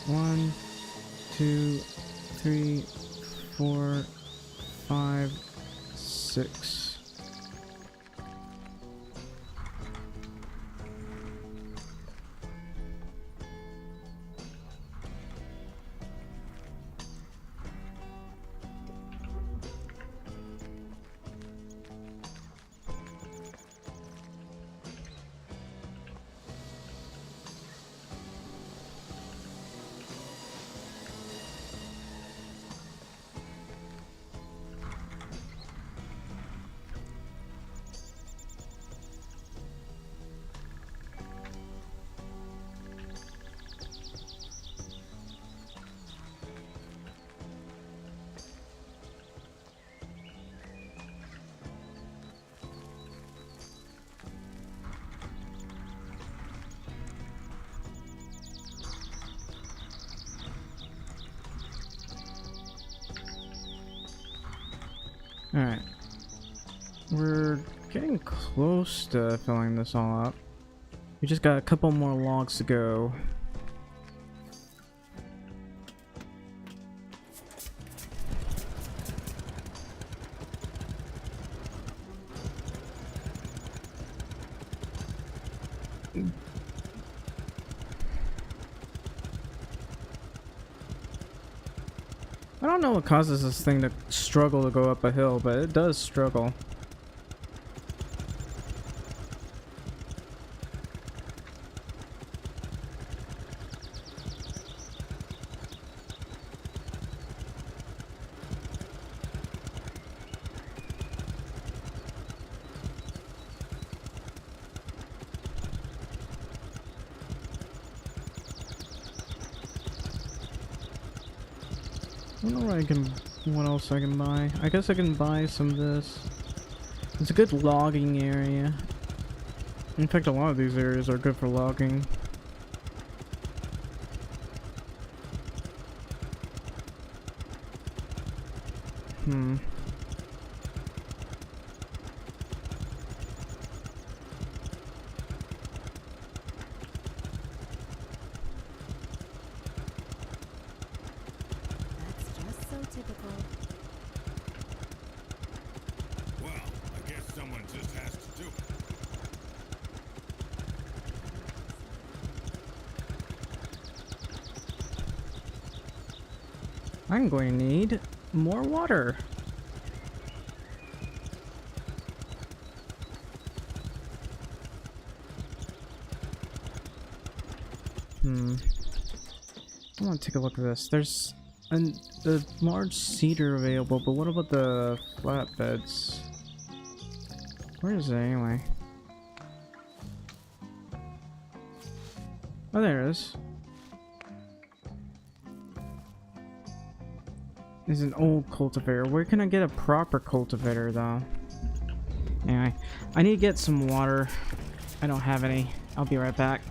1, 2, 3, 4, 5, 6. Alright. We're getting close to filling this all up. We just got a couple more logs to go. I don't know what causes this thing to struggle to go up a hill, but it does struggle. I don't know what else I can buy. I guess I can buy some of this. It's a good logging area. In fact, a lot of these areas are good for logging. That's just so typical. Well, I guess someone just has to do it. I'm going to need more water. I want to take a look at this. There's a large cedar available, but what about the flatbeds? Where is it anyway? Oh, there it is. It's an old cultivator. Where can I get a proper cultivator, though? Anyway, I need to get some water. I don't have any. I'll be right back.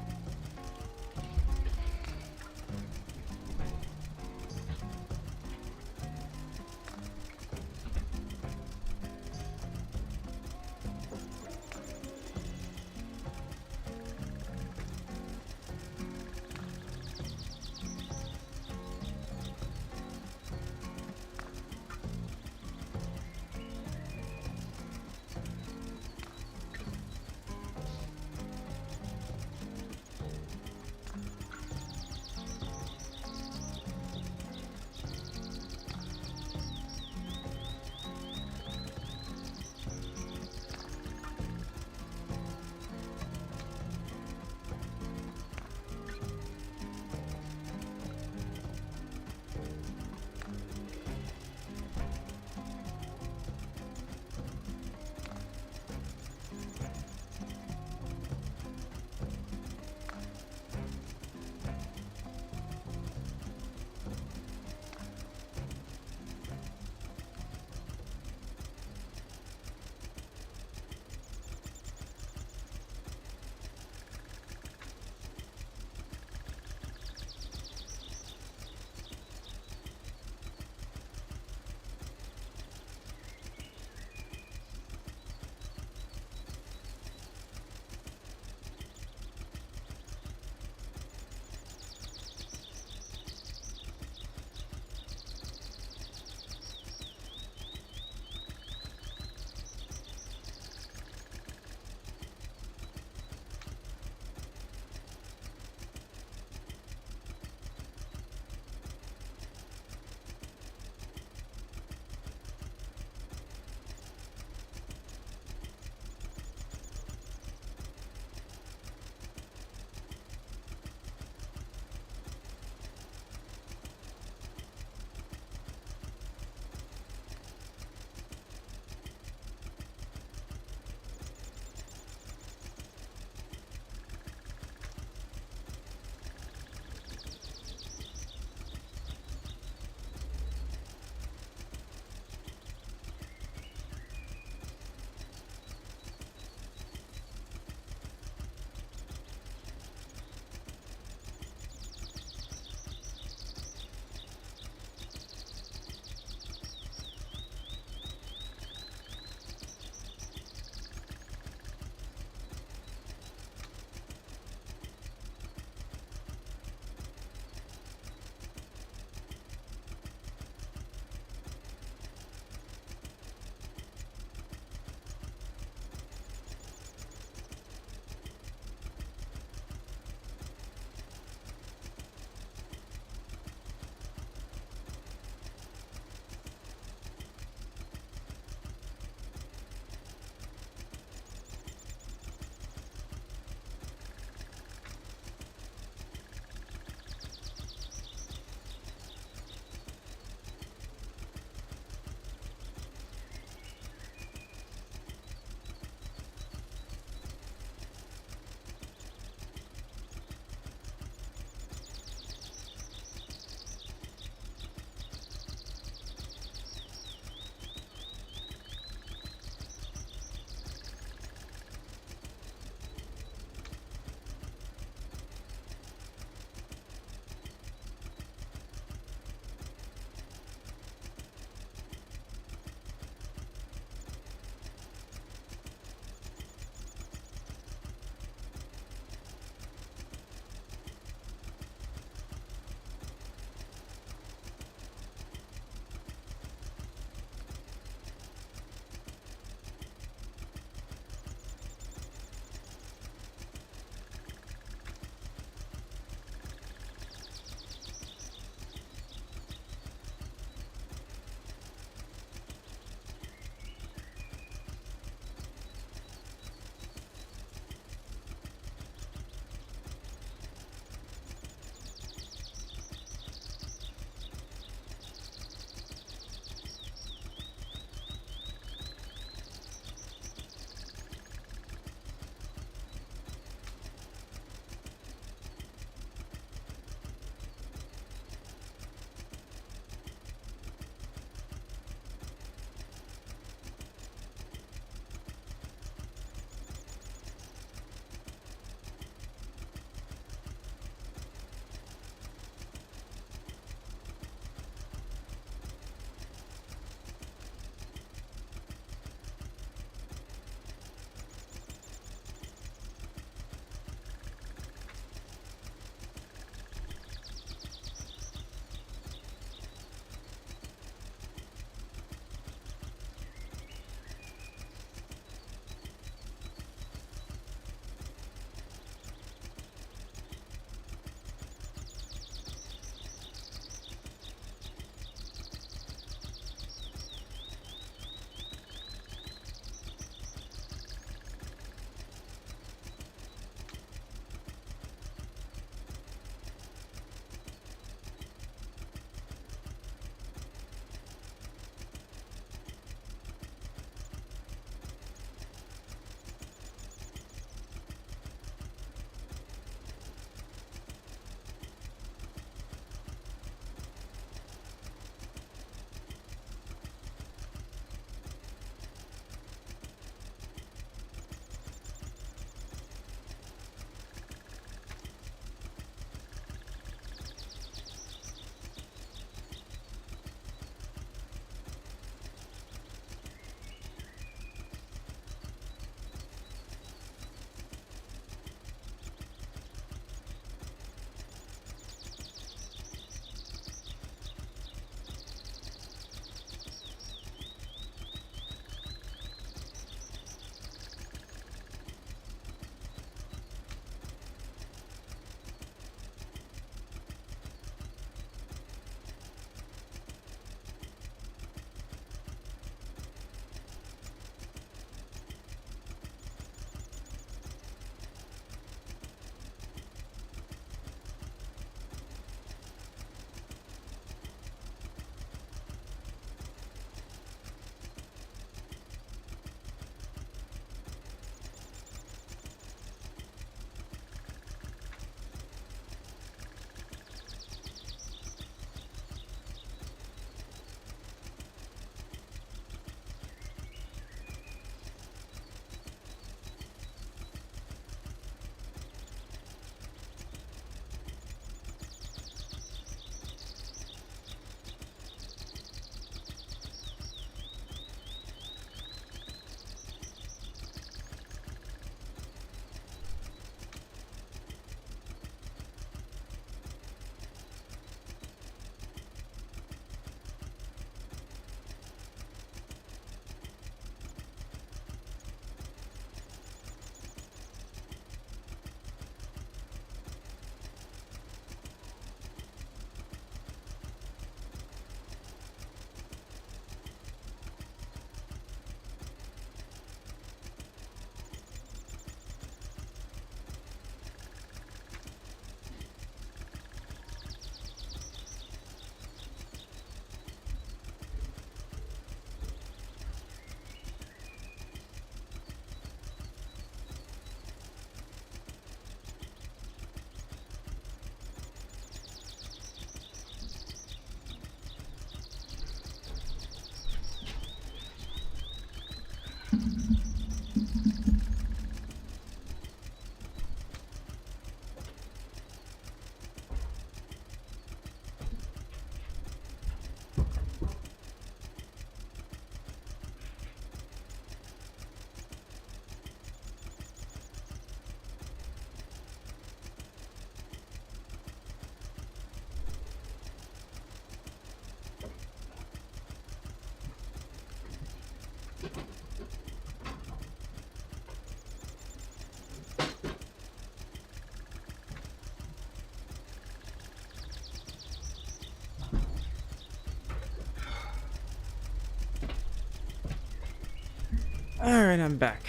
Alright, I'm back.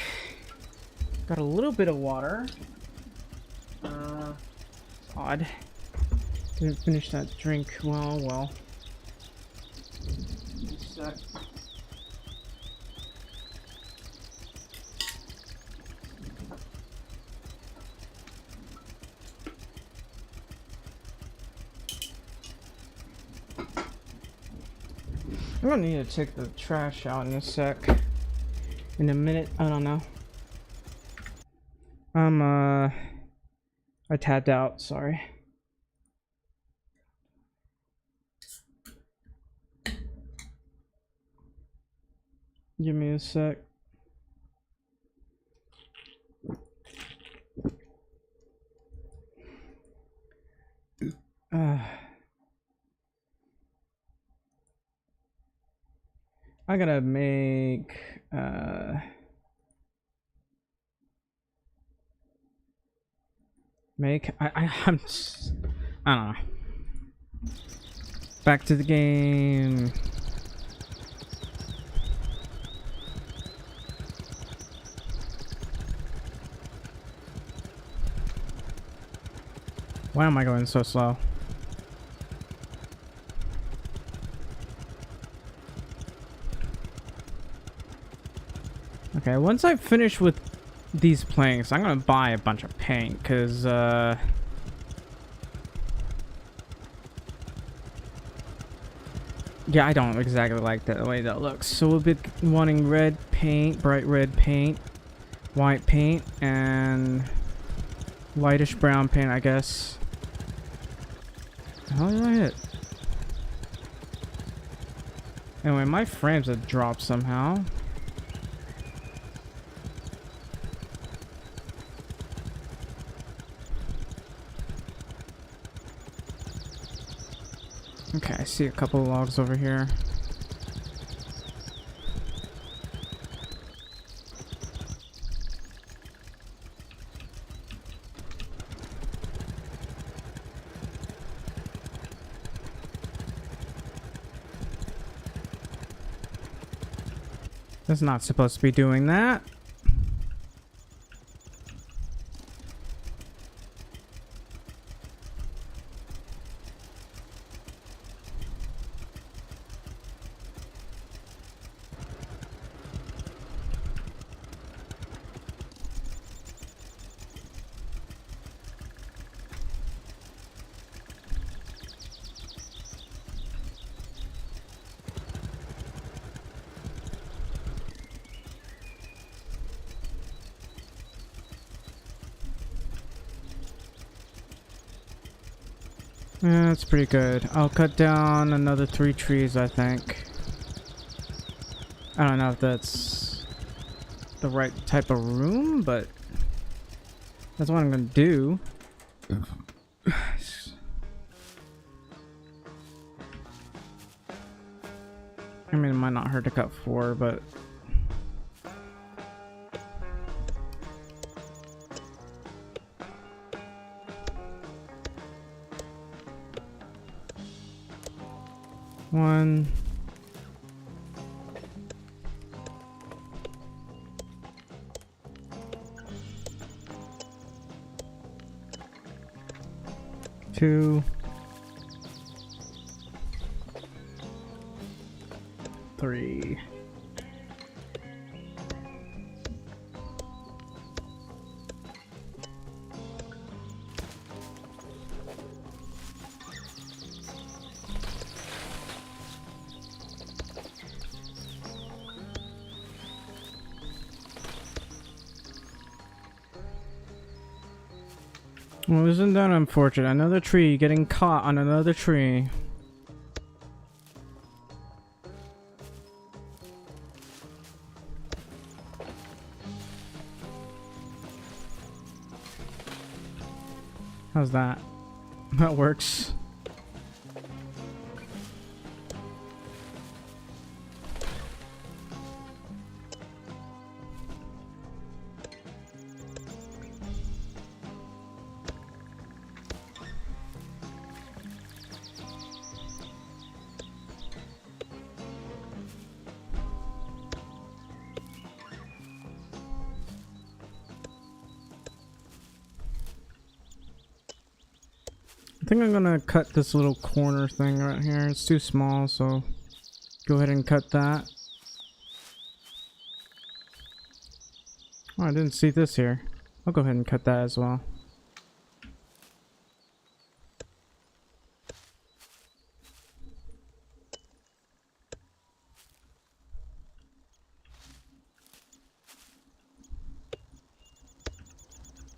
Got a little bit of water. It's odd. Didn't finish that drink. Well. Just a sec. I'm gonna need to take the trash out in a sec. In a minute, I don't know. I tabbed out, sorry. Give me a sec. I gotta make I'm just, I don't know. Back to the game. Why am I going so slow? Okay, once I finish with these planks, I'm gonna buy a bunch of paint, because, yeah, I don't exactly like the way that looks. So we'll be wanting red paint, bright red paint, white paint, and lightish brown paint, I guess. How did I hit? Anyway, my frames have dropped somehow. Okay, I see a couple of logs over here. That's not supposed to be doing that. Yeah, that's pretty good. I'll cut down another 3 trees, I think. I don't know if that's the right type of room, but that's what I'm gonna do. I mean, it might not hurt to cut 4, but... One. Two. 3. Well, isn't that unfortunate? Another tree getting caught on another tree. How's that? That works. I think I'm gonna cut this little corner thing right here. It's too small, so go ahead and cut that. Oh, I didn't see this here. I'll go ahead and cut that as well.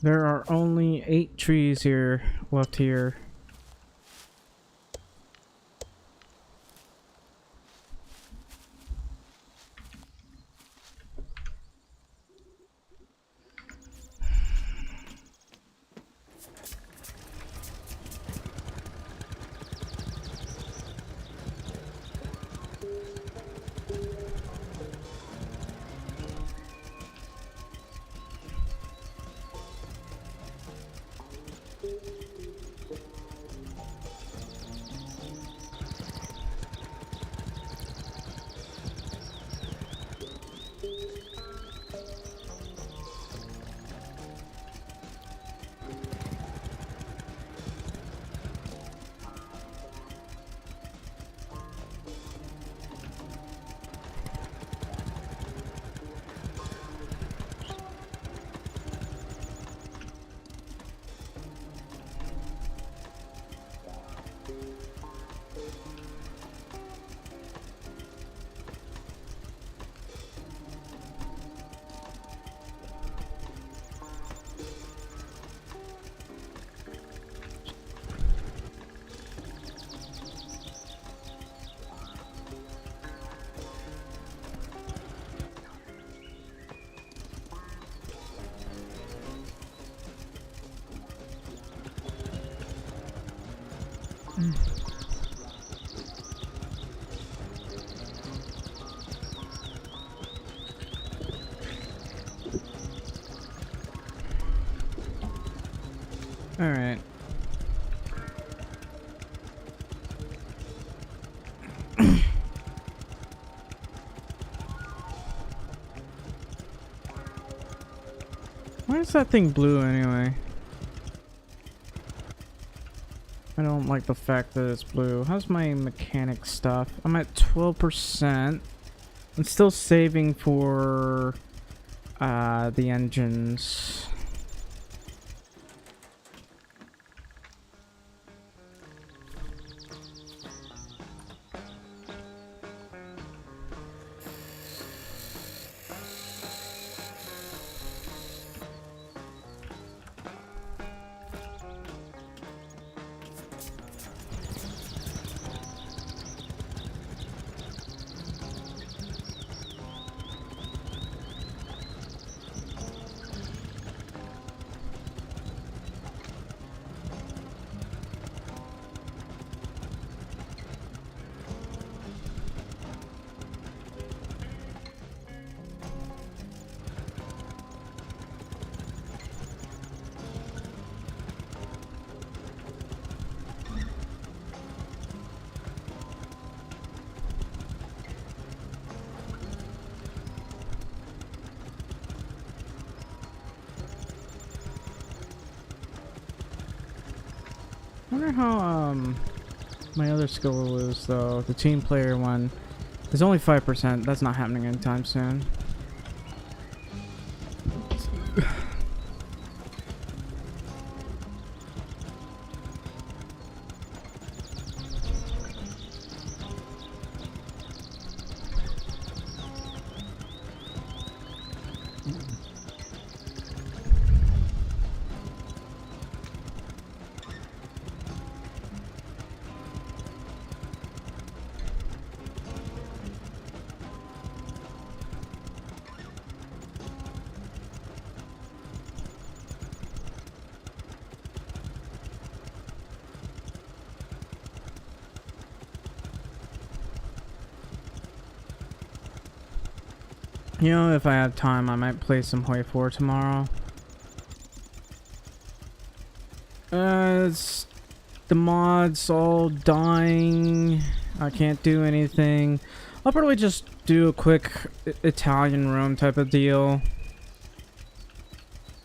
There are only 8 trees here left here. All right. Why is that thing blue anyway? I don't like the fact that it's blue. How's my mechanic stuff? I'm at 12%. I'm still saving for the engines. I wonder how my other skill is though. The team player one is only 5%. That's not happening anytime soon. You know, if I have time, I might play some Hoi 4 tomorrow. It's the mods all dying. I can't do anything. I'll probably just do a quick Italian room type of deal.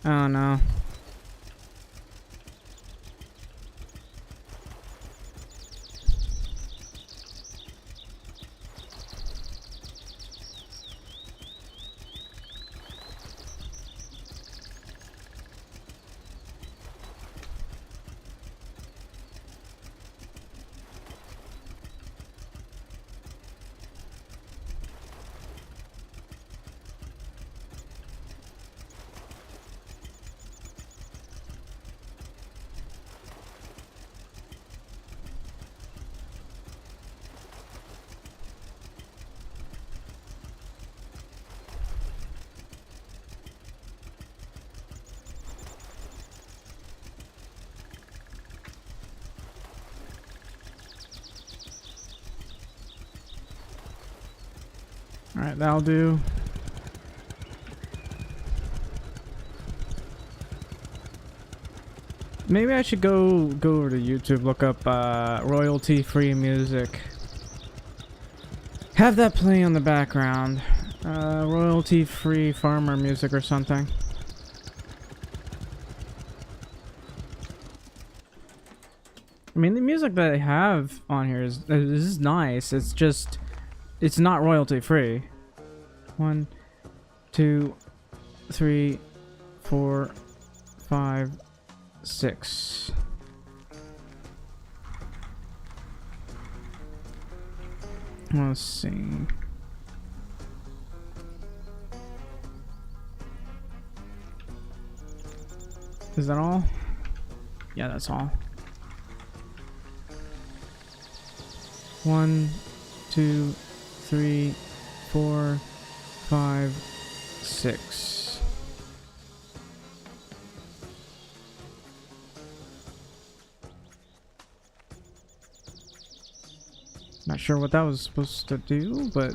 I don't know. Alright, that'll do. Maybe I should go over to YouTube, look up royalty-free music. Have that play on the background. Royalty-free farmer music or something. I mean, the music that I have on here is nice. It's just, it's not royalty-free. 1, 2, 3, 4, 5, 6. Let's see. Is that all? Yeah, that's all. 1, 2, 3, 4, 5, 6. Not sure what that was supposed to do, but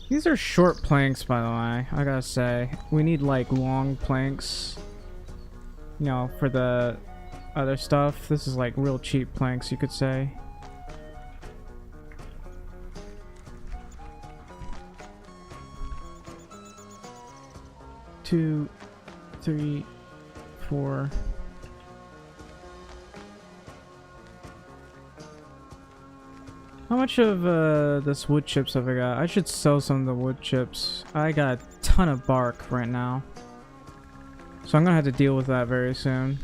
these are short planks, by the way. I gotta say, we need like long planks, you know, for the other stuff. This is like real cheap planks, you could say. Two, 3, 4. How much of this wood chips have I got? I should sell some of the wood chips. I got a ton of bark right now, so I'm gonna have to deal with that very soon.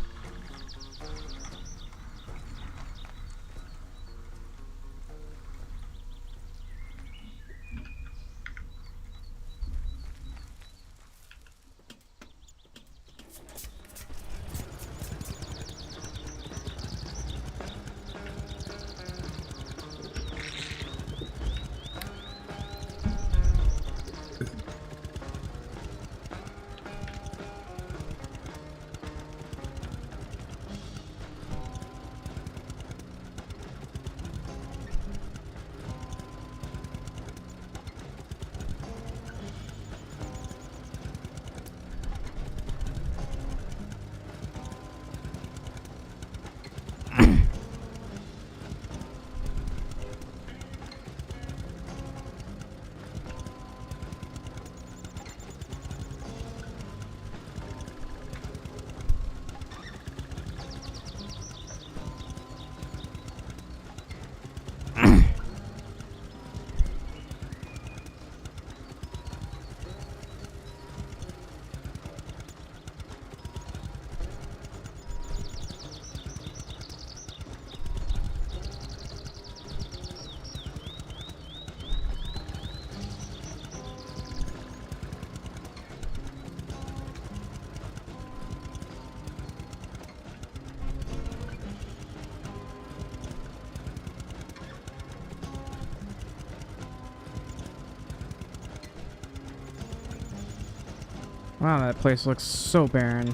Wow, that place looks so barren.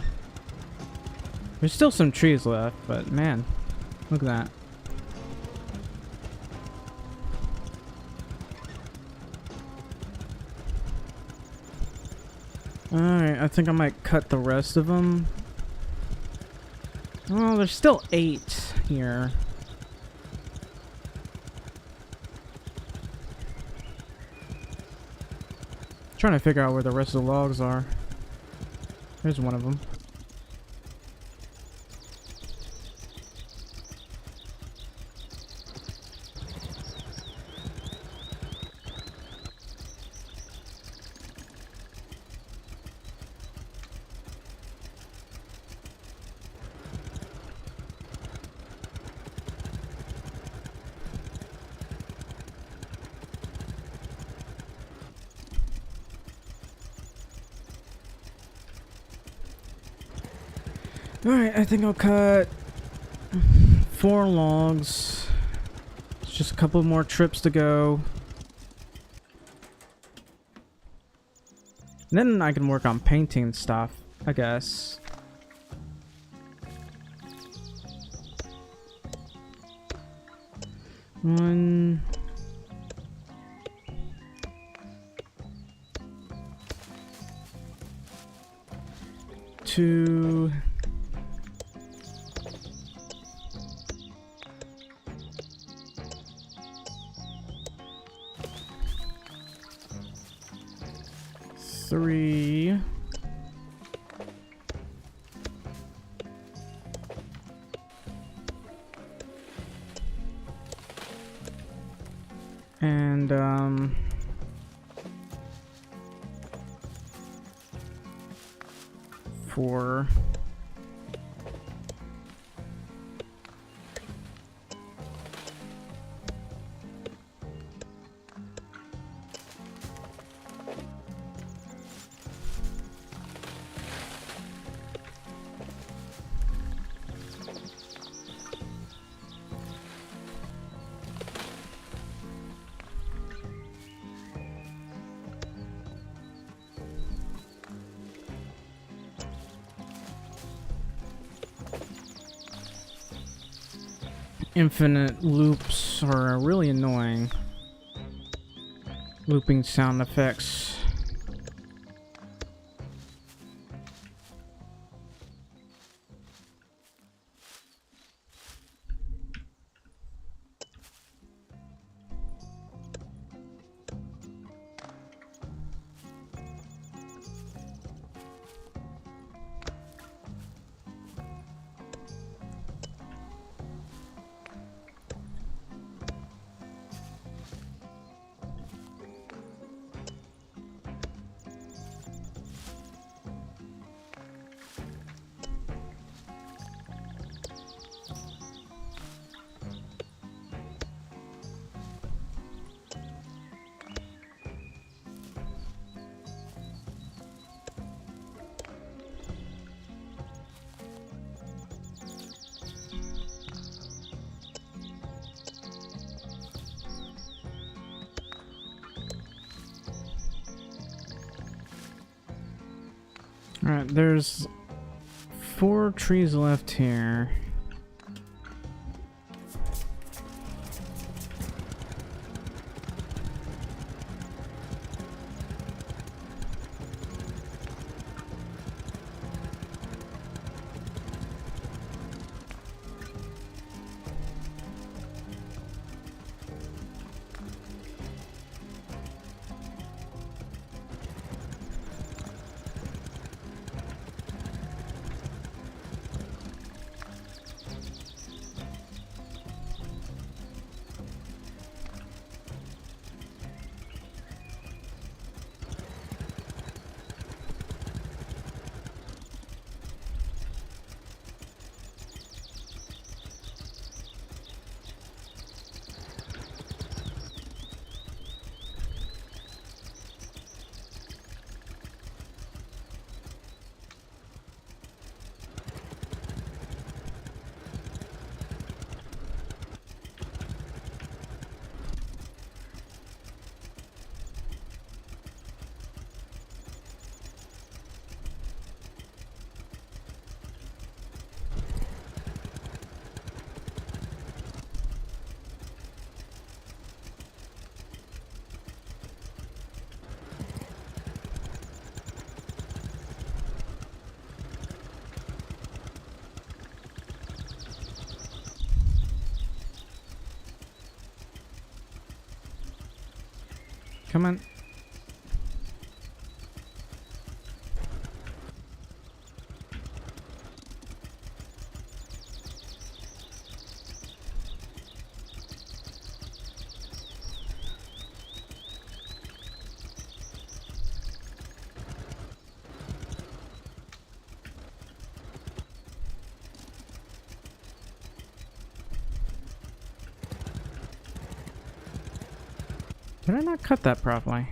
There's still some trees left, but man, look at that. Alright, I think I might cut the rest of them. Well, there's still 8 here. Trying to figure out where the rest of the logs are. There's one of them. Alright, I think I'll cut 4 logs. It's just a couple more trips to go. And then I can work on painting stuff, I guess. 1, 2, 3, and 4. Infinite loops are really annoying. Looping sound effects. Alright, there's 4 trees left here. Come on. Did I not cut that properly?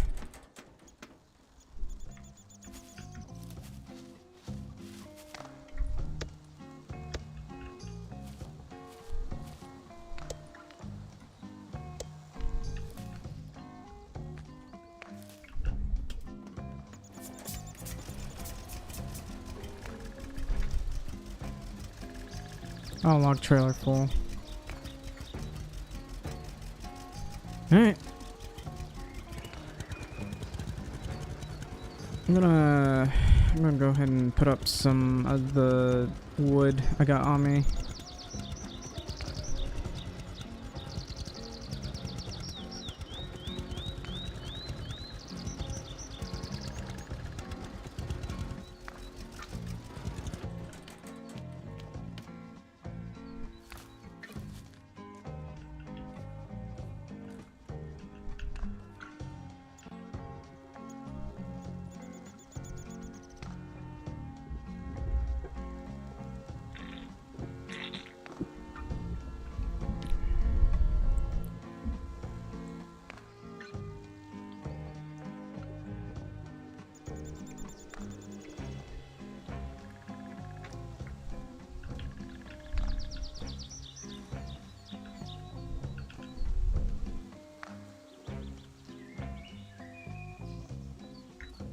Oh, log trailer full. Alright. I'm gonna go ahead and put up some of the wood I got on me.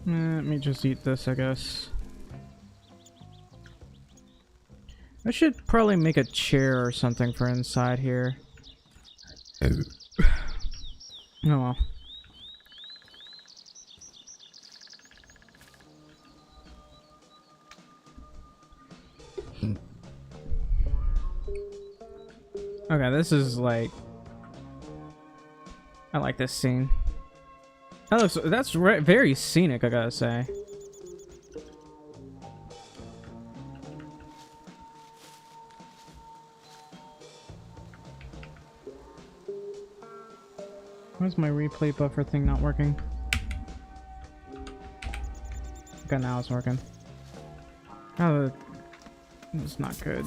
Let me just eat this, I guess. I should probably make a chair or something for inside here. Oh well. Okay, this is like... I like this scene. That's very scenic, I gotta say. Where's my replay buffer thing not working? Okay, now it's working. Oh, it's not good.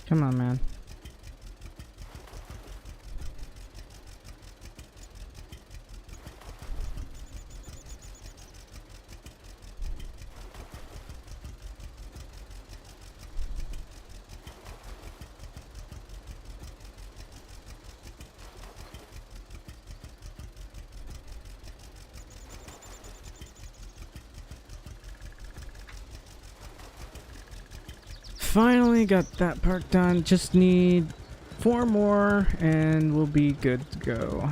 Come on, man. Finally got that part done. Just need 4 more and we'll be good to go.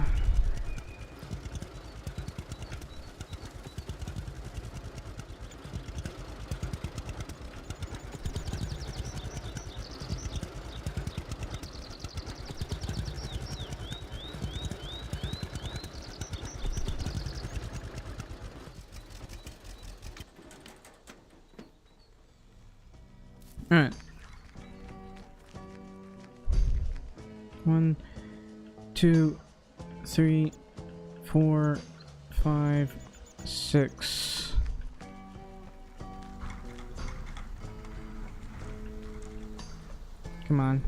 Alright. 1, 2, 3, 4, 5, 6. Come on.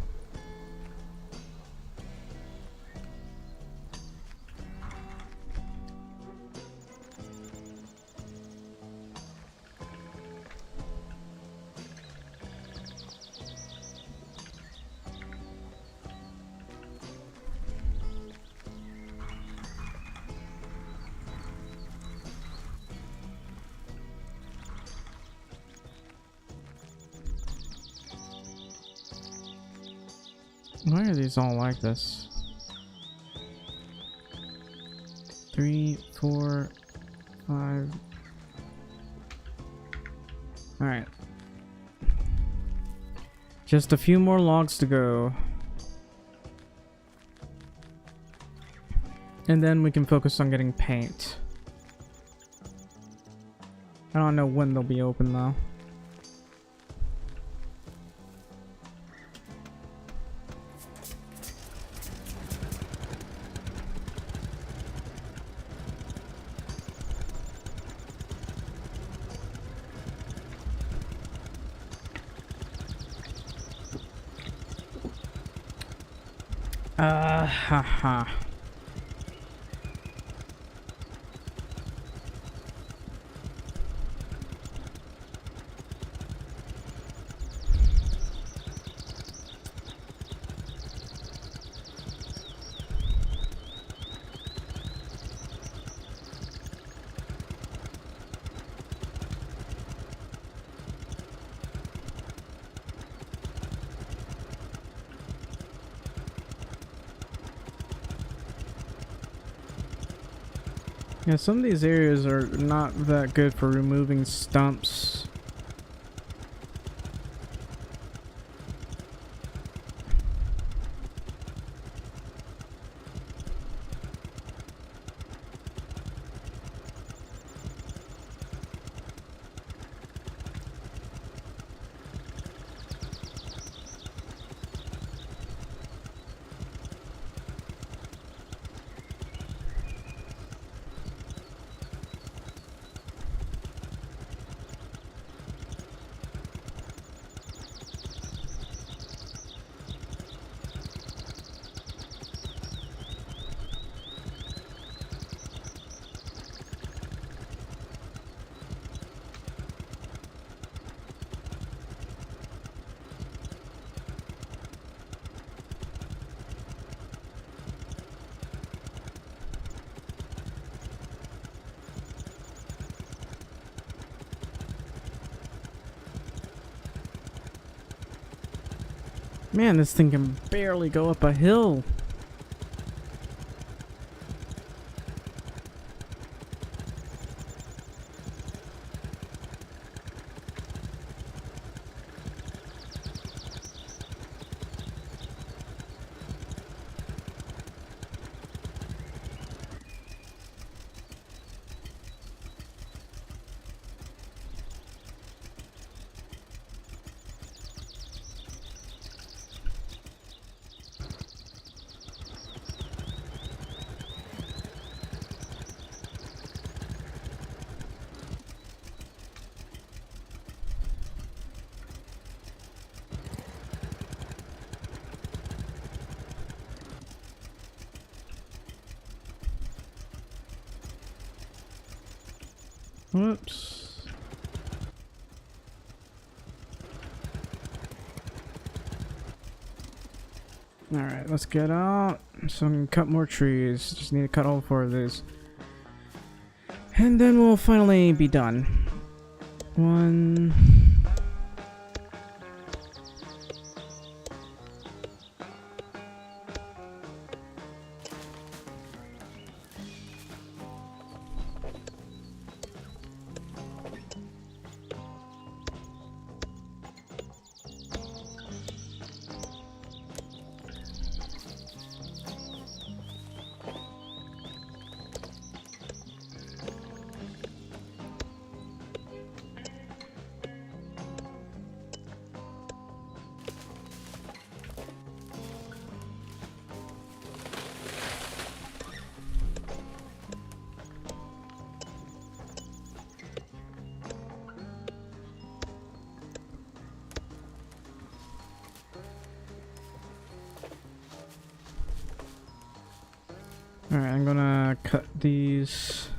Why are these all like this? 3, 4, 5. Alright. Just a few more logs to go. And then we can focus on getting paint. I don't know when they'll be open though. Haha. Yeah, some of these areas are not that good for removing stumps. Man, this thing can barely go up a hill. Whoops. Alright, let's get out so we can cut more trees. Just need to cut all 4 of these. And then we'll finally be done. 1. Alright, I'm gonna cut these.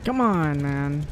Come on, man.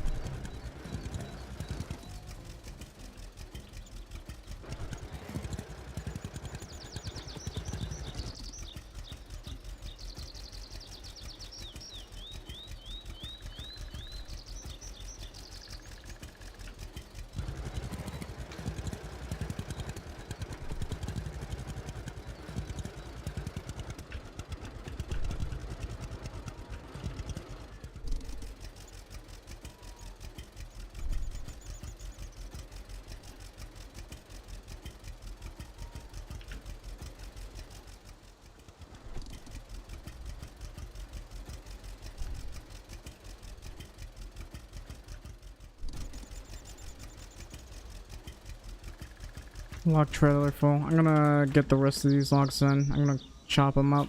Log trailer full. I'm gonna get the rest of these logs in. I'm gonna chop them up.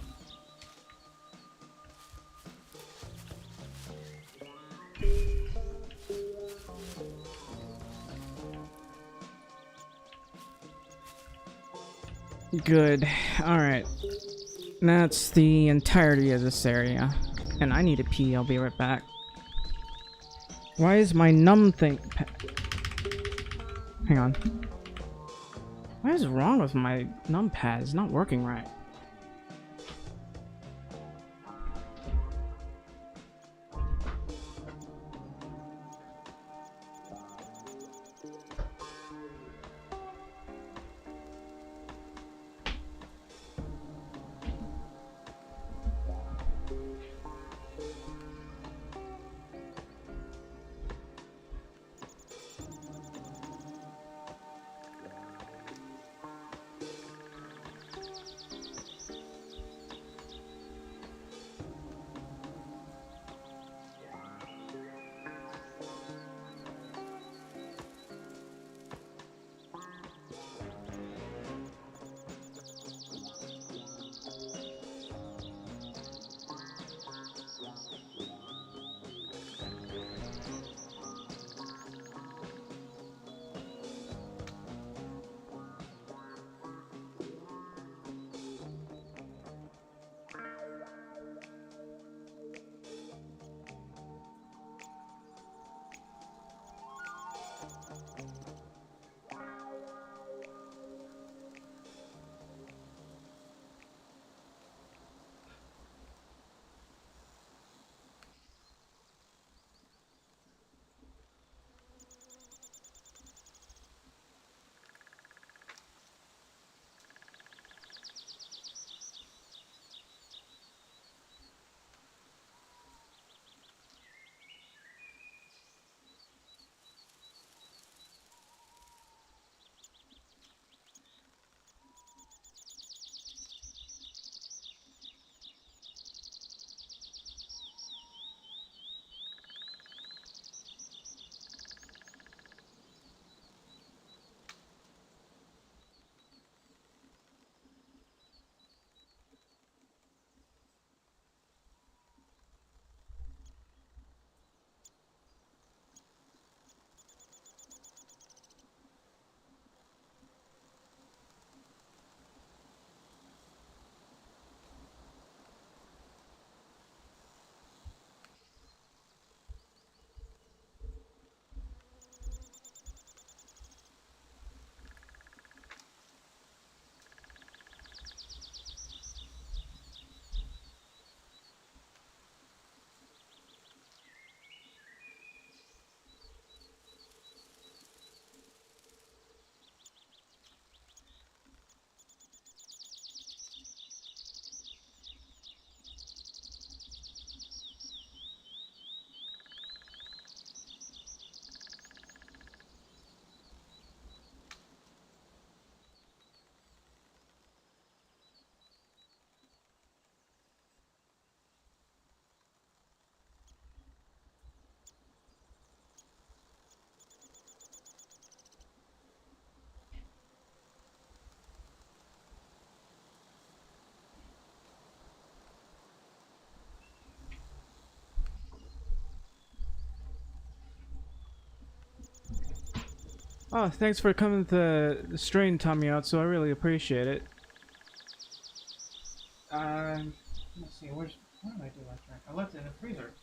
Good. Alright. That's the entirety of this area. And I need to pee. I'll be right back. Why is my numb thing... Hang on. What is wrong with my numpad? It's not working right. Oh, thanks for coming to strain Tommy out, so I really appreciate it. Let's see, what did I do last night? I left it in the freezer.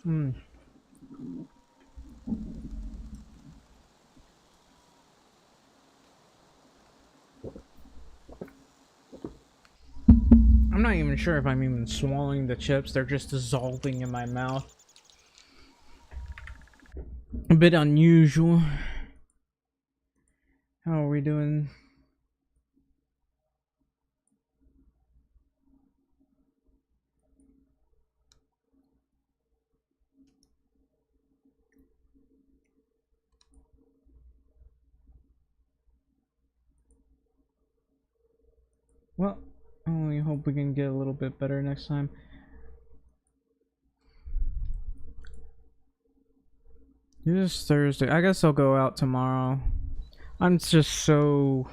Hmm. I'm not even sure if I'm even swallowing the chips. They're just dissolving in my mouth. A bit unusual. How are we doing? Well, I only hope we can get a little bit better next time. It is Thursday. I guess I'll go out tomorrow. I'm just so...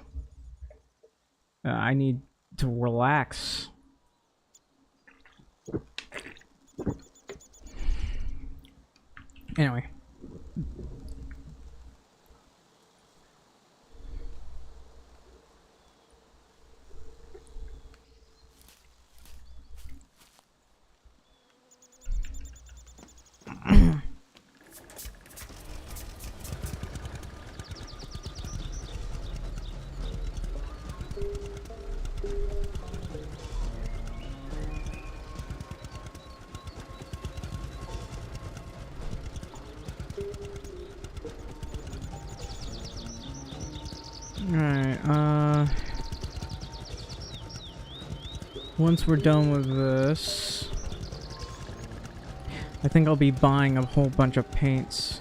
I need to relax. Anyway. Alright, once we're done with this, I think I'll be buying a whole bunch of paints.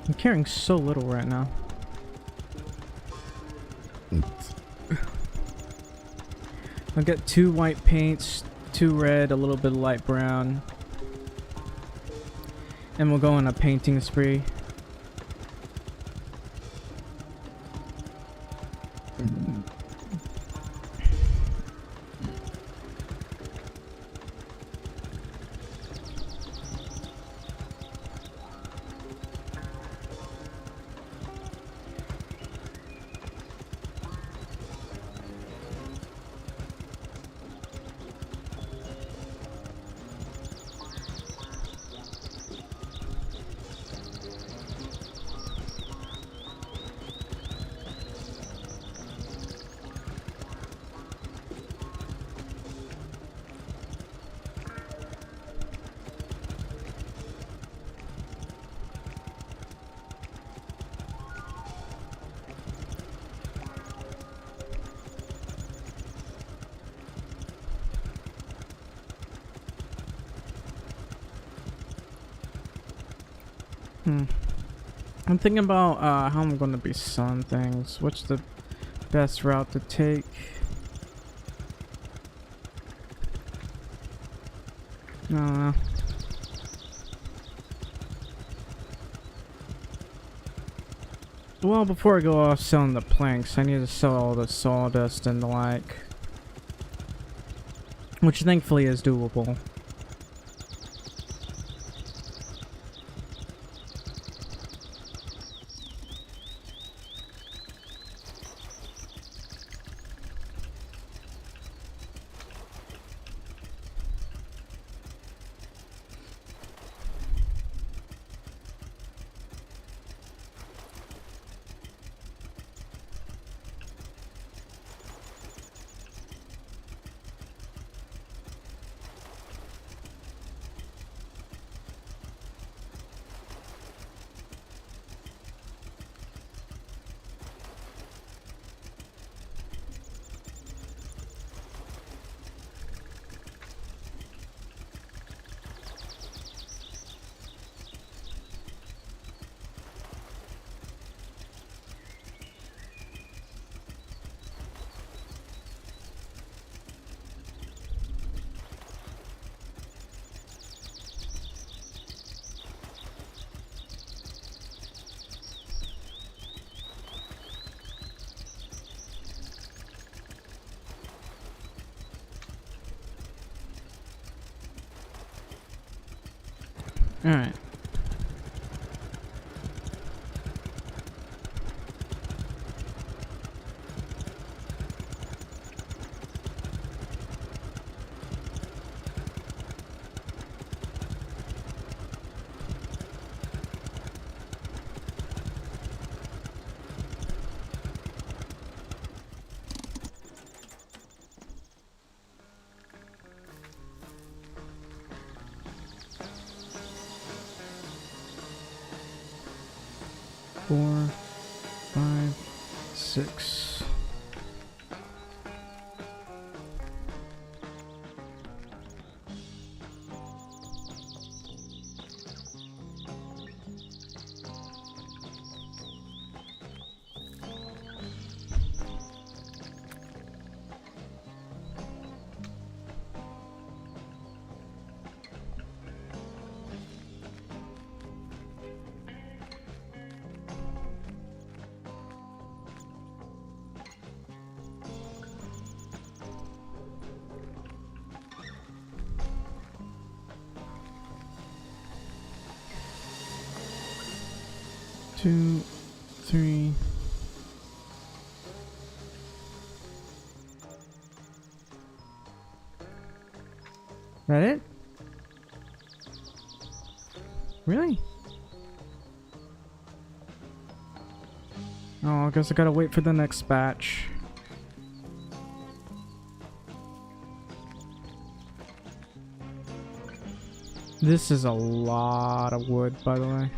I'm carrying so little right now. I'll get 2 white paints, 2 red, a little bit of light brown. And we'll go on a painting spree. I'm thinking about how I'm gonna be selling things. What's the best route to take? I don't know. Well, before I go off selling the planks, I need to sell all the sawdust and the like. Which thankfully is doable. Alright. Four, 5, 6. Two, 3. That it? Really? Oh, I guess I gotta wait for the next batch. This is a lot of wood, by the way.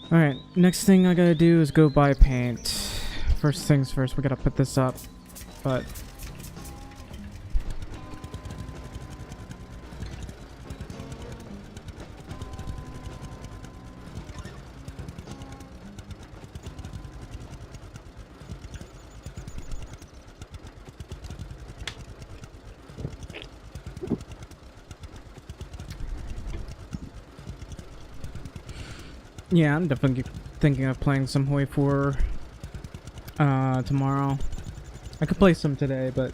Alright, next thing I gotta do is go buy paint. First things first, we gotta put this up. But yeah, I'm definitely thinking of playing some Hoi 4 tomorrow. I could play some today, but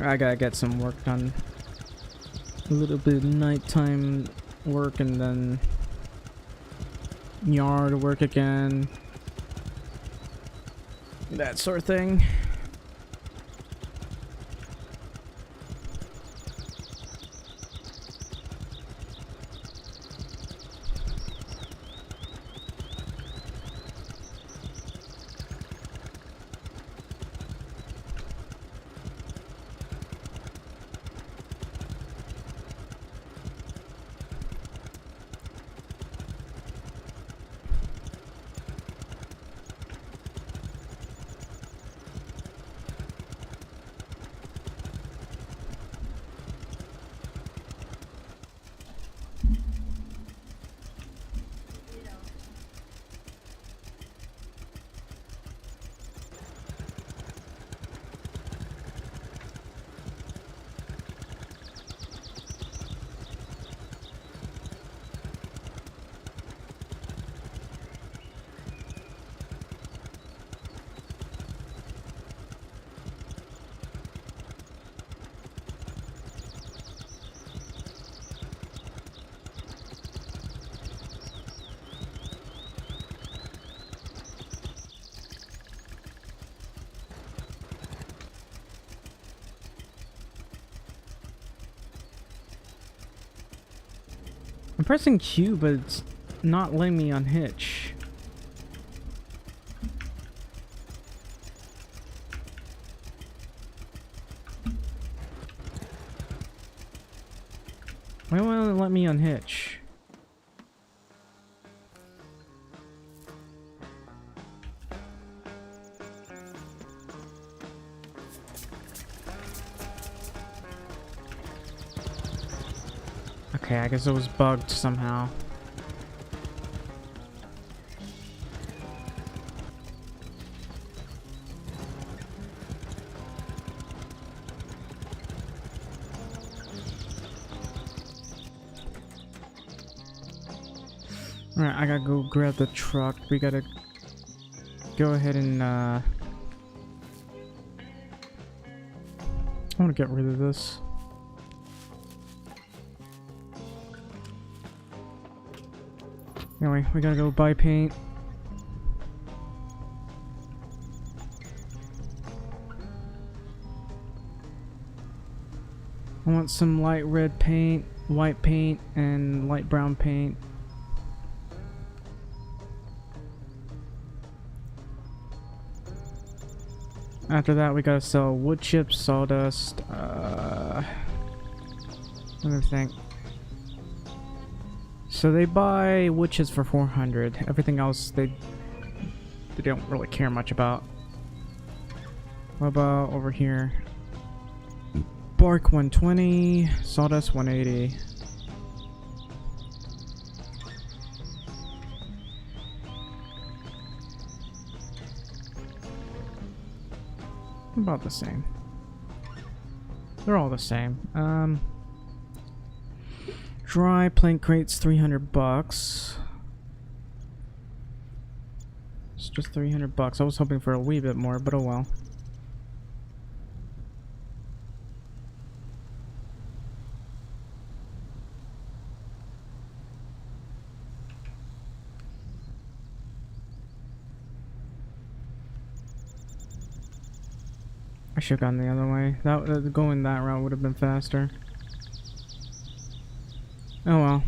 I gotta get some work done. A little bit of nighttime work and then yard work again. That sort of thing. I'm pressing Q, but it's not letting me unhitch. Why won't it let me unhitch? Okay, I guess it was bugged somehow. Alright, I gotta go grab the truck. We gotta go ahead and I wanna get rid of this. Anyway, we gotta go buy paint. I want some light red paint, white paint, and light brown paint. After that, we gotta sell wood chips, sawdust, let me think. So they buy wood chips for 400. Everything else they don't really care much about. What about over here? Bark 120, sawdust 180. About the same. They're all the same. Dry plank crates, 300 bucks. It's just 300 bucks. I was hoping for a wee bit more, but oh well. I should have gone the other way. That going that route would have been faster. Oh well.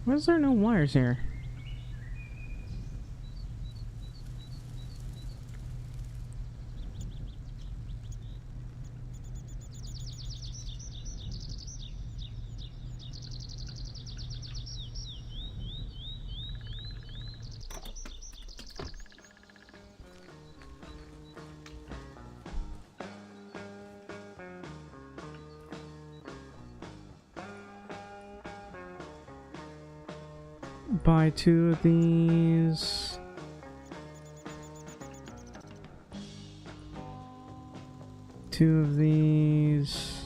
Why is there no wires here? Buy 2 of these. Two of these.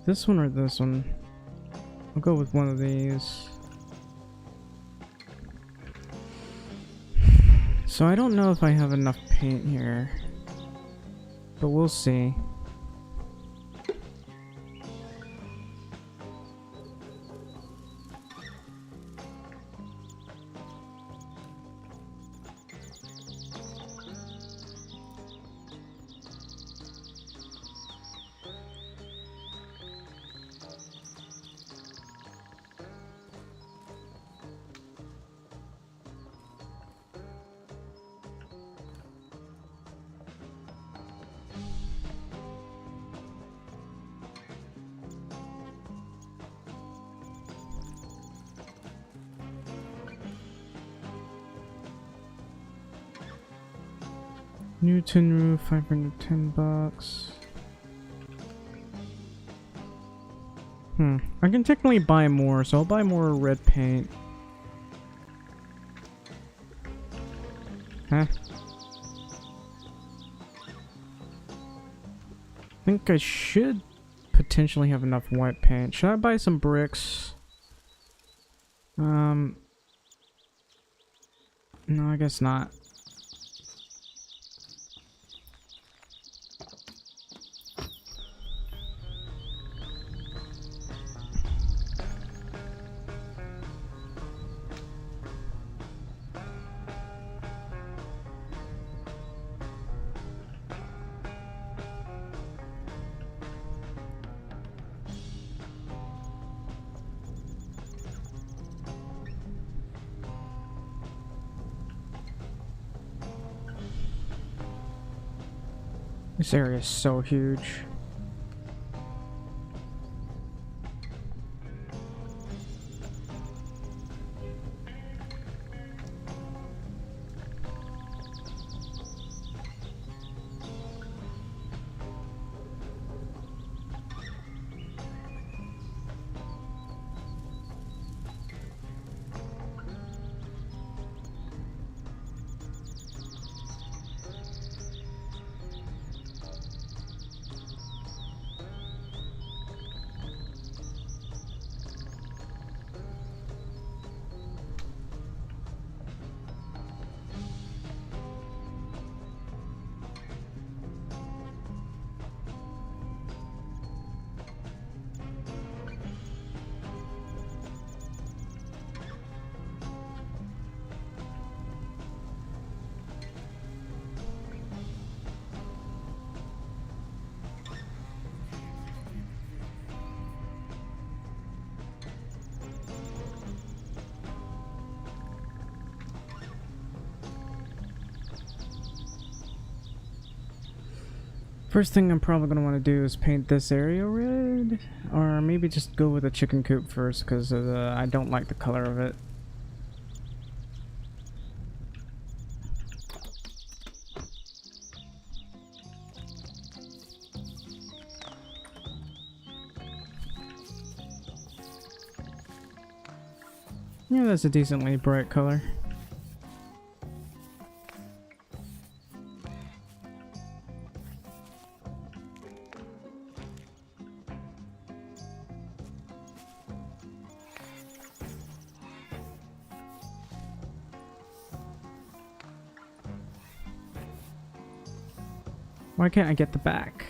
This one or this one? I'll go with one of these. So I don't know if I have enough paint here, but we'll see. New tin roof, 510 bucks. I can technically buy more, so I'll buy more red paint. Huh? I think I should potentially have enough white paint. Should I buy some bricks? No, I guess not. This area is so huge. First thing I'm probably going to want to do is paint this area red, or maybe just go with a chicken coop first, because I don't like the color of it. Yeah, that's a decently bright color. Why can't I get the back?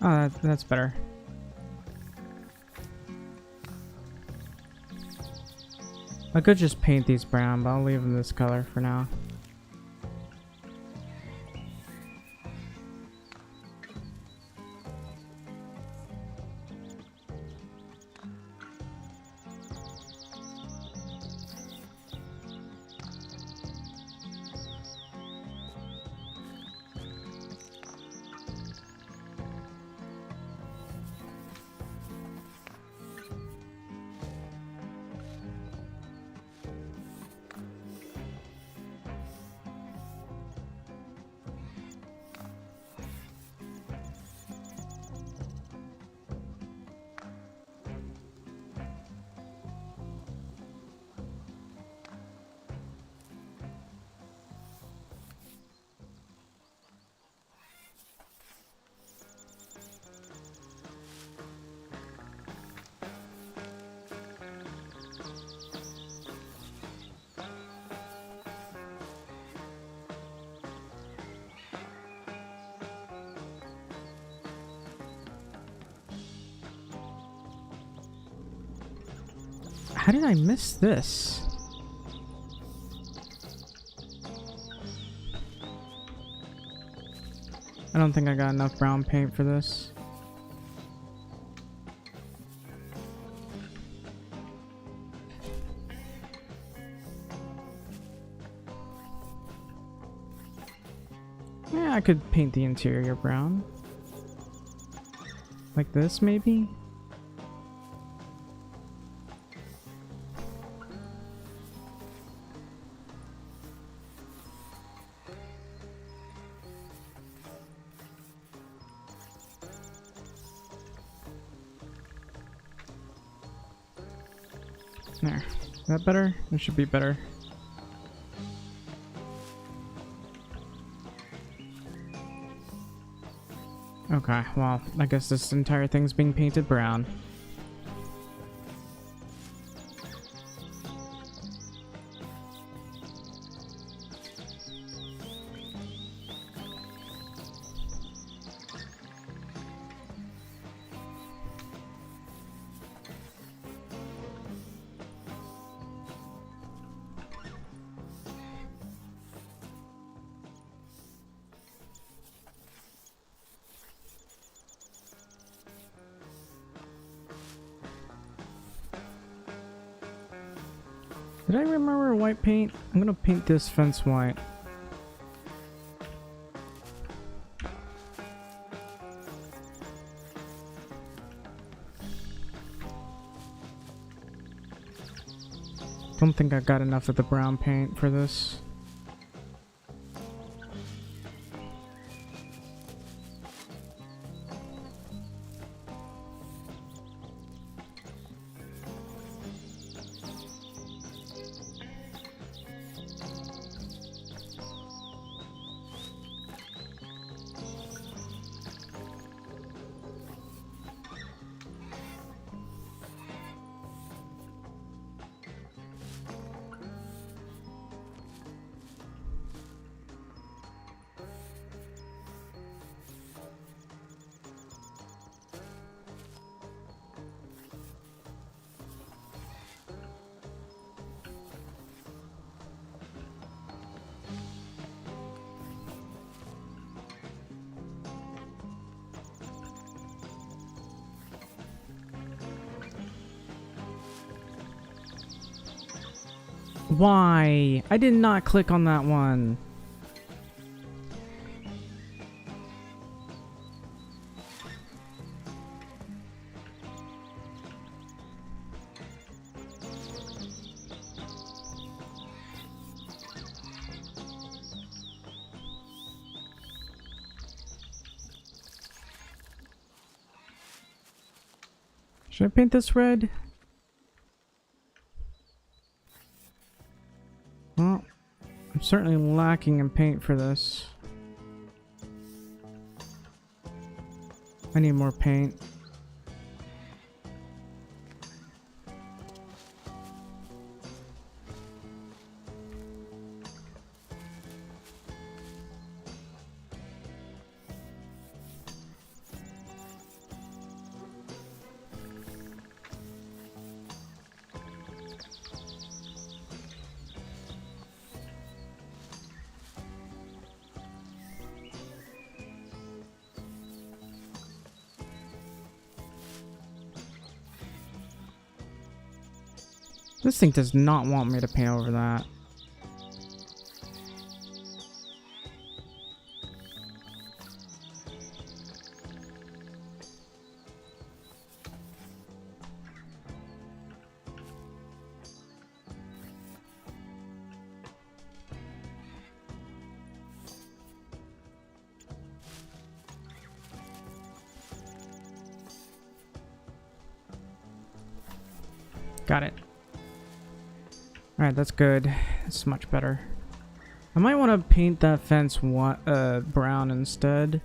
Oh, that's better. I could just paint these brown, but I'll leave them this color for now. How did I miss this? I don't think I got enough brown paint for this. Yeah, I could paint the interior brown. Like this, maybe? There. Is that better? It should be better. Okay, well, I guess this entire thing's being painted brown. Did I remember white paint? I'm gonna paint this fence white. Don't think I got enough of the brown paint for this. Why? I did not click on that one. Should I paint this red? Well, I'm certainly lacking in paint for this. I need more paint. This thing does not want me to paint over that. Got it. Alright, that's good. That's much better. I might want to paint that fence brown instead.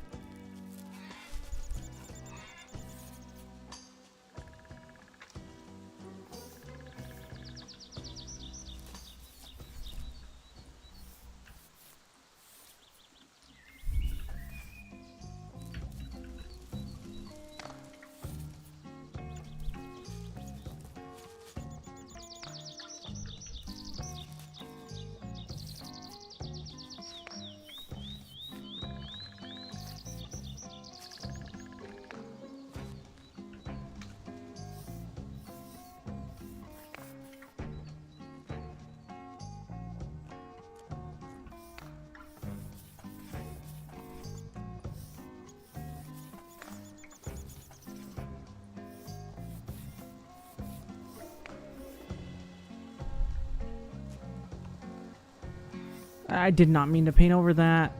I did not mean to paint over that.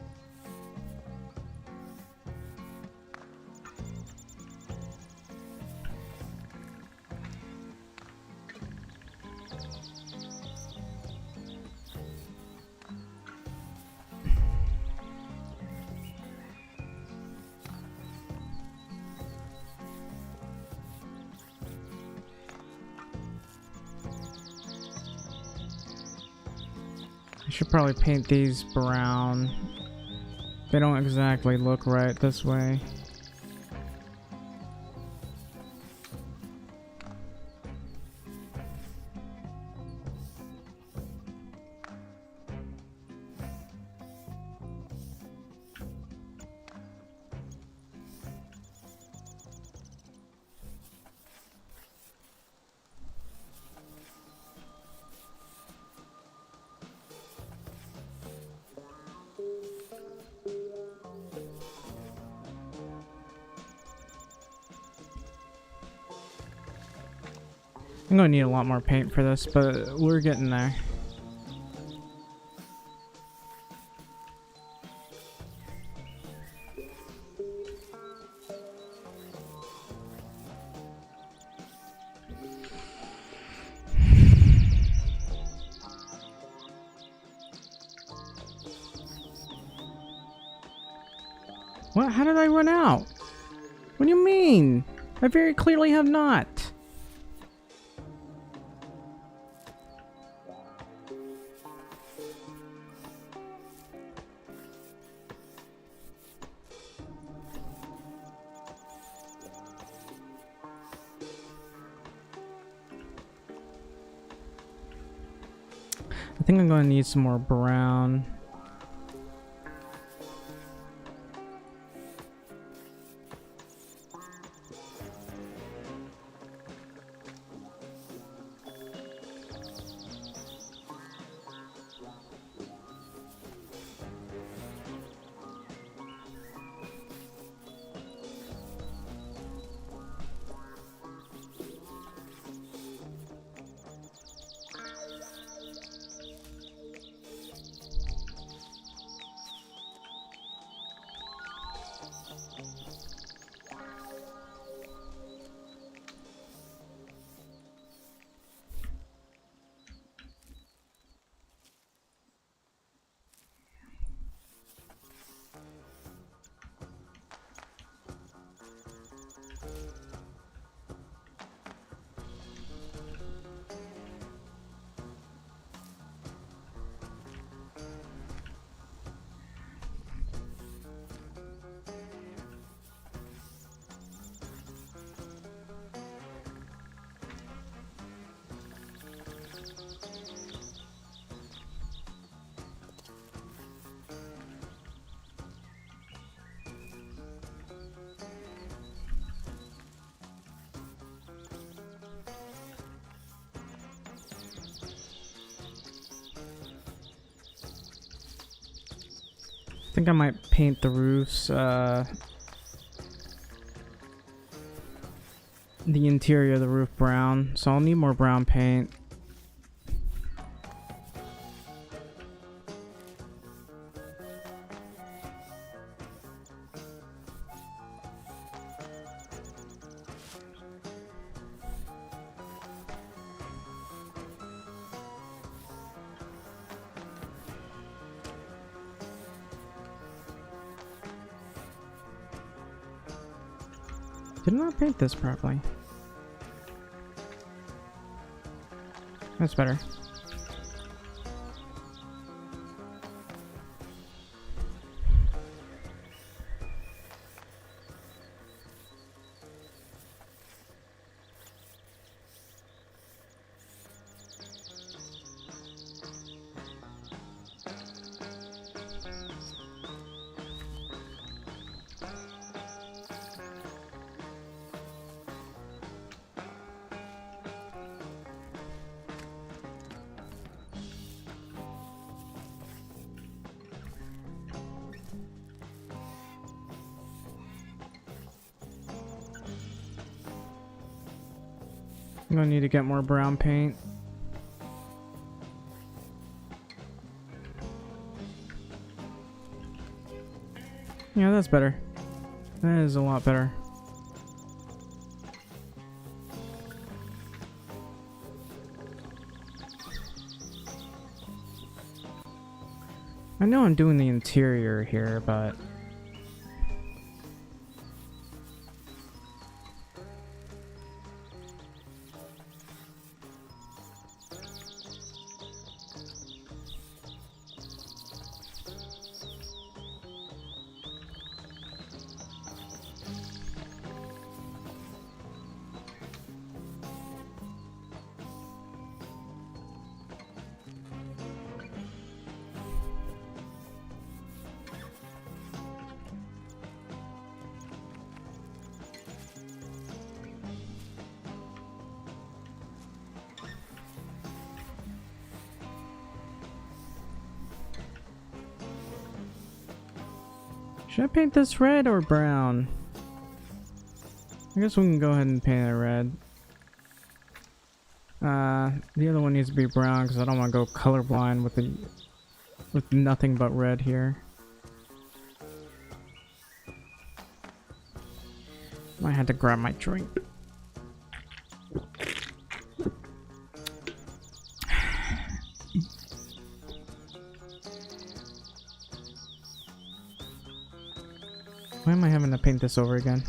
I should probably paint these brown. They don't exactly look right this way. I'm gonna need a lot more paint for this, but we're getting there. What? How did I run out? What do you mean? I very clearly have not. I think I'm going to need some more brown. I think I might paint the roofs, the interior of the roof brown, so I'll need more brown paint. Did not paint this properly. That's better. I'm gonna need to get more brown paint. Yeah, that's better. That is a lot better. I know I'm doing the interior here, but should I paint this red or brown? I guess we can go ahead and paint it red. The other one needs to be brown because I don't want to go colorblind with nothing but red here. I had to grab my drink. Why am I having to paint this over again?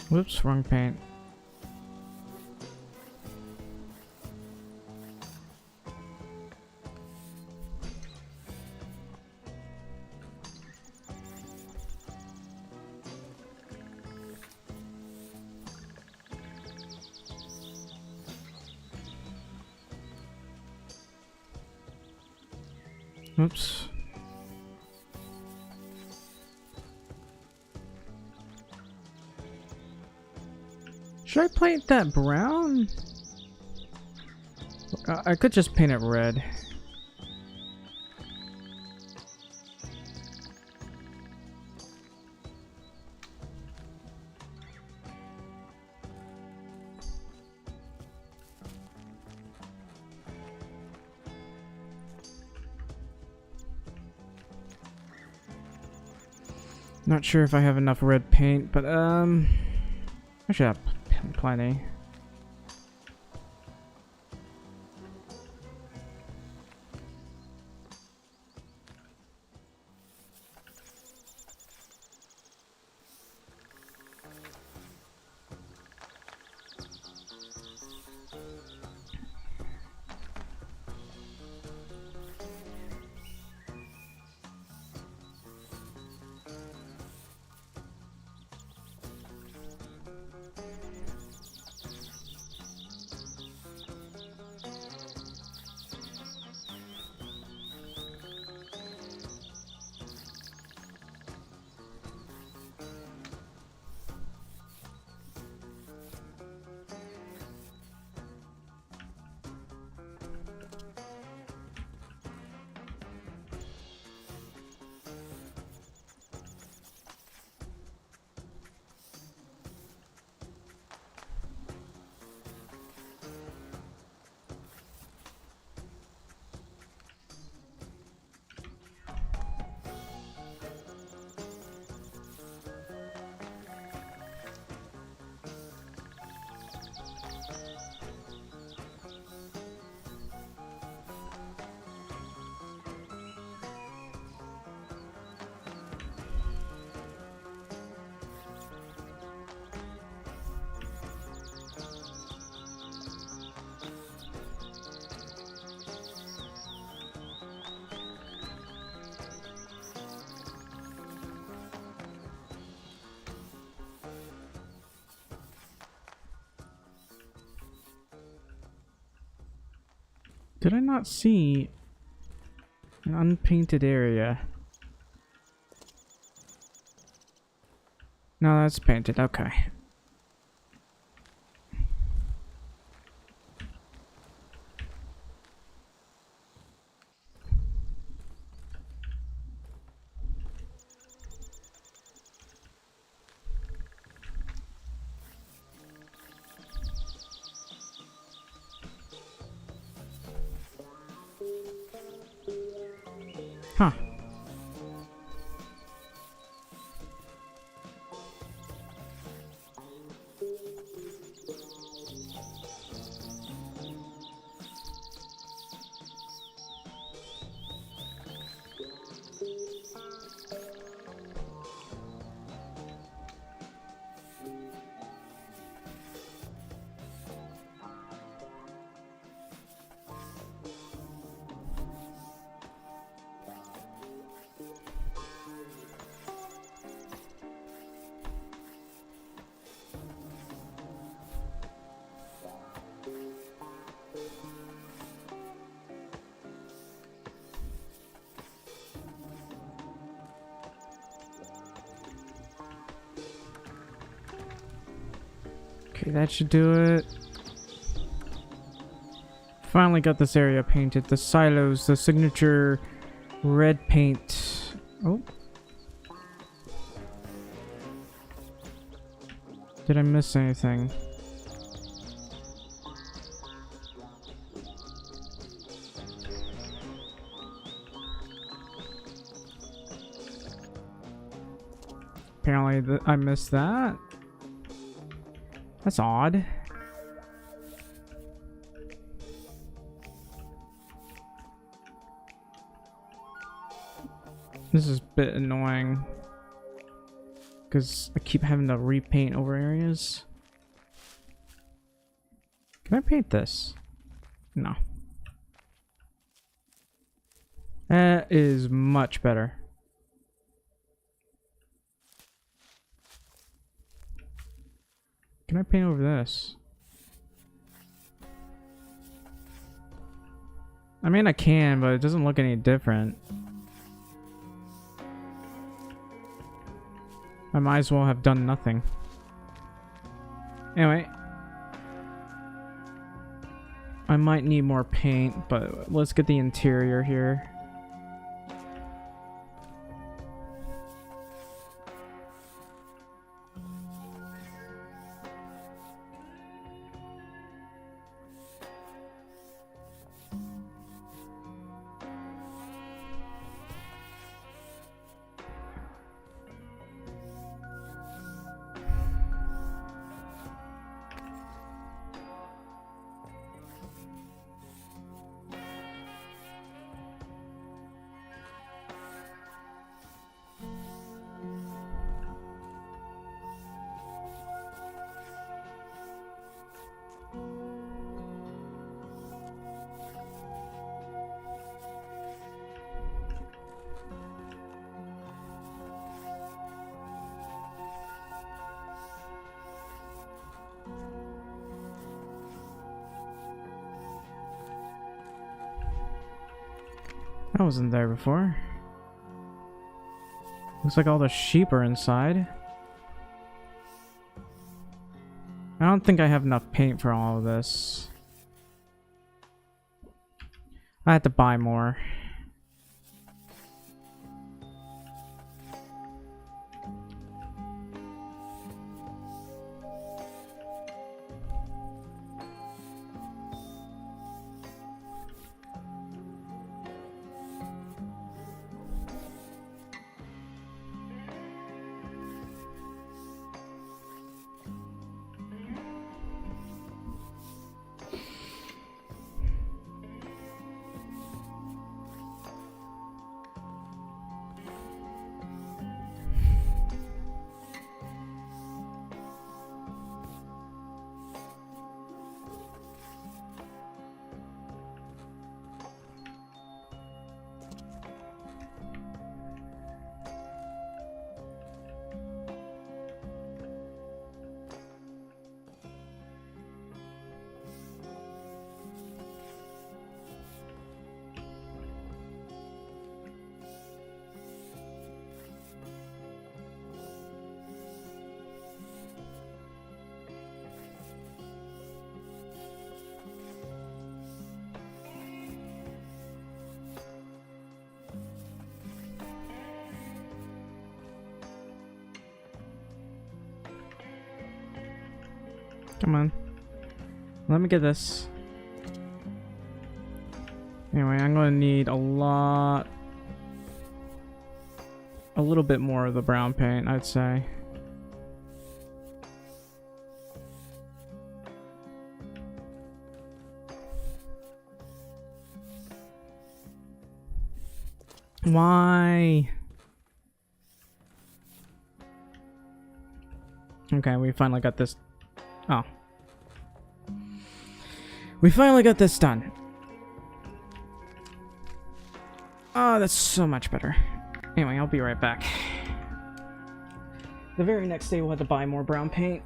Whoops, wrong paint. Oops. Should I paint that brown? I could just paint it red. Not sure if I have enough red paint, but I should have plenty. Did I not see an unpainted area? No, that's painted. Okay. Huh. Okay, that should do it. Finally got this area painted. The silos, the signature red paint. Oh. Did I miss anything? Apparently I missed that. That's odd. This is a bit annoying because I keep having to repaint over areas. Can I paint this? No. That is much better. Can I paint over this? I mean, I can, but it doesn't look any different. I might as well have done nothing. Anyway. I might need more paint, but let's get the interior here. That wasn't there before. Looks like all the sheep are inside. I don't think I have enough paint for all of this. I have to buy more. Come on. Let me get this. Anyway, I'm gonna need a little bit more of the brown paint, I'd say. Why? Okay, we finally got this. Oh. We finally got this done. Oh, that's so much better. Anyway, I'll be right back. The very next day, we'll have to buy more brown paint.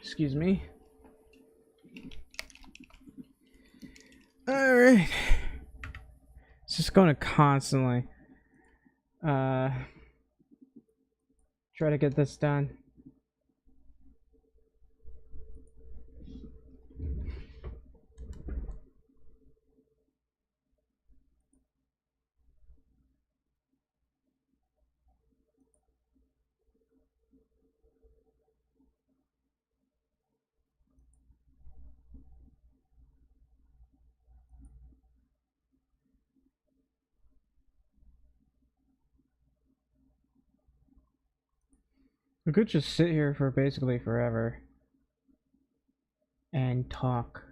Excuse me. Alright. It's just going to constantly try to get this done. We could just sit here for basically forever and talk.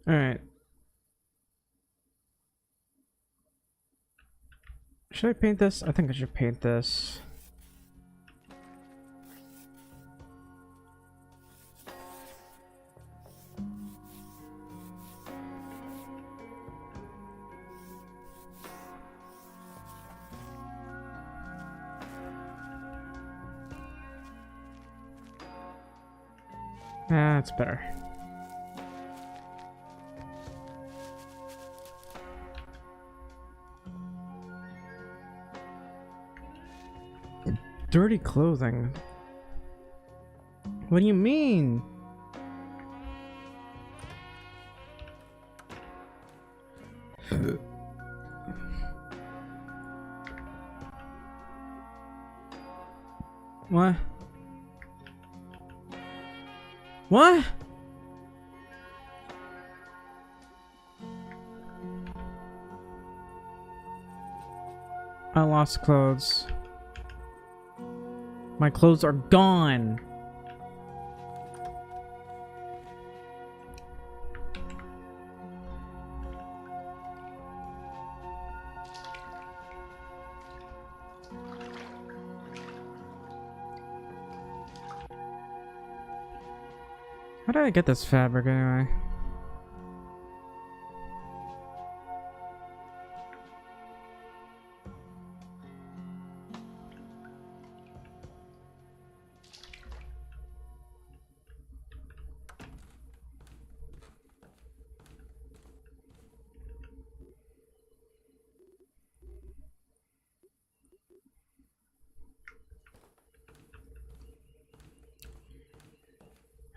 All right. Should I paint this? I think I should paint this. That's better. Dirty clothing. What do you mean? What? What? I lost clothes. My clothes are gone. How did I get this fabric anyway?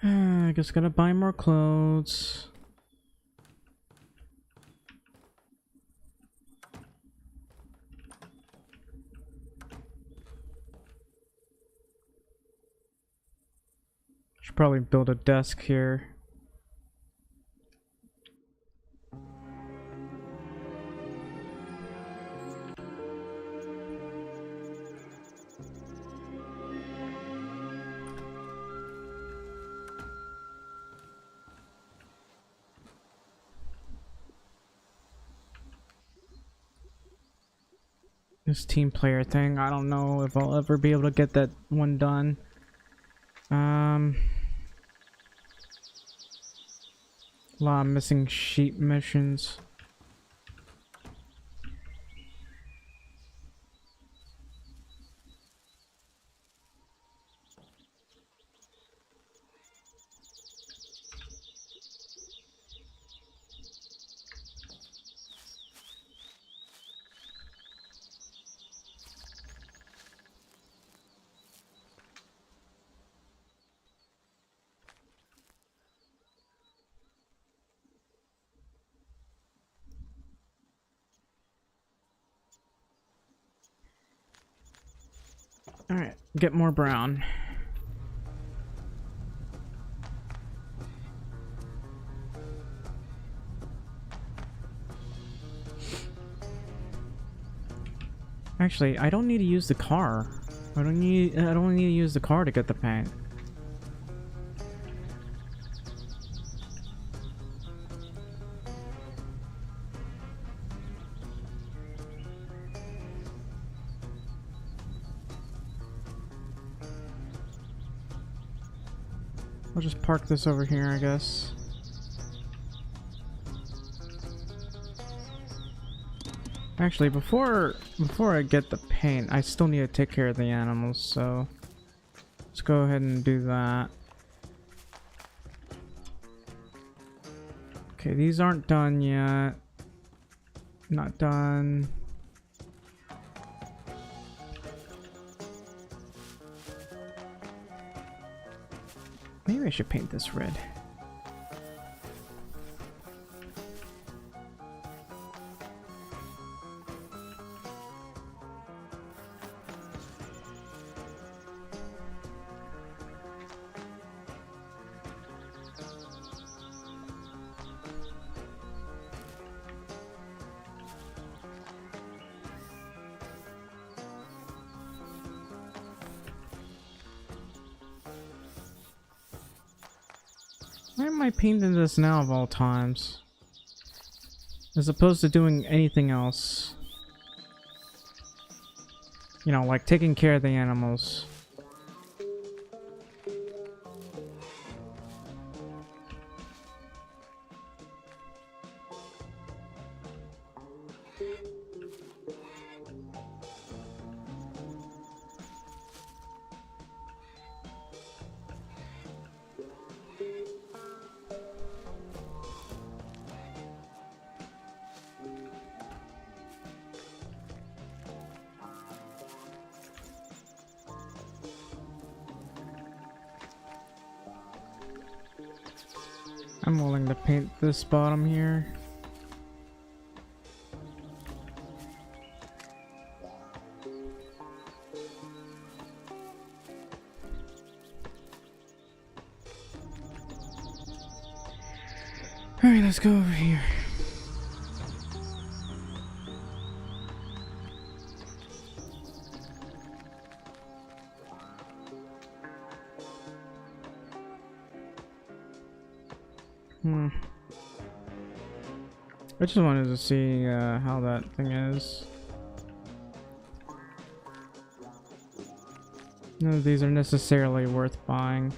I guess gotta buy more clothes. Should probably build a desk here. This team player thing, I don't know if I'll ever be able to get that one done. A lot of missing sheep missions. Alright, get more brown. Actually, I don't need to use the car. I don't need to use the car to get the paint. I'll just park this over here, I guess. Actually, before I get the paint, I still need to take care of the animals, so let's go ahead and do that. Okay, these aren't done yet. Not done. Maybe I should paint this red. Why am I painting this now of all times? As opposed to doing anything else. You know, like taking care of the animals. I'm willing to paint this bottom here. Alright, let's go over here. I just wanted to see how that thing is. None of these are necessarily worth buying.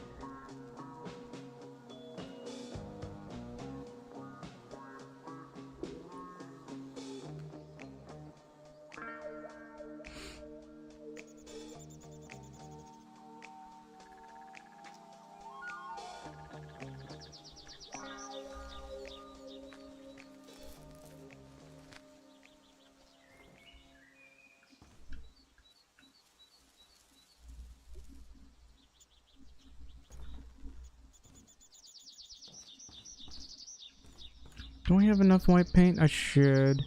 Don't I have enough white paint? I should.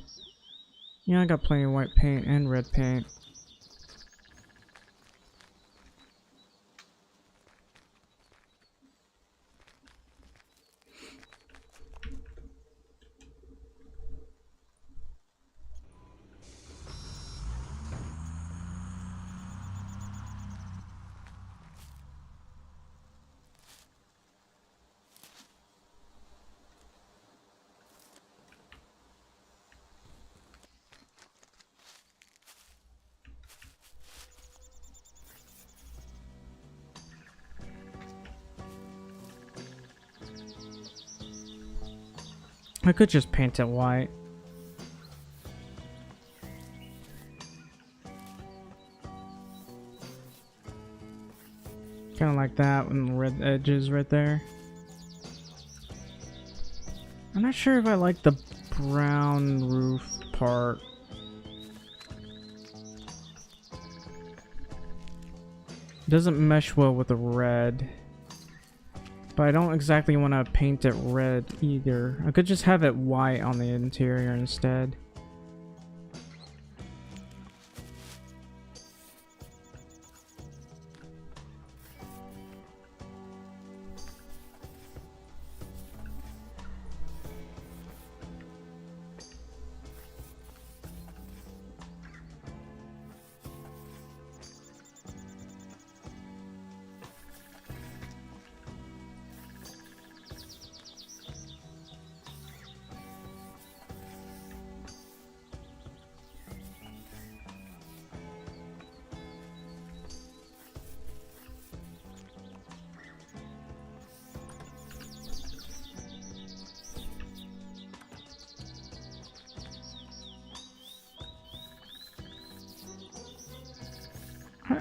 Yeah, I got plenty of white paint and red paint. I could just paint it white. Kind of like that with the red edges right there. I'm not sure if I like the brown roof part. It doesn't mesh well with the red. But I don't exactly want to paint it red either. I could just have it white on the interior instead.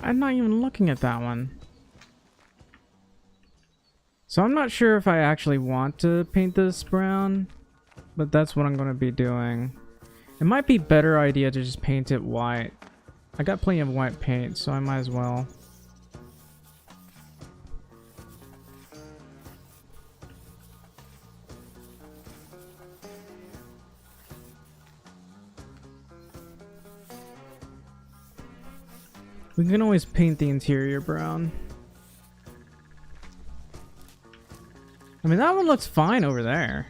I'm not even looking at that one. So I'm not sure if I actually want to paint this brown, but that's what I'm going to be doing. It might be a better idea to just paint it white. I got plenty of white paint, so I might as well. We can always paint the interior brown. I mean, that one looks fine over there.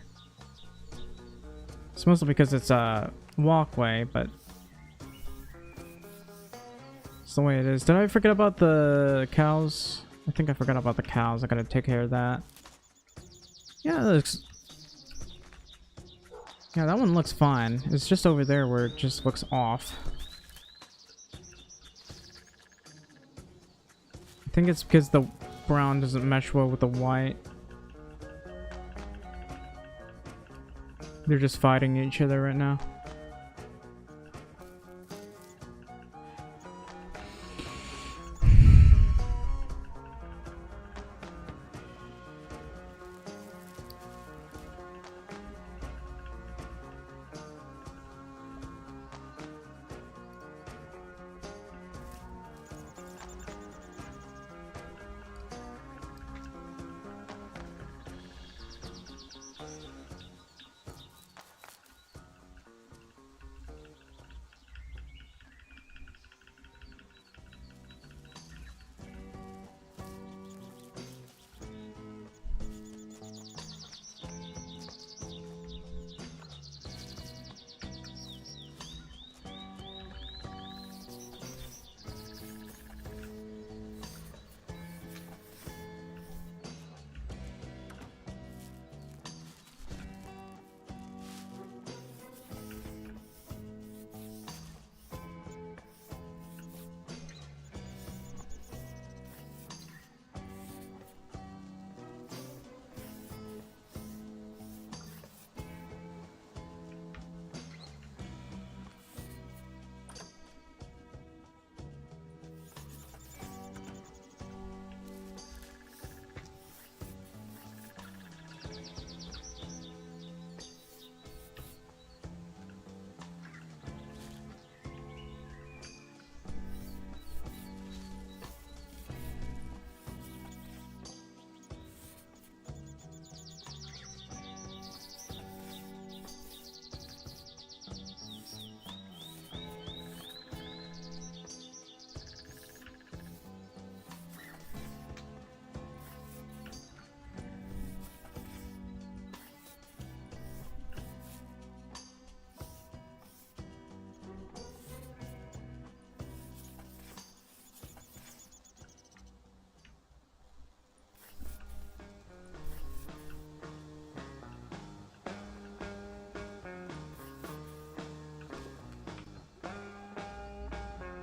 It's mostly because it's a walkway, but it's the way it is. Did I forget about the cows? I think I forgot about the cows. I gotta take care of that. Yeah, that looks... Yeah, that one looks fine. It's just over there where it just looks off. I think it's because the brown doesn't mesh well with the white. They're just fighting each other right now.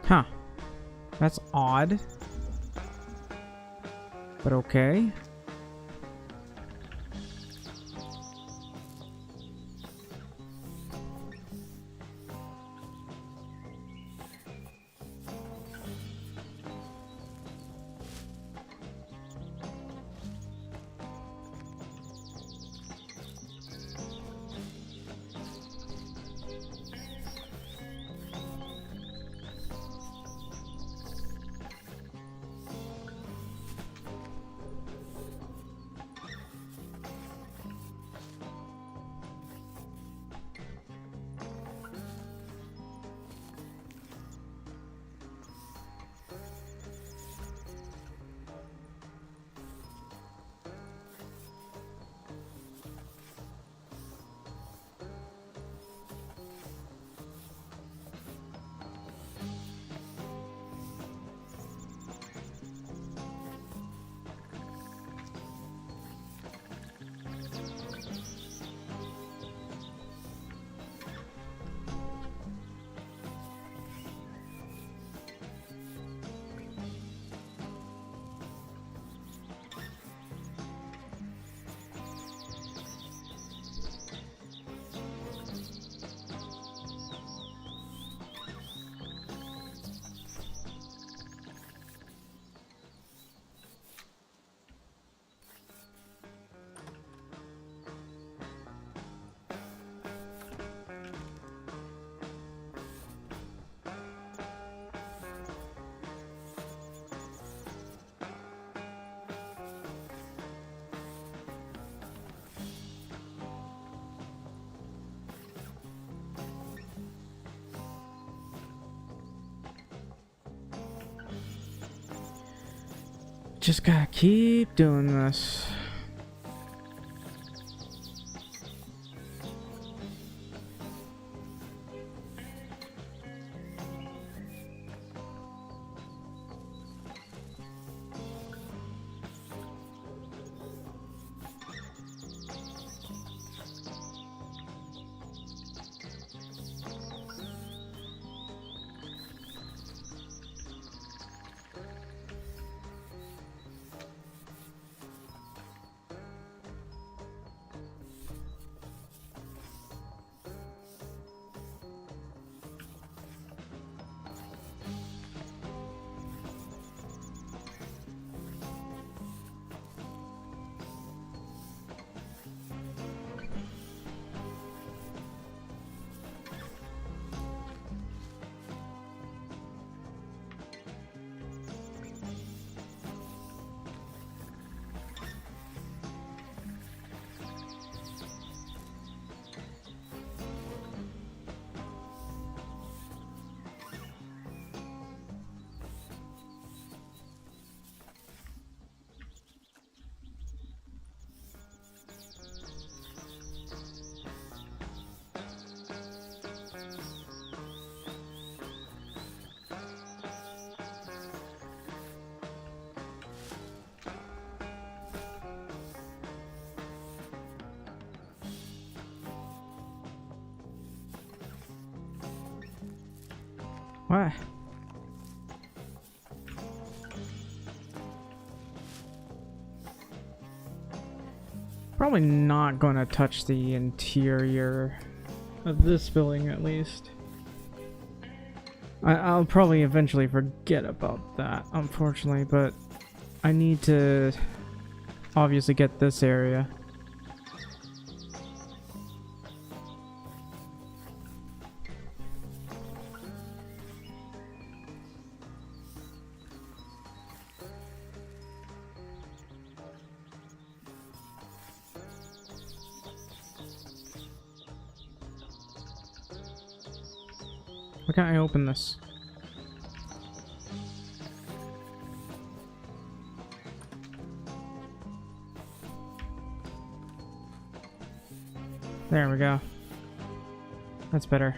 Huh. That's odd. But okay. Just gotta keep doing this. What? Probably not gonna touch the interior of this building, at least. I'll probably eventually forget about that, unfortunately, but I need to obviously get this area. Why can't I open this? There we go. That's better.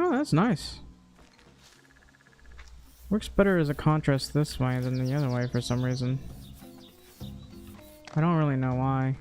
Oh, that's nice. Works better as a contrast this way than the other way for some reason. I don't really know why.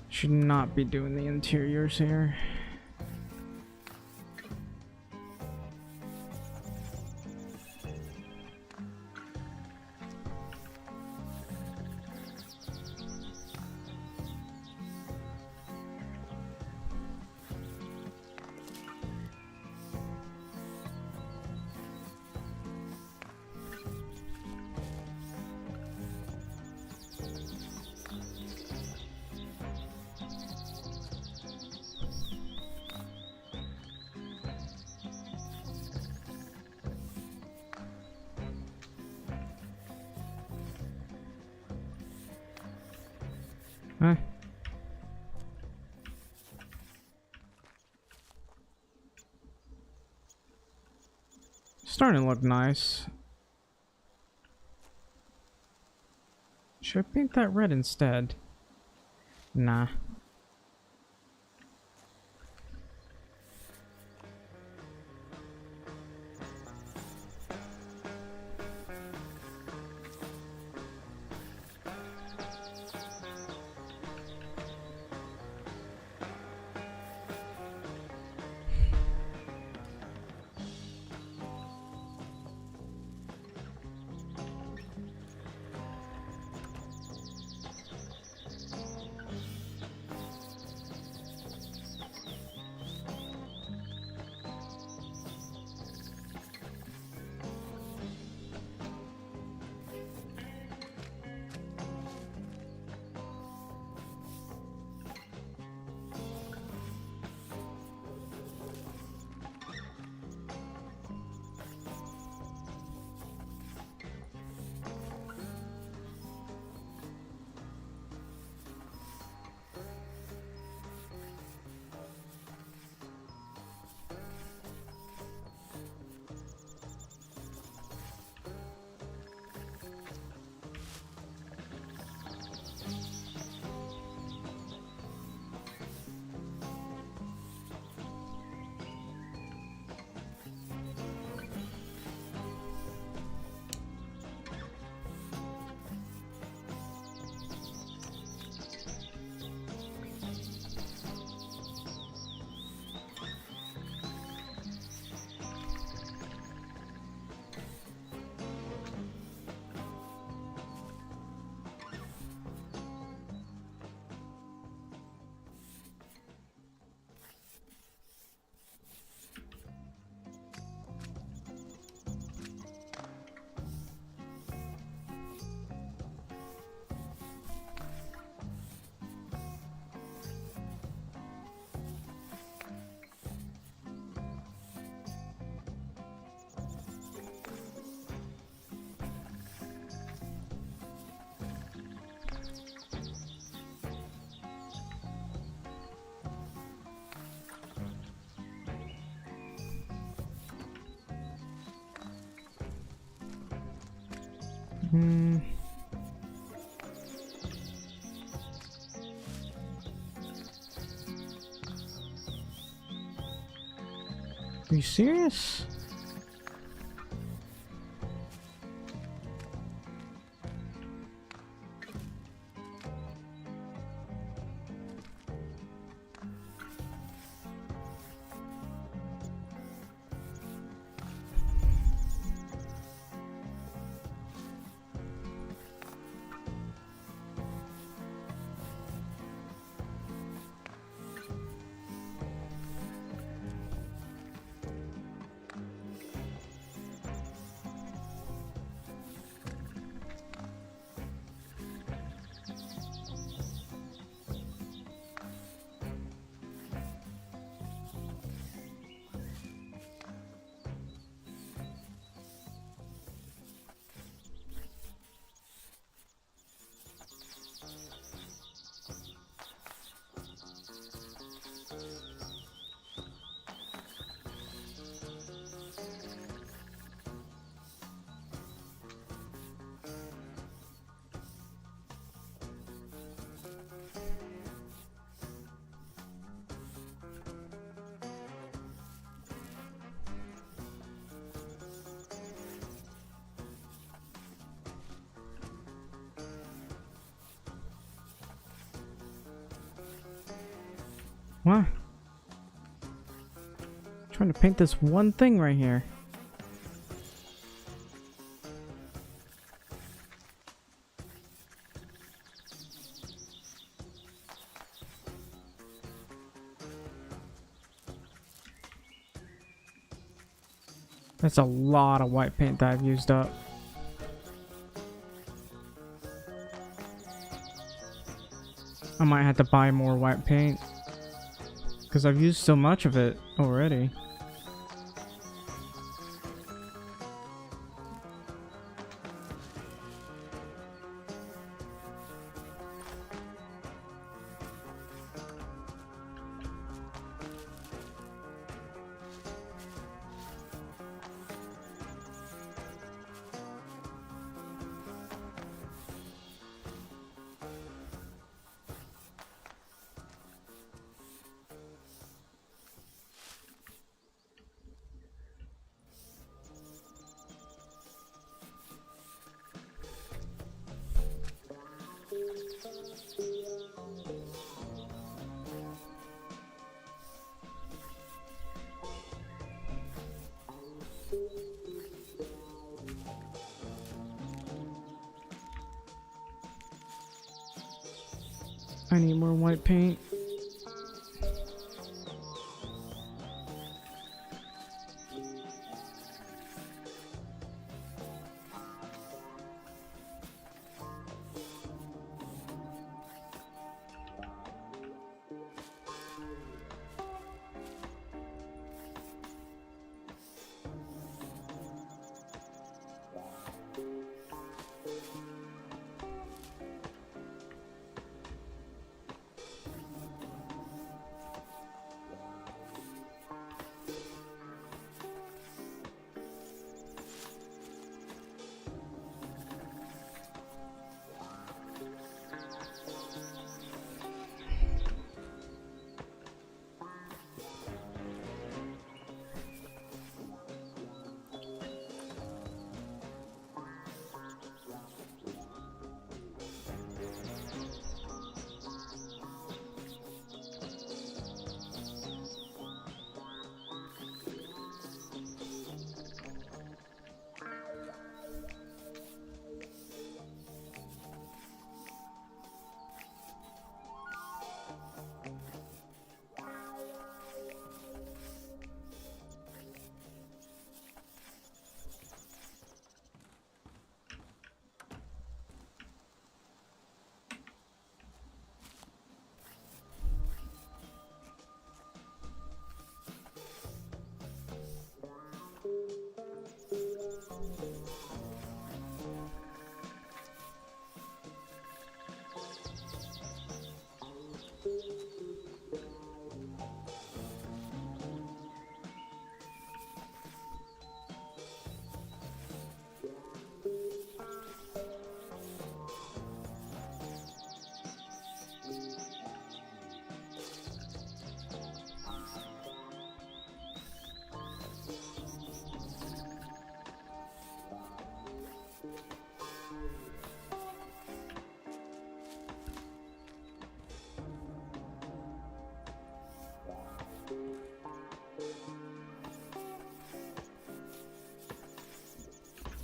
Should not be doing the interiors here. Huh? Starting to look nice. Should I paint that red instead? Nah. Hmm. Are you serious? What? Trying to paint this one thing right here. That's a lot of white paint that I've used up. I might have to buy more white paint because I've used so much of it already. I need more white paint.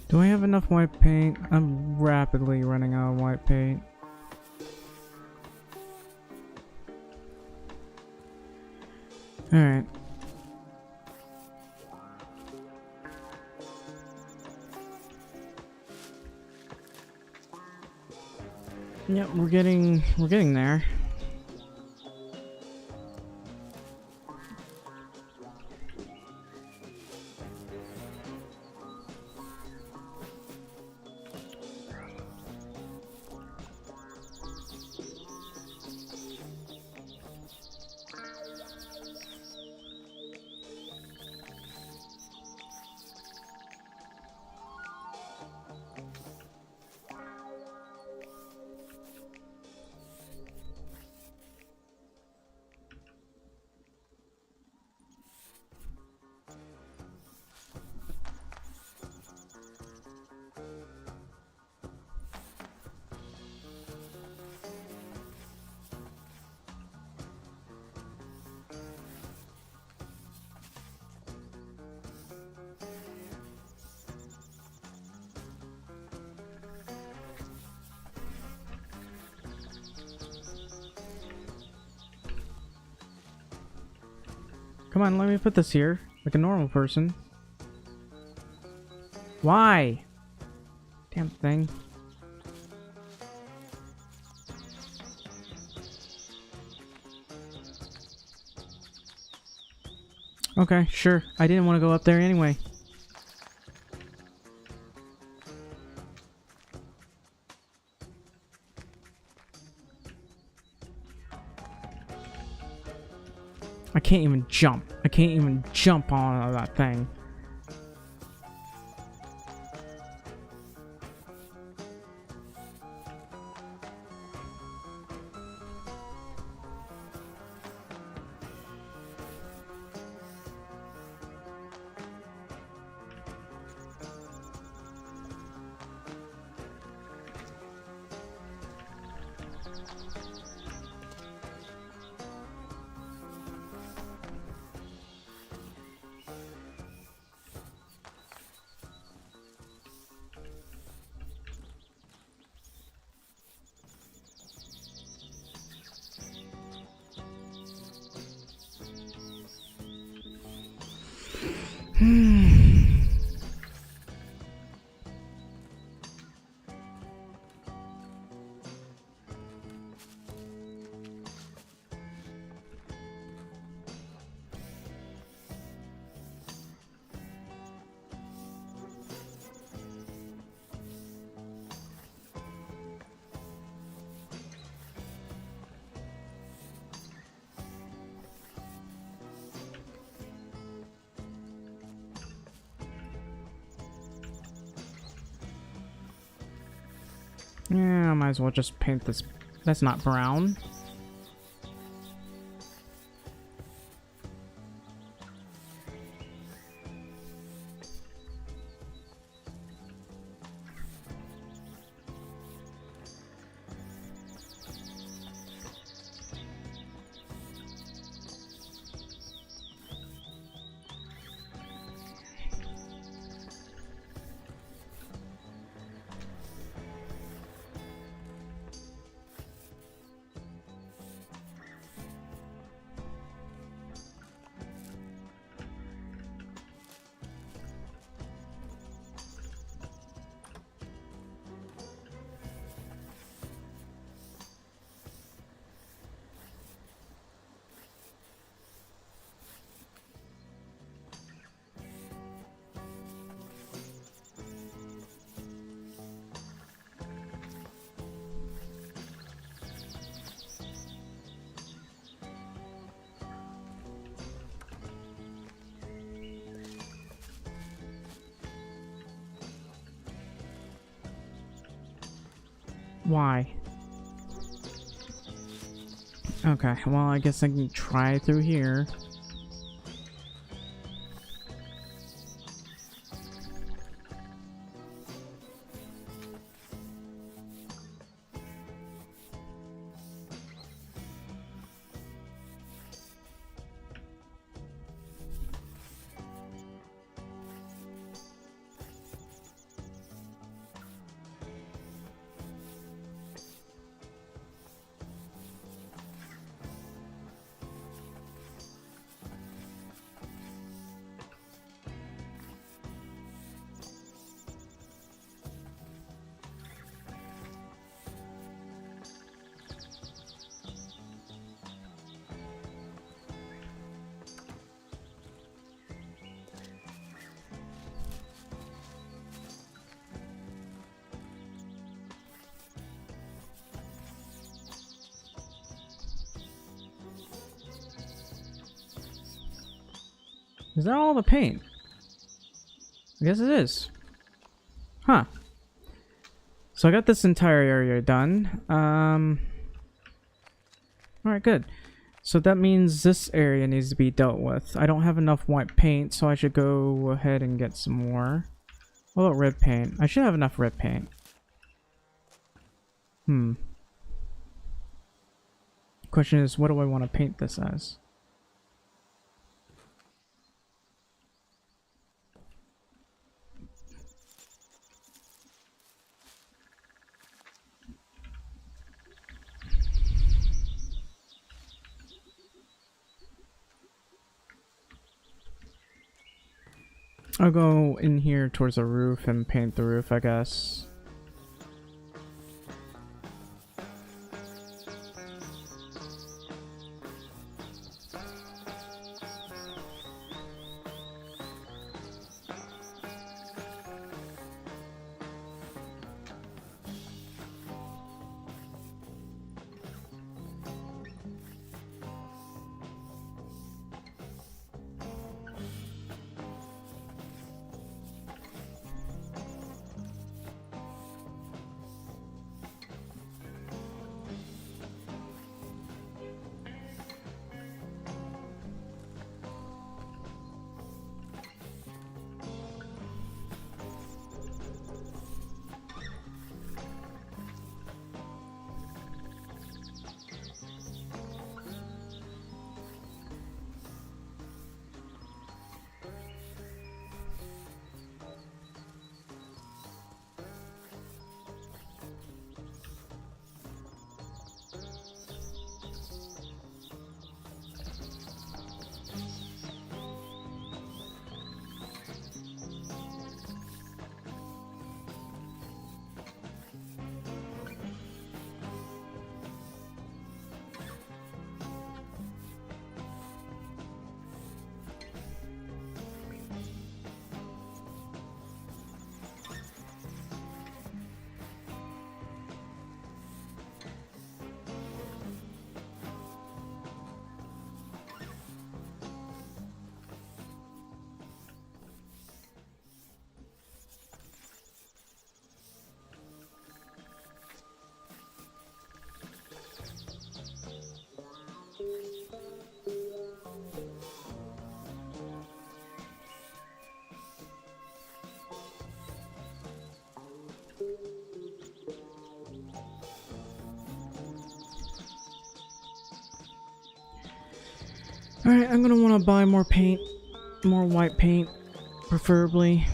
Do I have enough white paint? I'm rapidly running out of white paint. Alright. Yep, we're getting there. Come on, let me put this here. Like a normal person. Why? Damn thing. Okay, sure. I didn't want to go up there anyway. I can't even jump. I can't even jump on that thing. Yeah, I might as well just paint this. That's not brown. Why? Okay, well, I guess I can try through here. Is that all the paint? I guess it is. Huh. So I got this entire area done. Alright, good. So that means this area needs to be dealt with. I don't have enough white paint, so I should go ahead and get some more. What about red paint? I should have enough red paint. Question is, what do I want to paint this as? I'll go in here towards the roof and paint the roof, I guess. Alright, I'm gonna want to buy more paint. More white paint, preferably.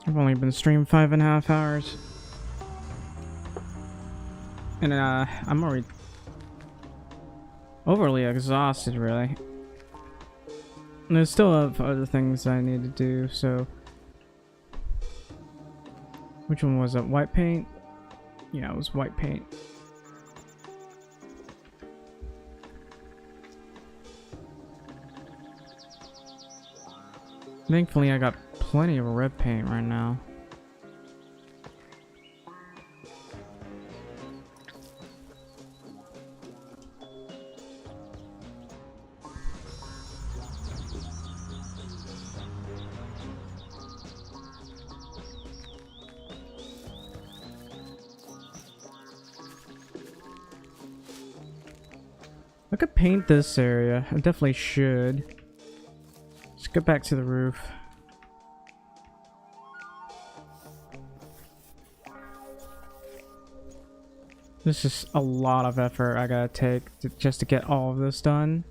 I've only been streaming 5.5 hours. And I'm already overly exhausted, really. And I still have other things I need to do, so... Which one was it? White paint? Yeah, it was white paint. Thankfully, I got plenty of red paint right now. I could paint this area. I definitely should. Let's get back to the roof. This is a lot of effort I gotta take just to get all of this done.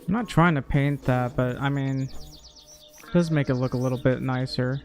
I'm not trying to paint that, but I mean, it does make it look a little bit nicer.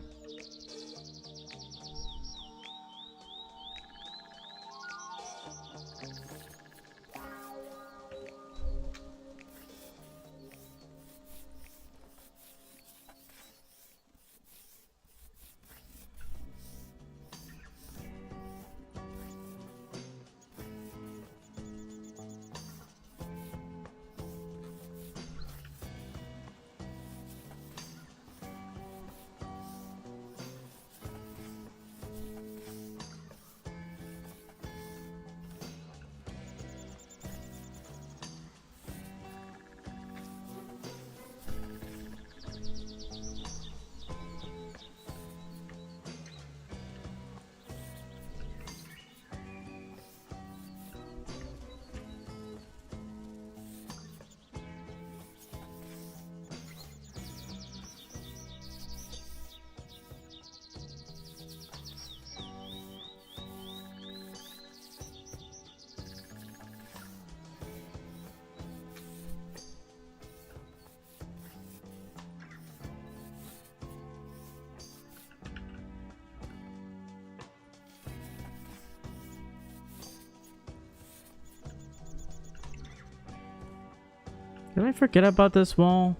Did I forget about this wall?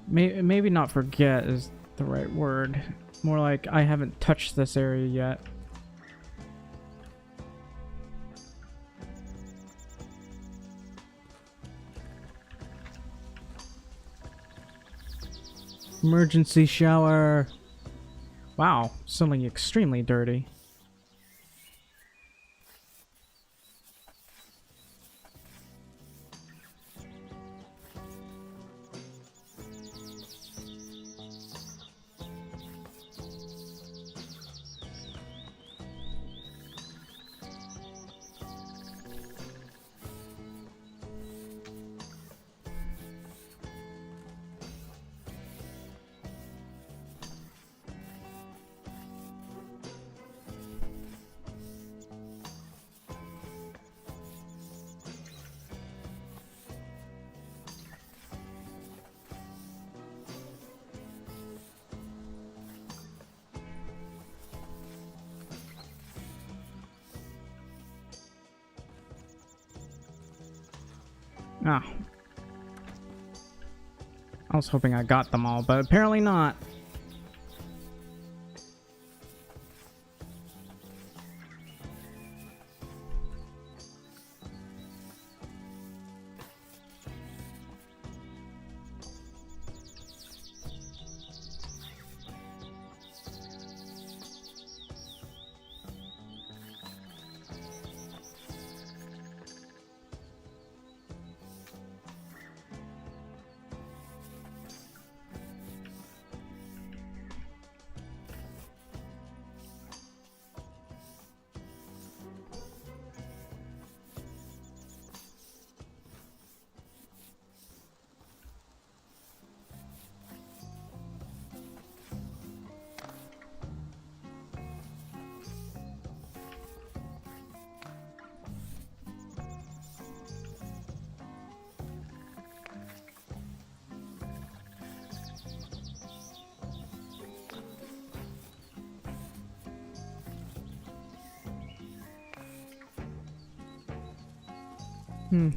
Maybe not forget is the right word. More like I haven't touched this area yet. Emergency shower. Wow, something extremely dirty. Ah. I was hoping I got them all, but apparently not.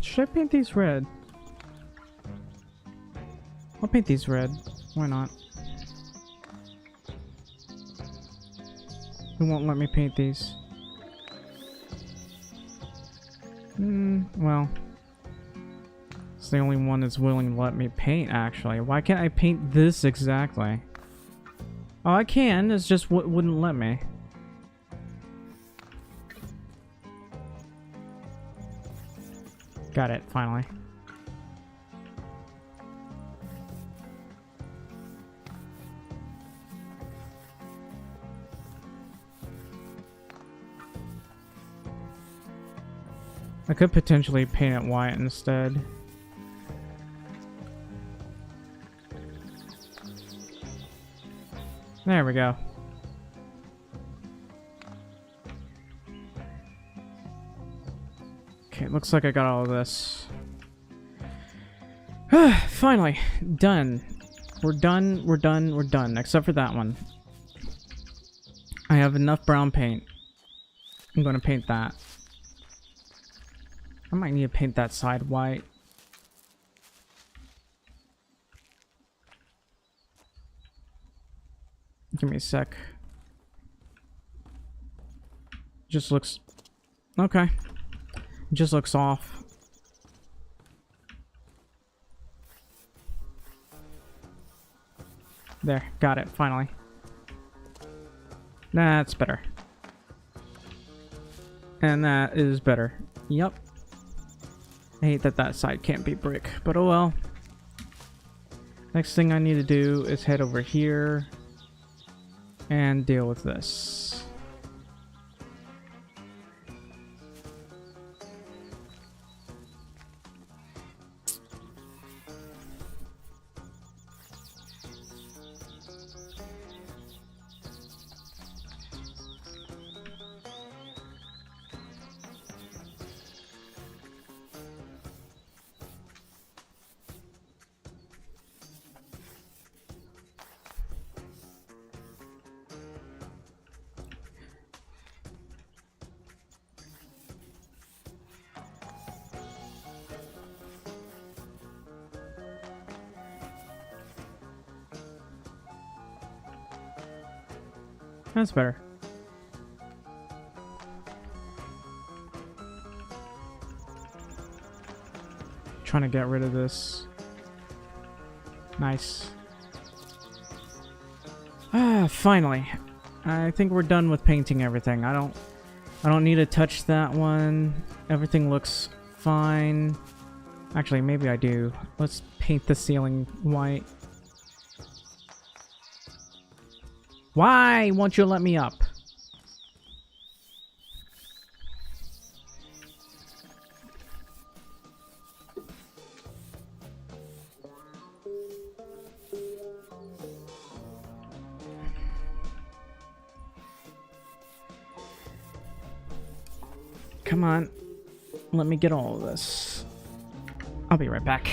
Should I paint these red? I'll paint these red. Why not? It won't let me paint these. Well. It's the only one that's willing to let me paint, actually. Why can't I paint this exactly? Oh, I can. It's just wouldn't let me. Got it, finally. I could potentially paint it white instead. There we go. Okay, looks like I got all of this. Finally, done. We're done, we're done, we're done. Except for that one. I have enough brown paint. I'm gonna paint that. I might need to paint that side white. Give me a sec. Just looks... Okay. Just looks off. There, got it, finally. That's better. And that is better. Yep. I hate that that side can't be brick, but oh well. Next thing I need to do is head over here and deal with this. That's better. Trying to get rid of this. Nice. Ah, finally. I think we're done with painting everything. I don't need to touch that one. Everything looks fine. Actually, maybe I do. Let's paint the ceiling white. Why won't you let me up? Come on. Let me get all of this. I'll be right back.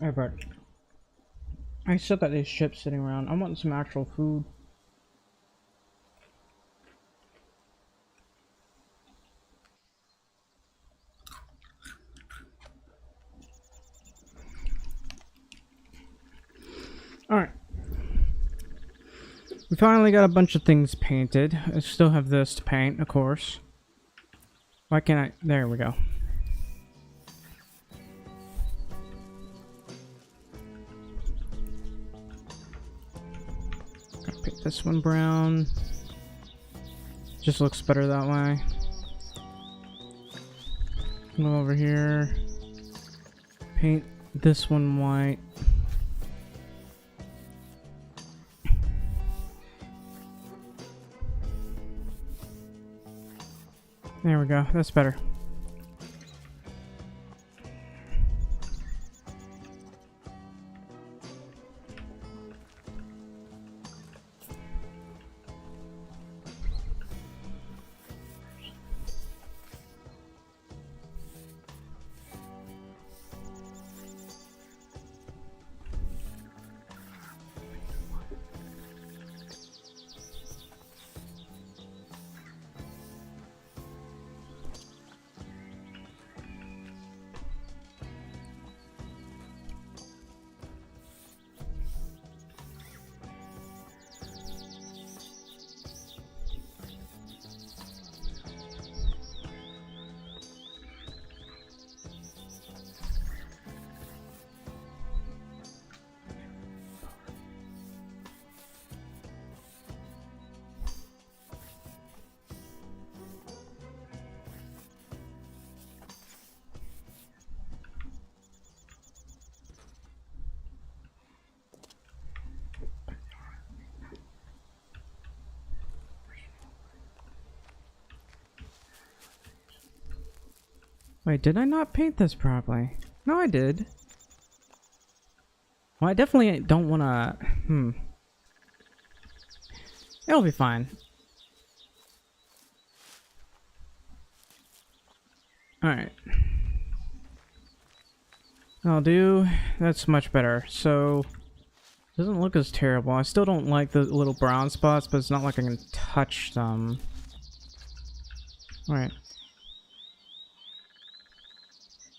Hey, but I still got these chips sitting around. I want some actual food. Alright. We finally got a bunch of things painted. I still have this to paint, of course. Why can't I? There we go. Gotta paint this one brown. Just looks better that way. Go over here. Paint this one white. There we go. That's better. Wait, did I not paint this properly? No, I did. Well, I definitely don't want to... It'll be fine. Alright. I'll do... That's much better. So... Doesn't look as terrible. I still don't like the little brown spots, but it's not like I can touch them. Alright.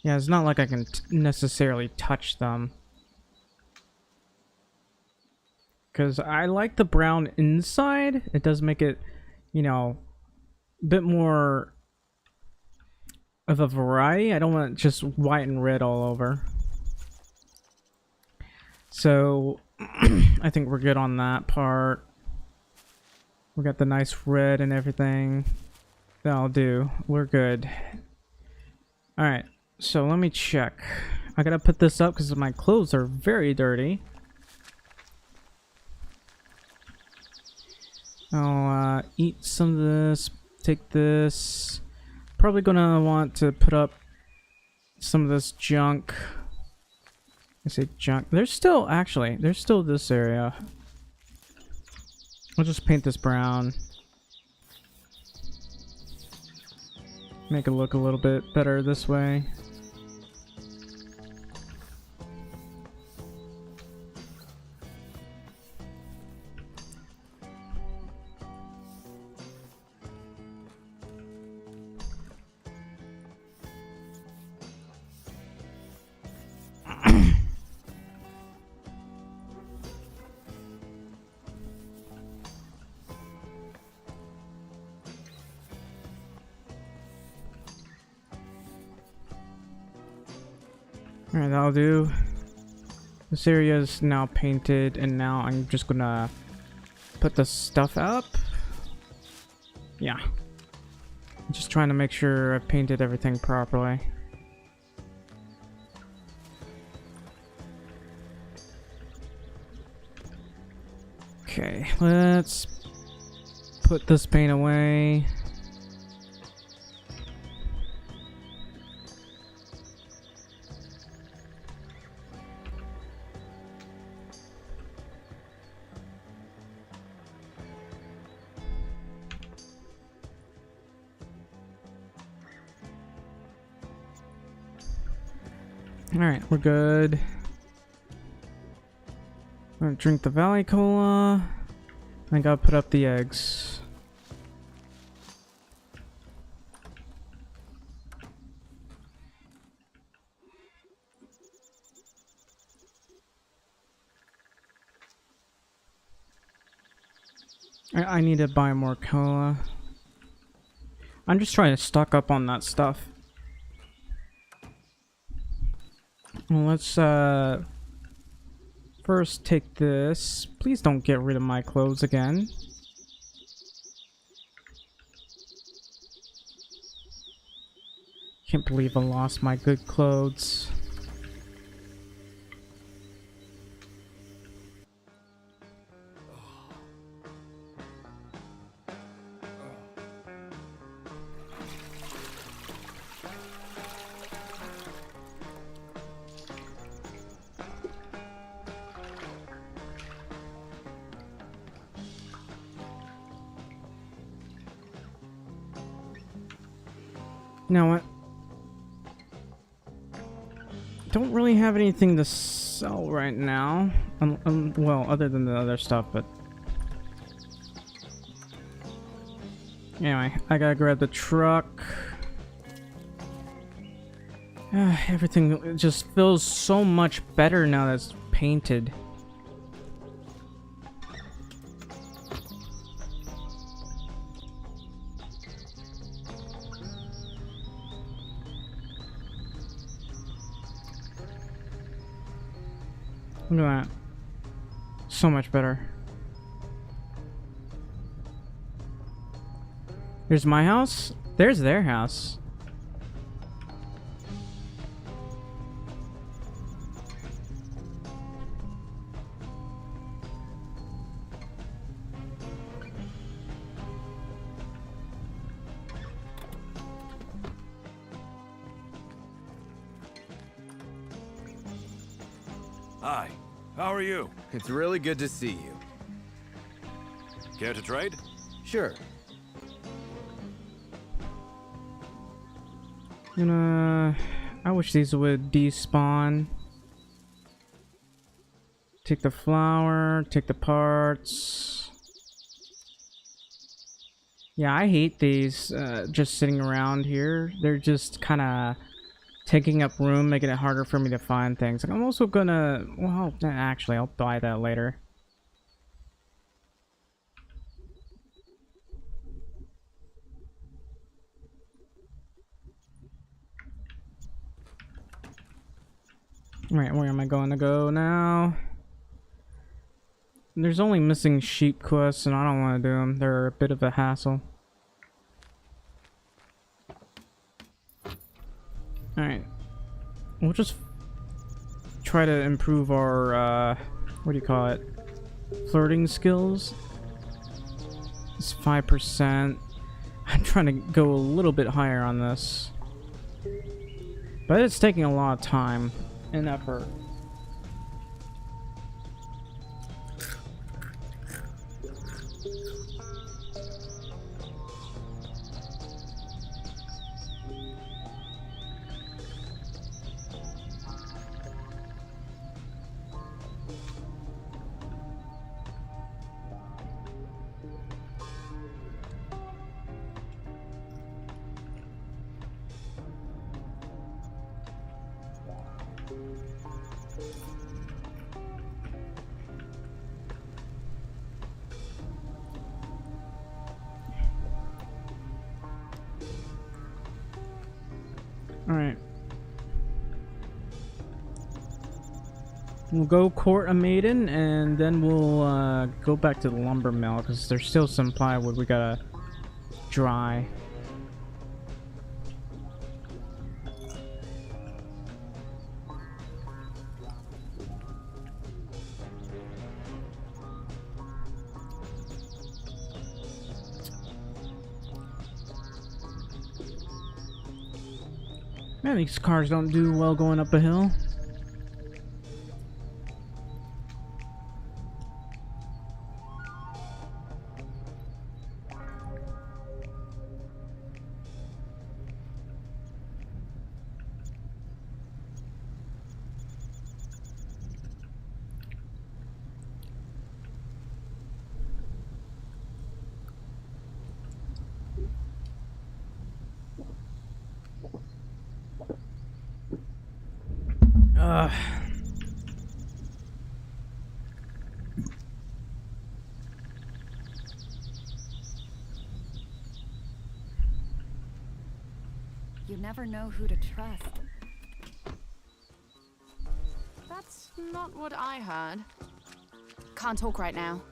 Yeah, it's not like I can necessarily touch them. Because I like the brown inside. It does make it, you know, a bit more of a variety. I don't want just white and red all over. So, I think we're good on that part. We got the nice red and everything. That'll do. We're good. Alright. So let me check. I gotta put this up because my clothes are very dirty. I'll eat some of this, take this. Probably gonna want to put up some of this junk. I say junk. There's still this area. I'll just paint this brown. Make it look a little bit better this way. Alright, that'll do. This area is now painted, and now I'm just gonna put the stuff up. Yeah. I'm just trying to make sure I've painted everything properly. Okay, let's put this paint away. Alright, we're good. I'm gonna drink the Valley Cola. I gotta put up the eggs. I need to buy more cola. I'm just trying to stock up on that stuff. Well, let's first take this. Please don't get rid of my clothes again. Can't believe I lost my good clothes. You know what? Don't really have anything to sell right now. Well, other than the other stuff, but... Anyway, I gotta grab the truck. Everything just feels so much better now that it's painted. Look at that. So much better. Here's my house. There's their house. Hi. How are you? It's really good to see you. Care to trade? Sure. I wish these would despawn. Take the flour, take the parts. Yeah, I hate these just sitting around here. They're just kind of taking up room, making it harder for me to find things. Like, I'm also gonna... Well, actually, I'll buy that later. Alright, where am I going to go now? There's only missing sheep quests, and I don't want to do them. They're a bit of a hassle. Alright. We'll just try to improve our, what do you call it? Flirting skills. It's 5%. I'm trying to go a little bit higher on this. But it's taking a lot of time and effort. Alright. We'll go court a maiden, and then we'll go back to the lumber mill, because there's still some plywood we gotta dry. Man, these cars don't do well going up a hill. You never know who to trust. That's not what I heard. Can't talk right now.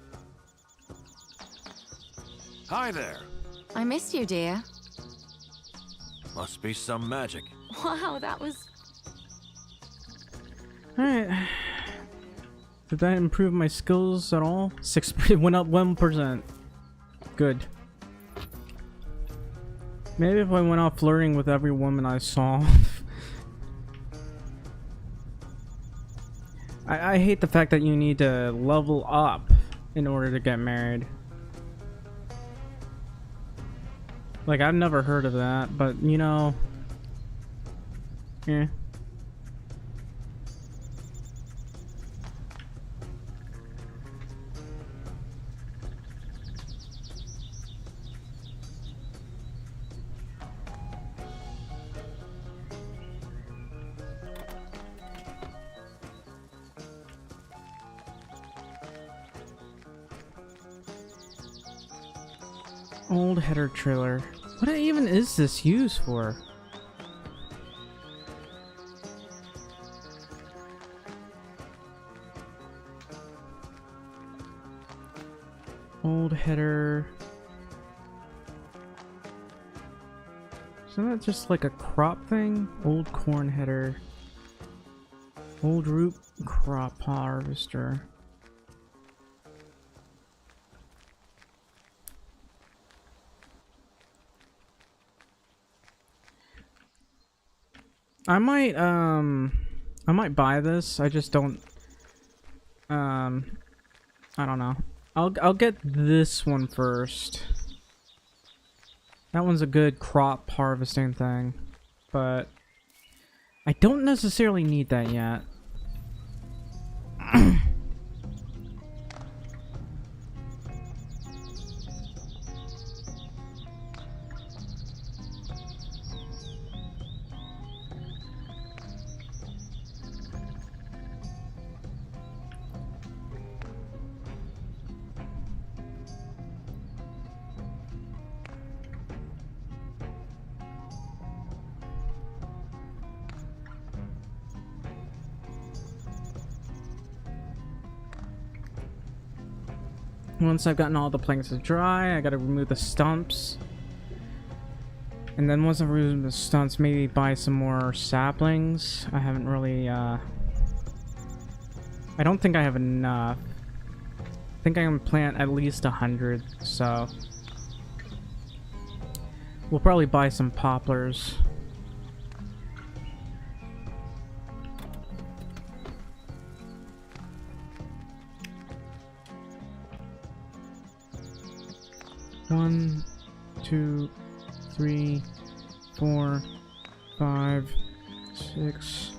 Hi there. I missed you, dear. Must be some magic. Wow, that was... Alright. Did that improve my skills at all? 6 went up 1%. Good. Maybe if I went out flirting with every woman I saw. I hate the fact that you need to level up in order to get married. Like, I've never heard of that, but you know, yeah. Old header trailer. What even is this used for? Old header. Isn't that just like a crop thing? Old corn header. Old root crop harvester. I might buy this. I just don't I don't know. I'll get this one first. That one's a good crop harvesting thing, but I don't necessarily need that yet. Once I've gotten all the planks to dry, I gotta remove the stumps. And then once I've removed the stumps, maybe buy some more saplings. I haven't really, I don't think I have enough. I think I can plant at least 100, so... We'll probably buy some poplars. One, 2, 3, 4, 5, 6.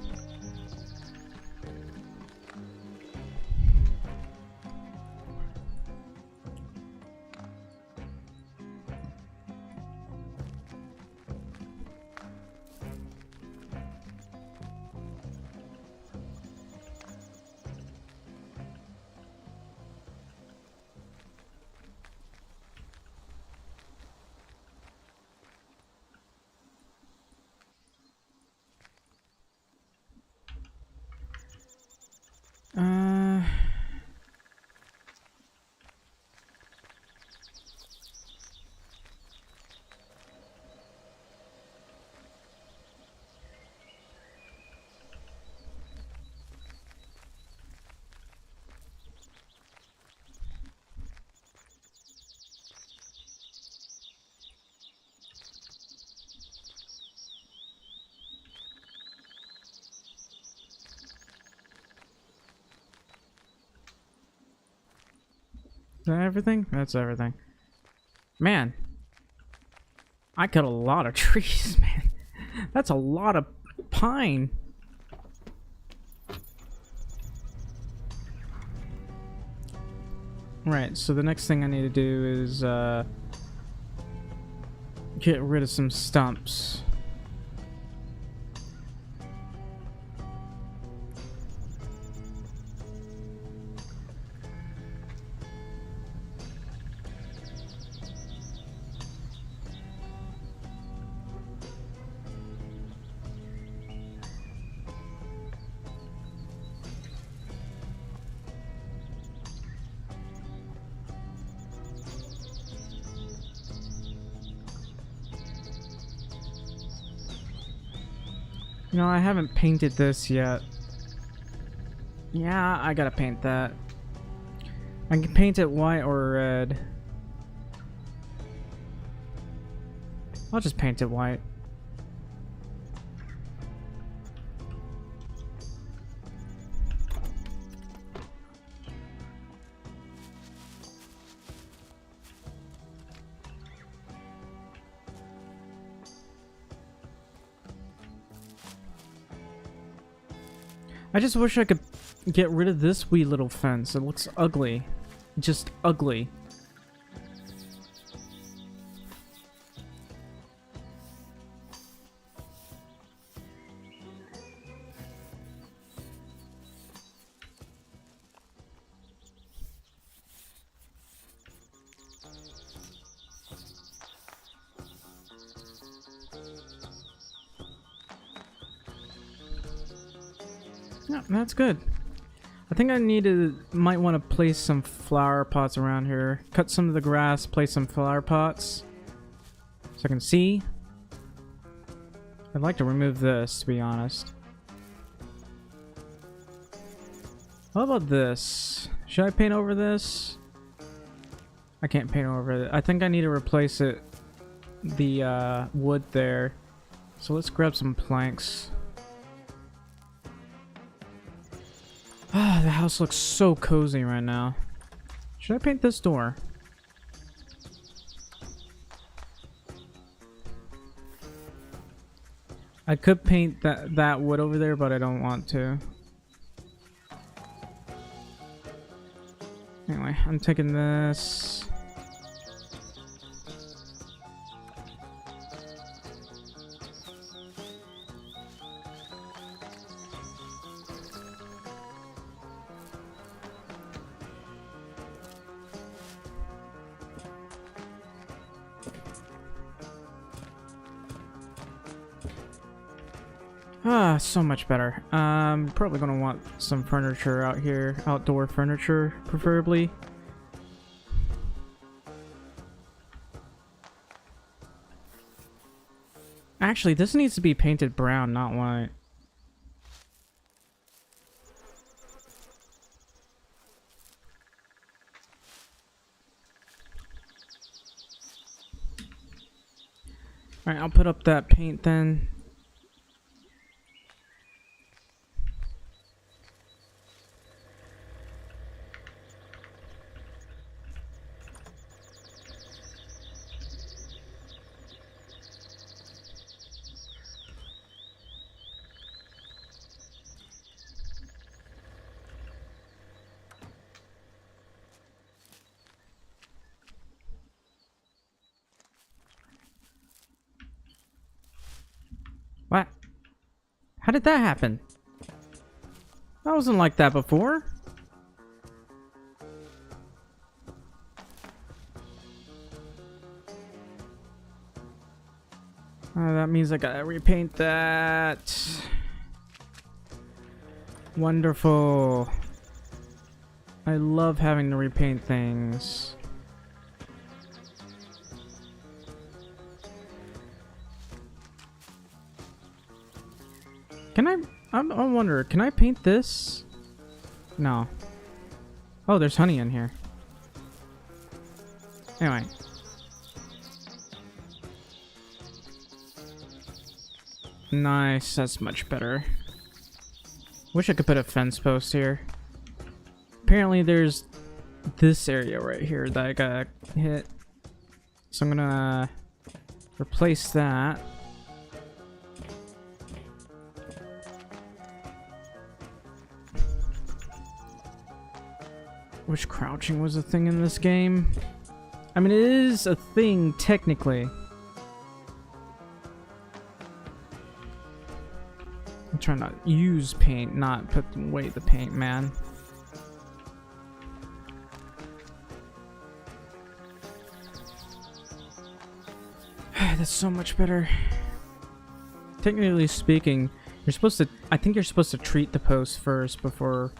Is that everything? That's everything. Man. I cut a lot of trees, man. That's a lot of pine. Right, so the next thing I need to do is get rid of some stumps. You know, I haven't painted this yet. Yeah, I gotta paint that. I can paint it white or red. I'll just paint it white. I just wish I could get rid of this wee little fence. It looks ugly. Just ugly. Yeah, that's good. I think I might want to place some flower pots around here. Cut some of the grass, place some flower pots. So I can see. I'd like to remove this, to be honest. How about this? Should I paint over this? I can't paint over it. I think I need to replace it. The wood there. So let's grab some planks. Ah, the house looks so cozy right now. Should I paint this door? I could paint that wood over there, but I don't want to. Anyway, I'm taking this. Ah, so much better. Probably gonna want some furniture out here. Outdoor furniture, preferably. Actually, this needs to be painted brown, not white. Alright, I'll put up that paint then. What? How did that happen? That wasn't like that before. That means I gotta repaint that. Wonderful. I love having to repaint things. Can I wonder, can I paint this? No. Oh, there's honey in here. Anyway. Nice, that's much better. Wish I could put a fence post here. Apparently there's this area right here that I gotta hit. So I'm gonna replace that. Wish crouching was a thing in this game. I mean, it is a thing technically. I'm trying to use paint, not put away the paint, man. That's so much better. Technically speaking, you're supposed to, I think you're supposed to treat the post first before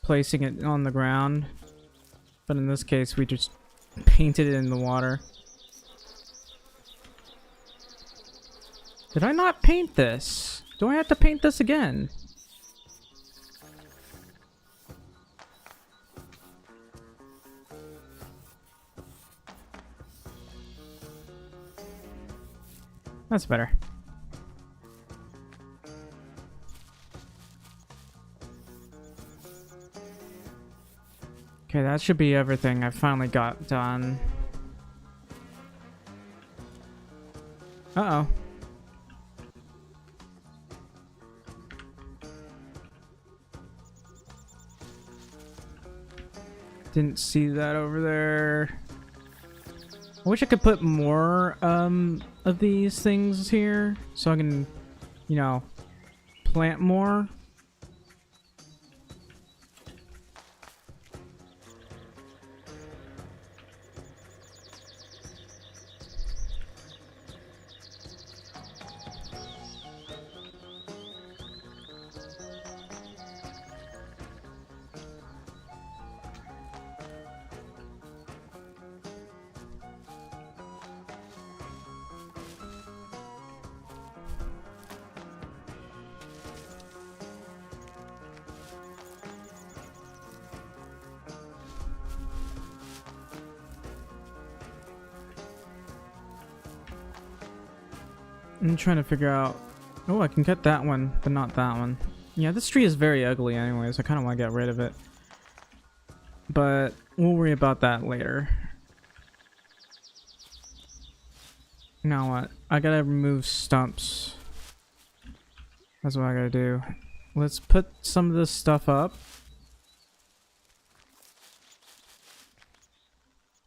placing it on the ground, but in this case we just painted it in the water. Did I not paint this? Do I have to paint this again? That's better. Okay, that should be everything I finally got done. Uh-oh. Didn't see that over there. I wish I could put more of these things here so I can, you know, plant more. I'm trying to figure out... Oh, I can cut that one, but not that one. Yeah, this tree is very ugly anyways. I kind of want to get rid of it. But we'll worry about that later. Now what? I gotta remove stumps. That's what I gotta do. Let's put some of this stuff up.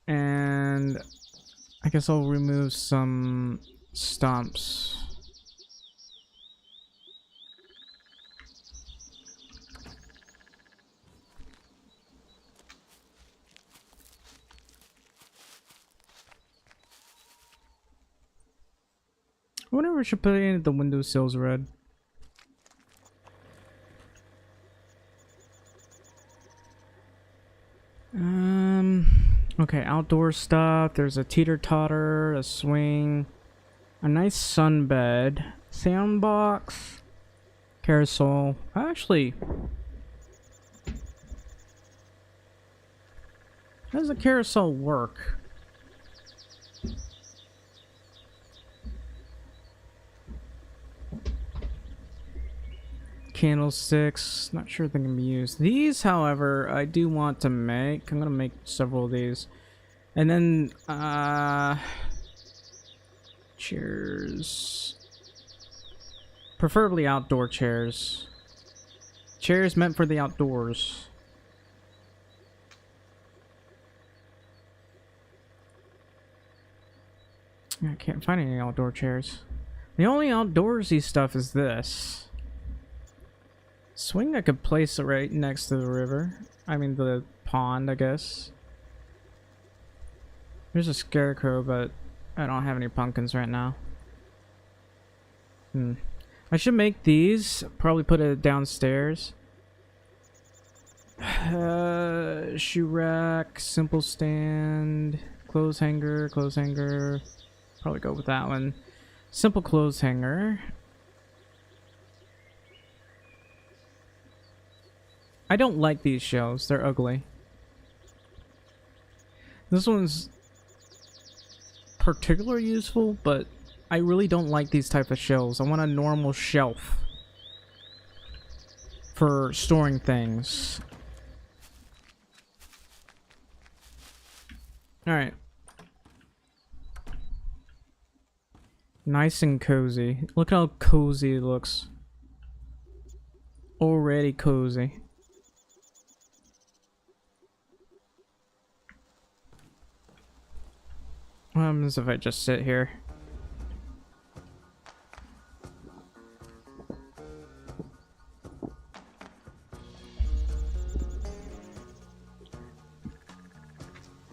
And I guess I'll remove some stumps. I wonder if we should put in the windowsills red. Okay, outdoor stuff. There's a teeter-totter, a swing, a nice sunbed, sandbox, carousel. Actually, how does a carousel work? Candlesticks, not sure if they can be used. These, however, I do want to make. I'm gonna make several of these. And then, chairs. Preferably outdoor chairs. Chairs meant for the outdoors. I can't find any outdoor chairs. The only outdoorsy stuff is this. Swing I could place it right next to the river. I mean the pond, I guess. There's a scarecrow, but I don't have any pumpkins right now. I should make these. Probably put it downstairs. Shoe rack, simple stand, clothes hanger, clothes hanger. Probably go with that one. Simple clothes hanger. I don't like these shelves. They're ugly. This one's particularly useful, but I really don't like these type of shelves. I want a normal shelf for storing things. Alright. Nice and cozy. Look how cozy it looks. Already cozy. What happens if I just sit here?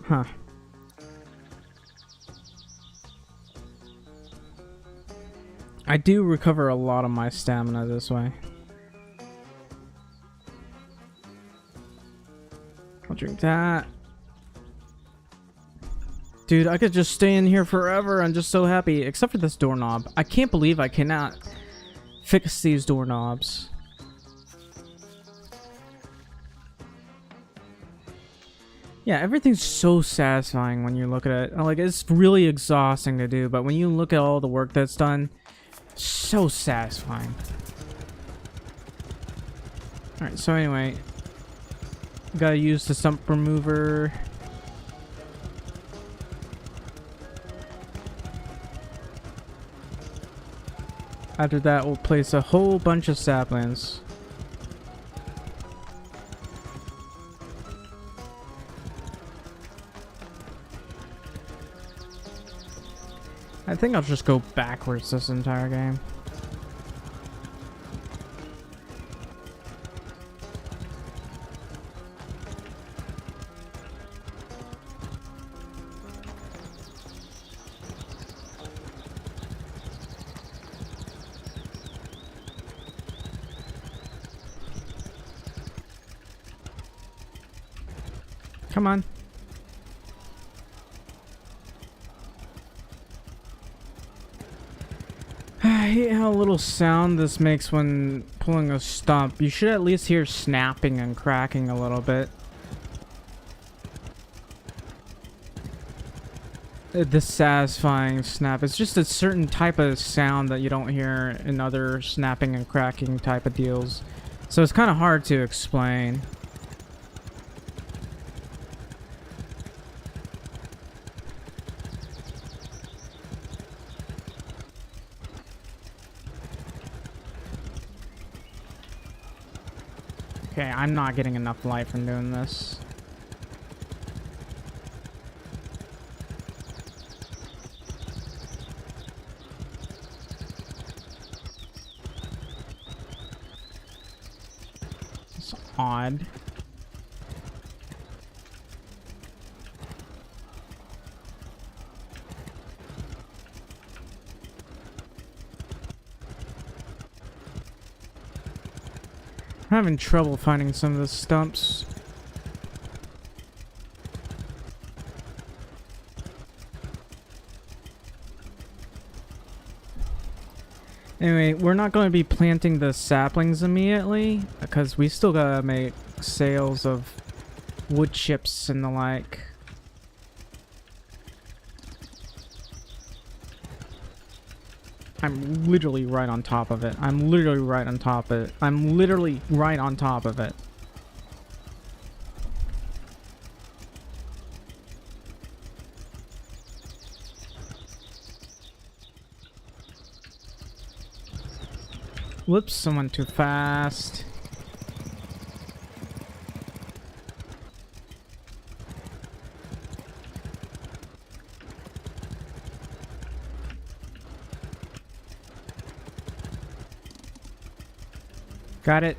Huh. I do recover a lot of my stamina this way. I'll drink that. Dude, I could just stay in here forever. I'm just so happy. Except for this doorknob. I can't believe I cannot fix these doorknobs. Yeah, everything's so satisfying when you look at it. Like, it's really exhausting to do, but when you look at all the work that's done, so satisfying. Alright, so anyway, gotta use the stump remover. After that, we'll place a whole bunch of saplings. I think I'll just go backwards this entire game. Come on. I hate how little sound this makes when pulling a stump. You should at least hear snapping and cracking a little bit. The satisfying snap. It's just a certain type of sound that you don't hear in other snapping and cracking type of deals. So it's kind of hard to explain. Okay, I'm not getting enough light from doing this. It's odd. I'm having trouble finding some of the stumps. Anyway, we're not going to be planting the saplings immediately because we still gotta make sales of wood chips and the like. I'm literally right on top of it. I'm literally right on top of it. I'm literally right on top of it. Whoops, someone too fast. Got it.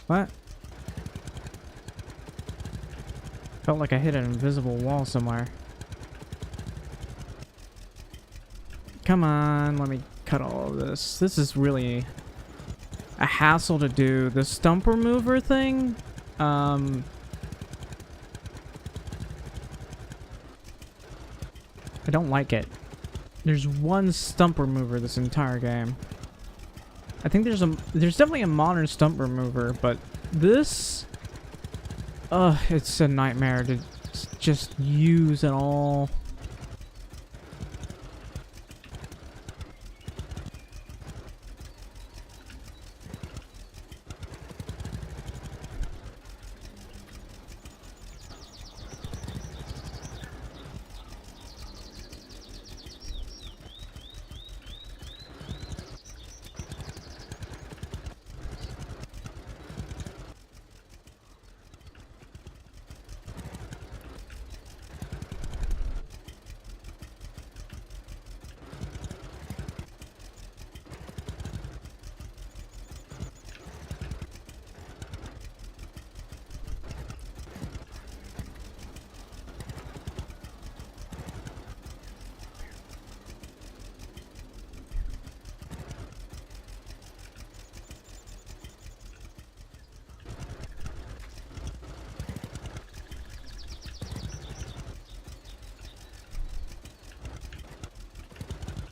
What? Felt like I hit an invisible wall somewhere. Come on, let me cut all of this. This is really a hassle to do. The stump remover thing, I don't like it. There's one stump remover this entire game. I think there's definitely a modern stump remover, but this, it's a nightmare to just use at all.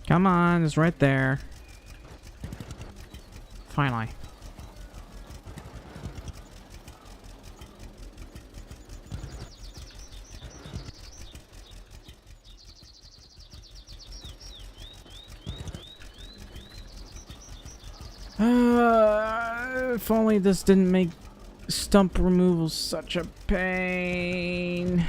Come on, it's right there. Finally. If only this didn't make stump removal such a pain.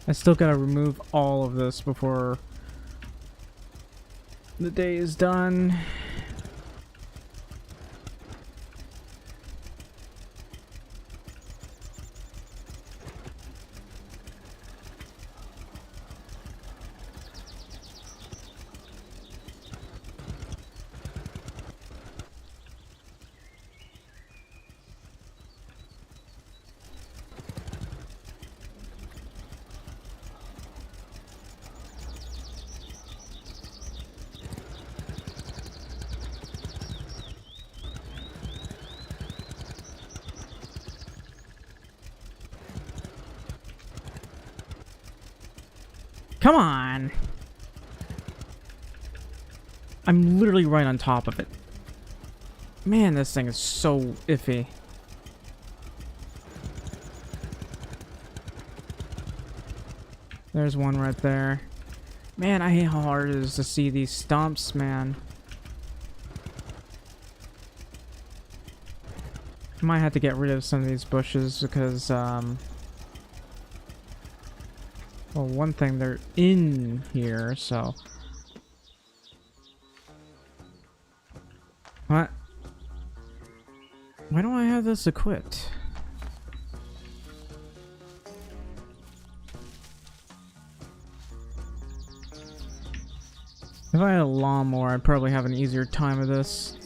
I still gotta remove all of this before the day is done. Come on! I'm literally right on top of it. Man, this thing is so iffy. There's one right there. Man, I hate how hard it is to see these stumps, man. I might have to get rid of some of these bushes because, well, one thing, they're in here, so... What? Why don't I have this equipped? If I had a lawnmower, I'd probably have an easier time of this.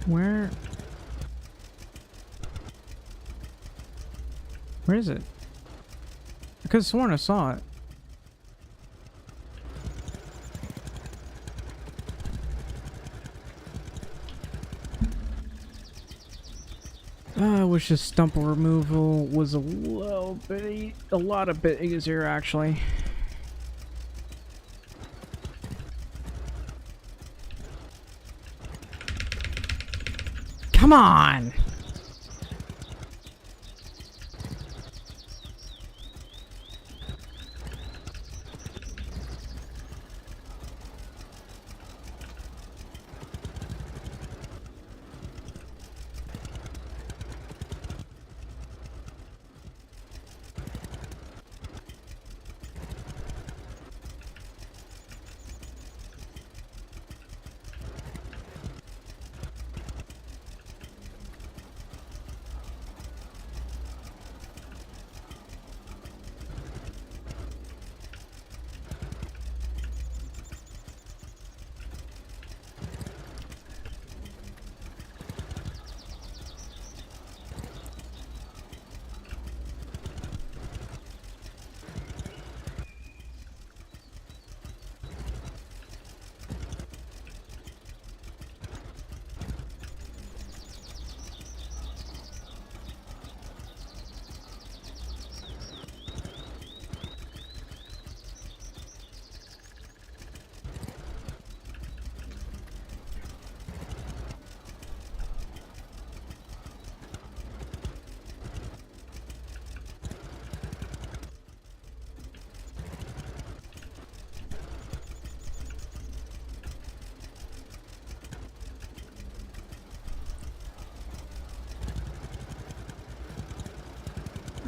Where is it? I could have sworn I saw it. I wish this stump removal was a lot a bit easier actually. Come on!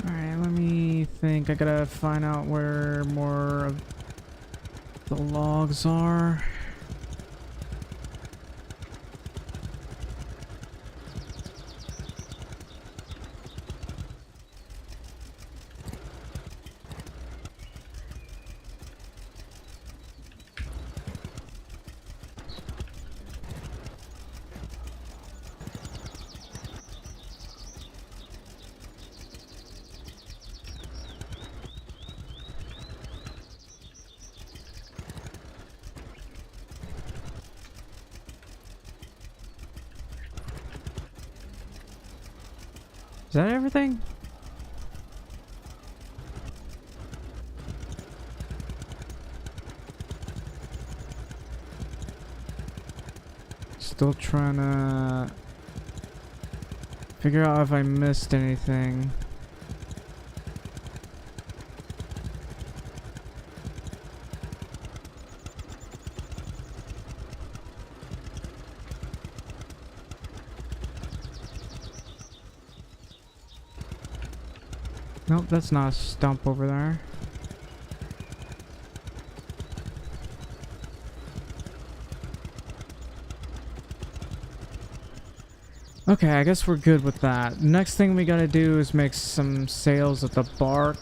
Alright, let me think. I gotta find out where more of the logs are. Is that everything? Still trying to figure out if I missed anything. Nope, that's not a stump over there. Okay, I guess we're good with that. Next thing we gotta do is make some sales of the bark.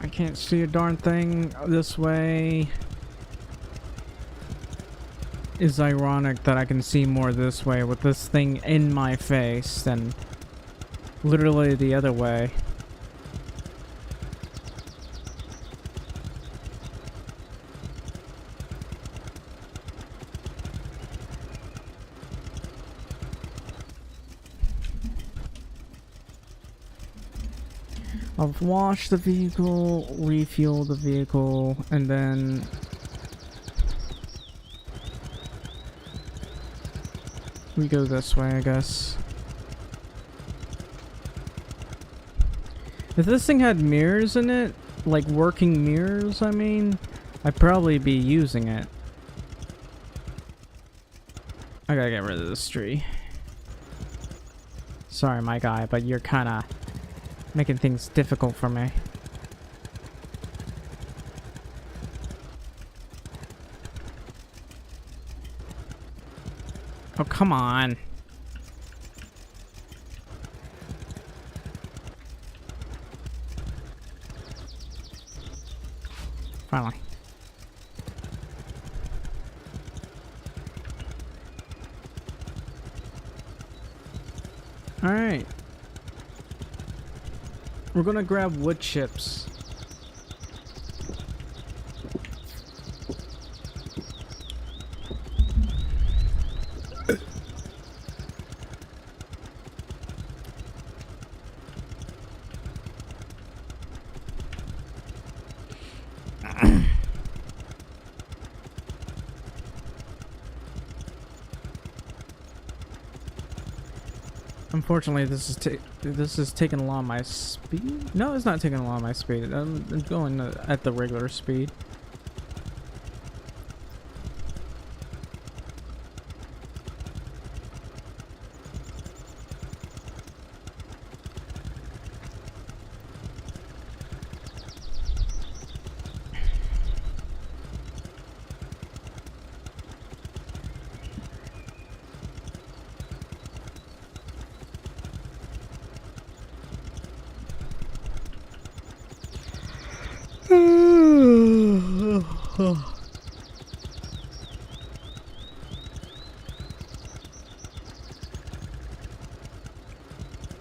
I can't see a darn thing this way. It's ironic that I can see more this way with this thing in my face than literally the other way. I'll wash the vehicle, refuel the vehicle, and then we go this way, I guess. If this thing had mirrors in it, like working mirrors, I mean, I'd probably be using it. I gotta get rid of this tree. Sorry, my guy, but you're kinda Making things difficult for me. Oh, come on. Finally. All right. We're gonna grab wood chips. Unfortunately, this is taking a lot of my speed. No, it's not taking a lot of my speed. I'm going at the regular speed.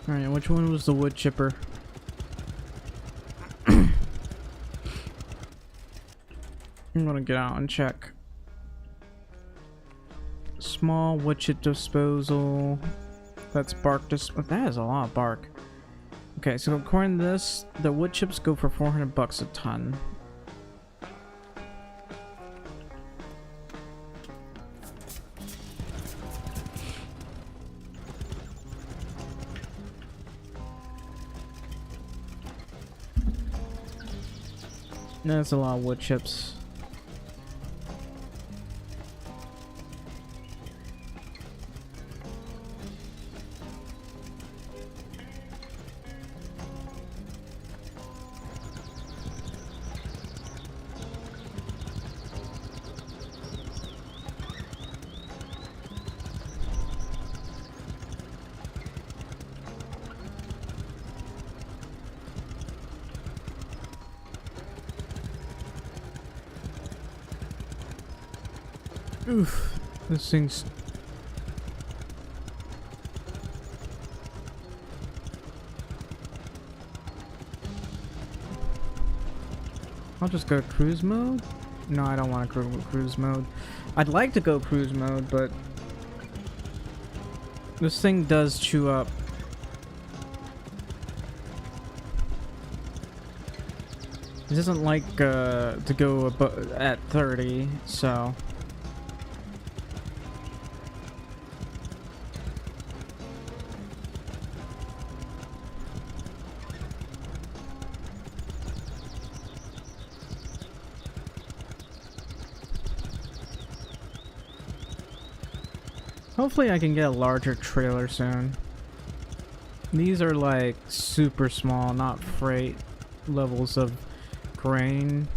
Alright, which one was the wood chipper? I'm gonna get out and check. Small wood chip disposal. That's bark that is a lot of bark. Okay, so according to this, the wood chips go for $400 a ton. That's a lot of wood chips. Oof, this thing's... I'll just go cruise mode? No, I don't want to go cruise mode. I'd like to go cruise mode, but this thing does chew up. It doesn't like to go at 30, so... Hopefully I can get a larger trailer soon. These are like super small, not freight levels of grain.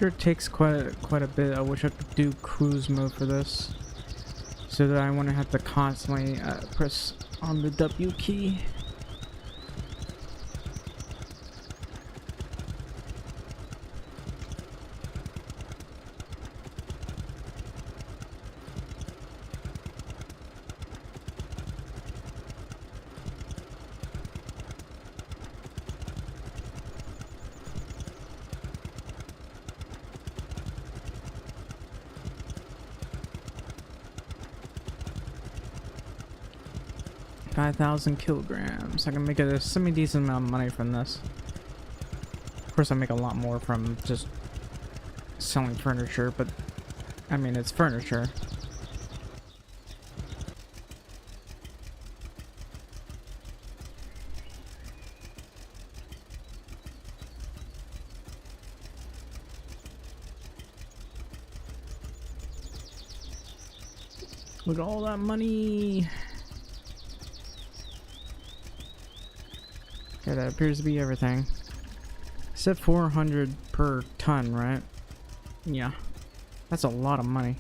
Sure takes quite a bit. I wish I could do cruise mode for this, so that I wouldn't have to constantly press on the W key. $5,000 kilograms. I can make a semi-decent amount of money from this. Of course, I make a lot more from just selling furniture, but I mean, it's furniture. Look at all that money. Okay, that appears to be everything. Except 400 per ton, right? Yeah. That's a lot of money.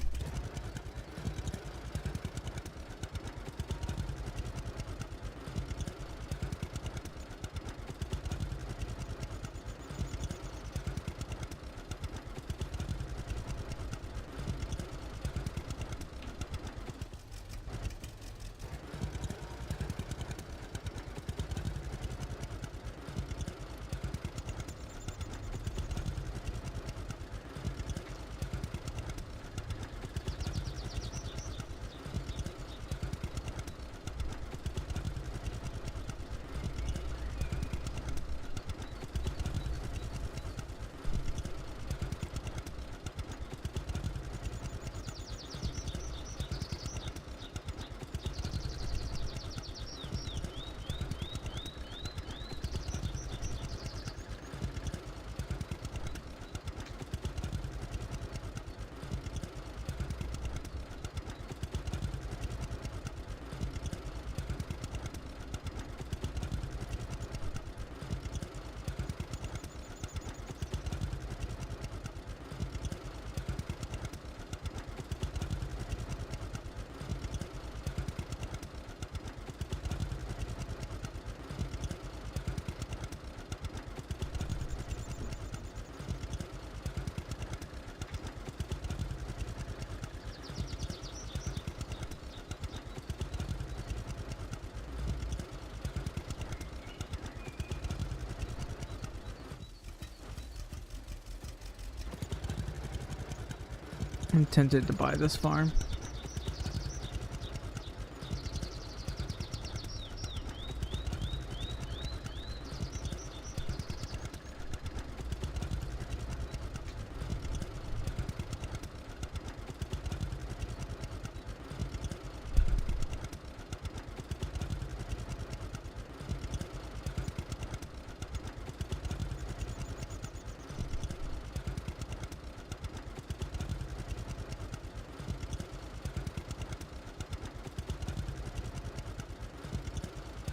I'm tempted to buy this farm.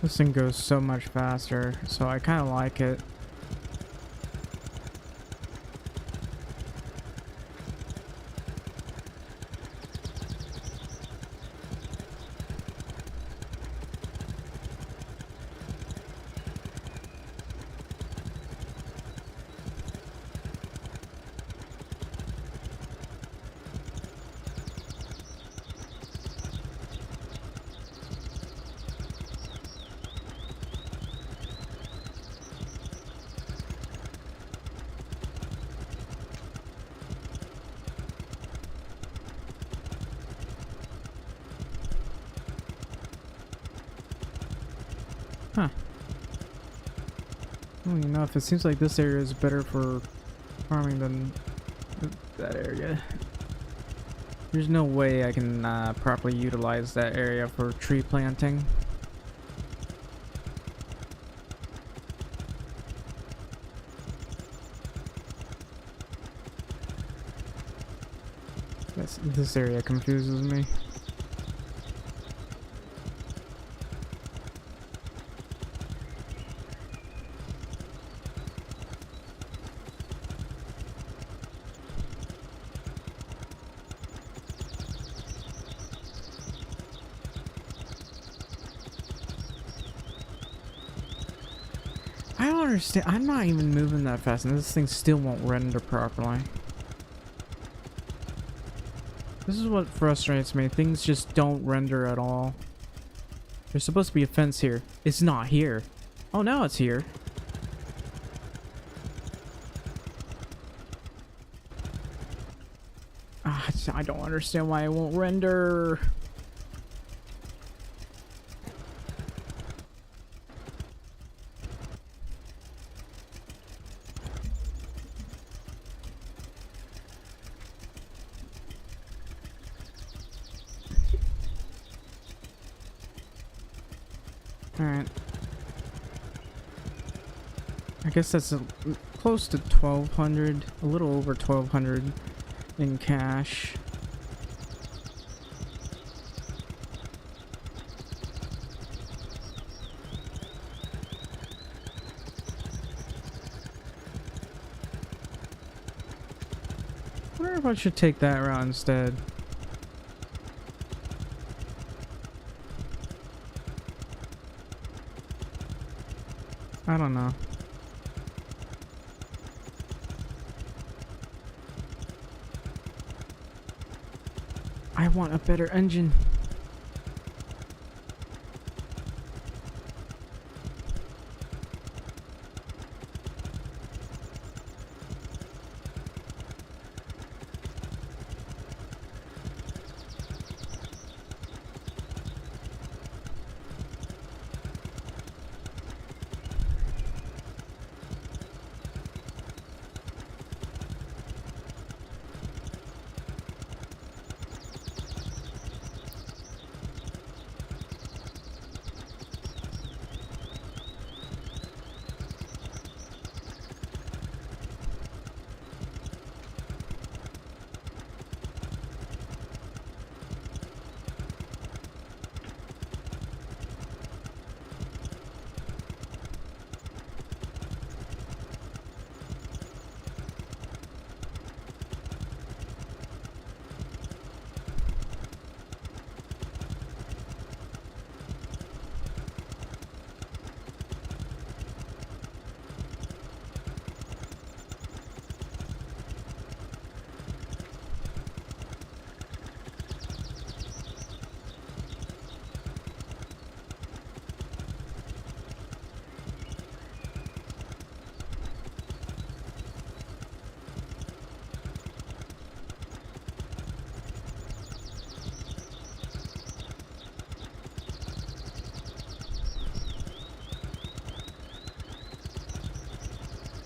This thing goes so much faster, so I kind of like it. Huh. Well, enough. It seems like this area is better for farming than that area. There's no way I can properly utilize that area for tree planting. This area confuses me. don't understand. I'm not even moving that fast, and this thing still won't render properly. This is what frustrates me. Things just don't render at all. There's supposed to be a fence here. It's not here. Oh, now it's here. I don't understand why it won't render. Alright. I guess that's close to 1,200, a little over 1,200 in cash. I wonder if I should take that route instead. I don't know. I want a better engine.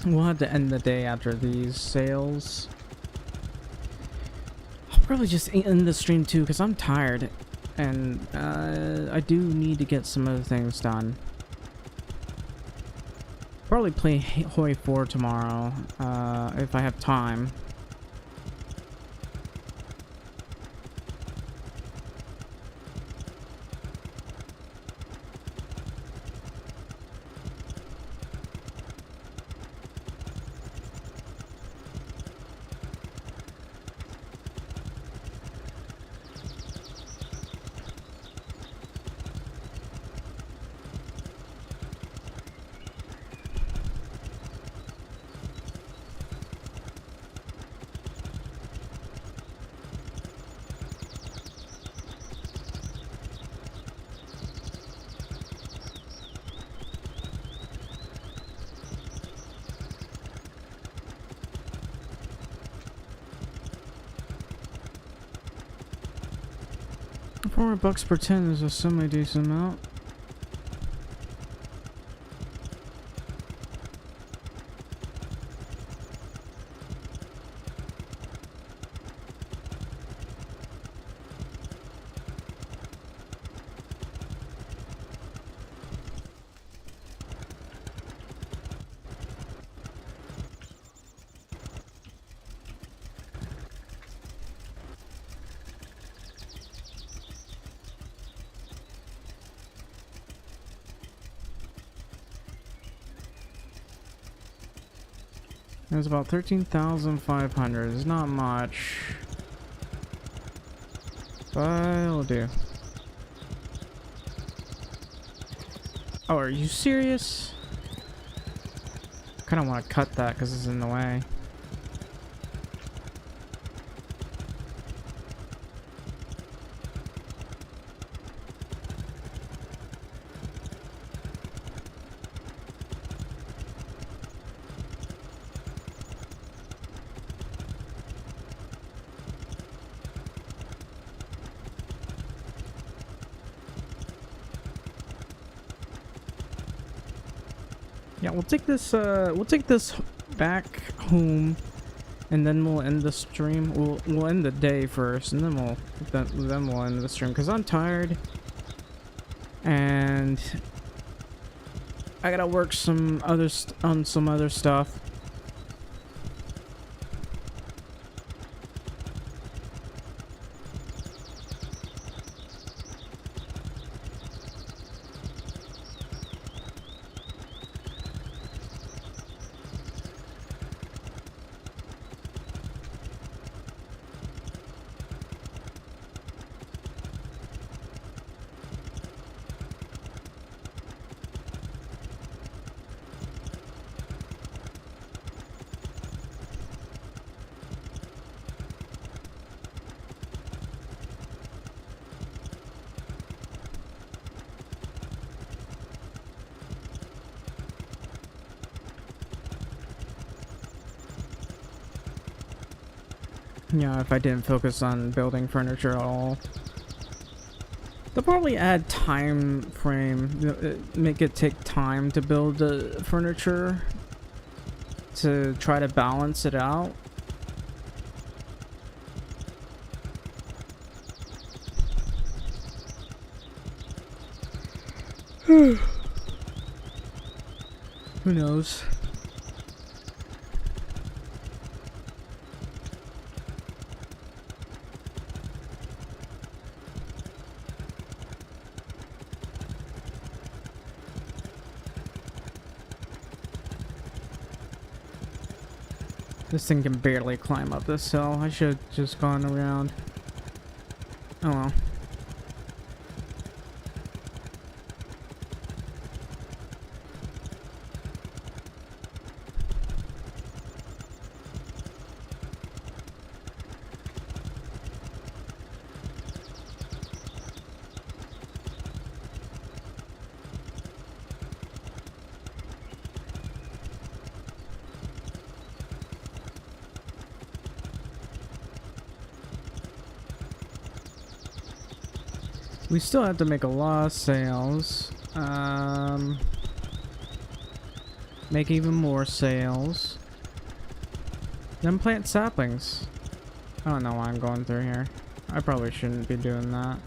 We'll have to end the day after these sales. I'll probably just end the stream too because I'm tired. And I do need to get some other things done. Probably play Hoi 4 tomorrow if I have time. $400 per 10 is a semi-decent amount. It's about 13,500. It's not much, but it'll do. Oh, are you serious? kind of want to cut that because it's in the way. Yeah, we'll take this back home, and then we'll end the stream. We'll end the day first, and then we'll end the stream because I'm tired, and I gotta work on some other stuff. Yeah, if I didn't focus on building furniture at all. They'll probably add time frame, make it take time to build the furniture to try to balance it out. Who knows? This thing can barely climb up this hill. I should have just gone around. Oh well. We still have to make a lot of sales. Make even more sales. Then plant saplings. I don't know why I'm going through here. I probably shouldn't be doing that.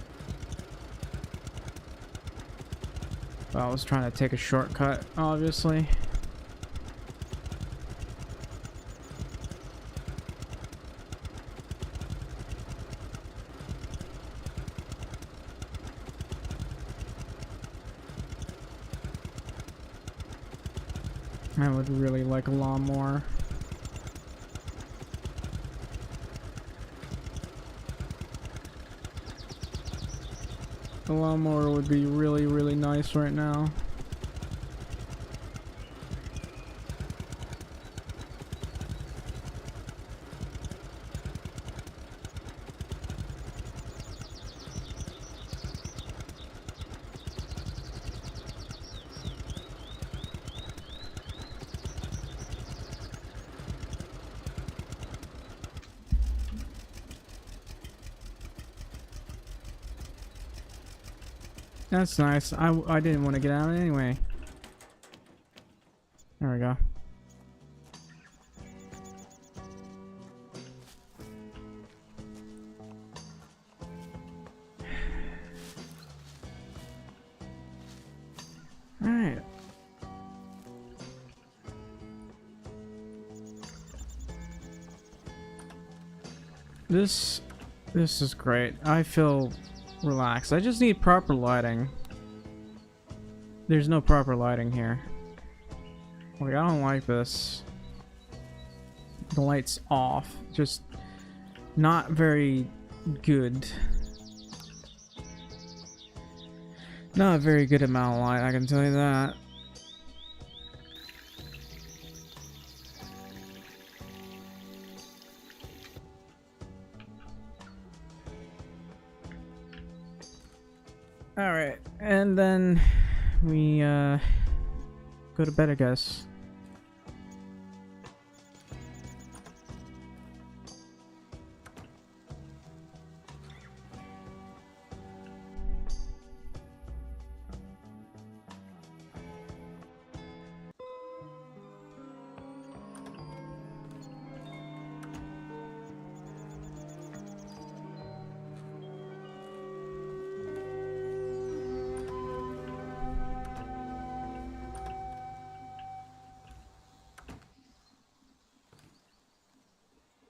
But I was trying to take a shortcut, obviously. I would really like a lawnmower. A lawnmower would be really, really nice right now. That's nice. I didn't want to get out anyway. There we go. All right. This is great. I feel relaxed. I just need proper lighting. There's no proper lighting here. Like, I don't like this. The light's off. Just not very good. Not a very good amount of light, I can tell you that. Alright, and then we go to bed, I guess.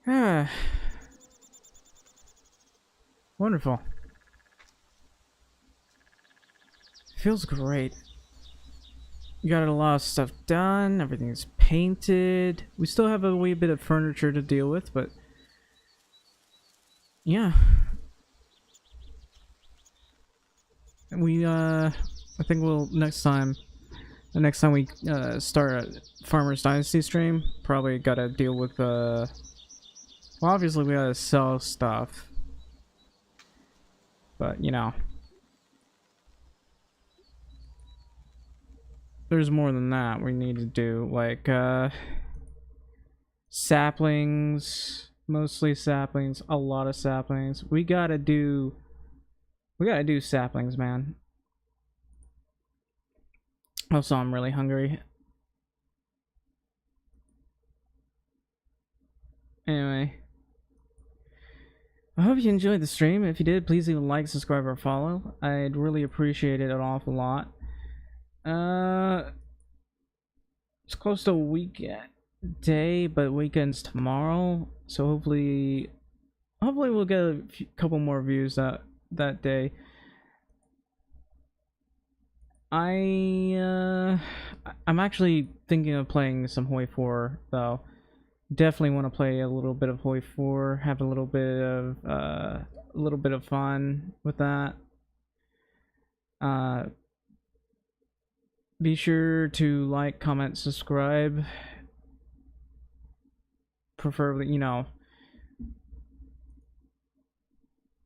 Ah. Wonderful. Feels great. We got a lot of stuff done, everything's painted. We still have a wee bit of furniture to deal with, but yeah. I think we'll the next time we start a Farmer's Dynasty stream, probably gotta deal with well, obviously we gotta sell stuff, but you know, there's more than that we need to do, like saplings, mostly saplings, a lot of saplings. We gotta do saplings, man. Also, I'm really hungry. Anyway, I hope you enjoyed the stream. If you did, please leave a like, subscribe, or follow. I'd really appreciate it an awful lot. It's close to a weekend day, but weekend's tomorrow, so hopefully we'll get a couple more views that day. I'm actually thinking of playing some Hoi 4 though. Definitely want to play a little bit of Hoi 4, have a little bit of fun with that. Be sure to like, comment, subscribe. Preferably, you know,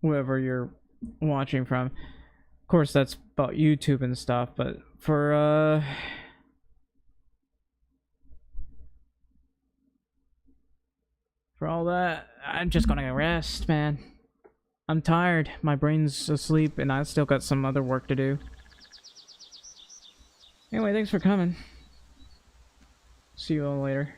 whoever you're watching from. Of course, that's about YouTube and stuff, but for all that, I'm just gonna rest, man. I'm tired. My brain's asleep, and I still got some other work to do. Anyway, thanks for coming. See you all later.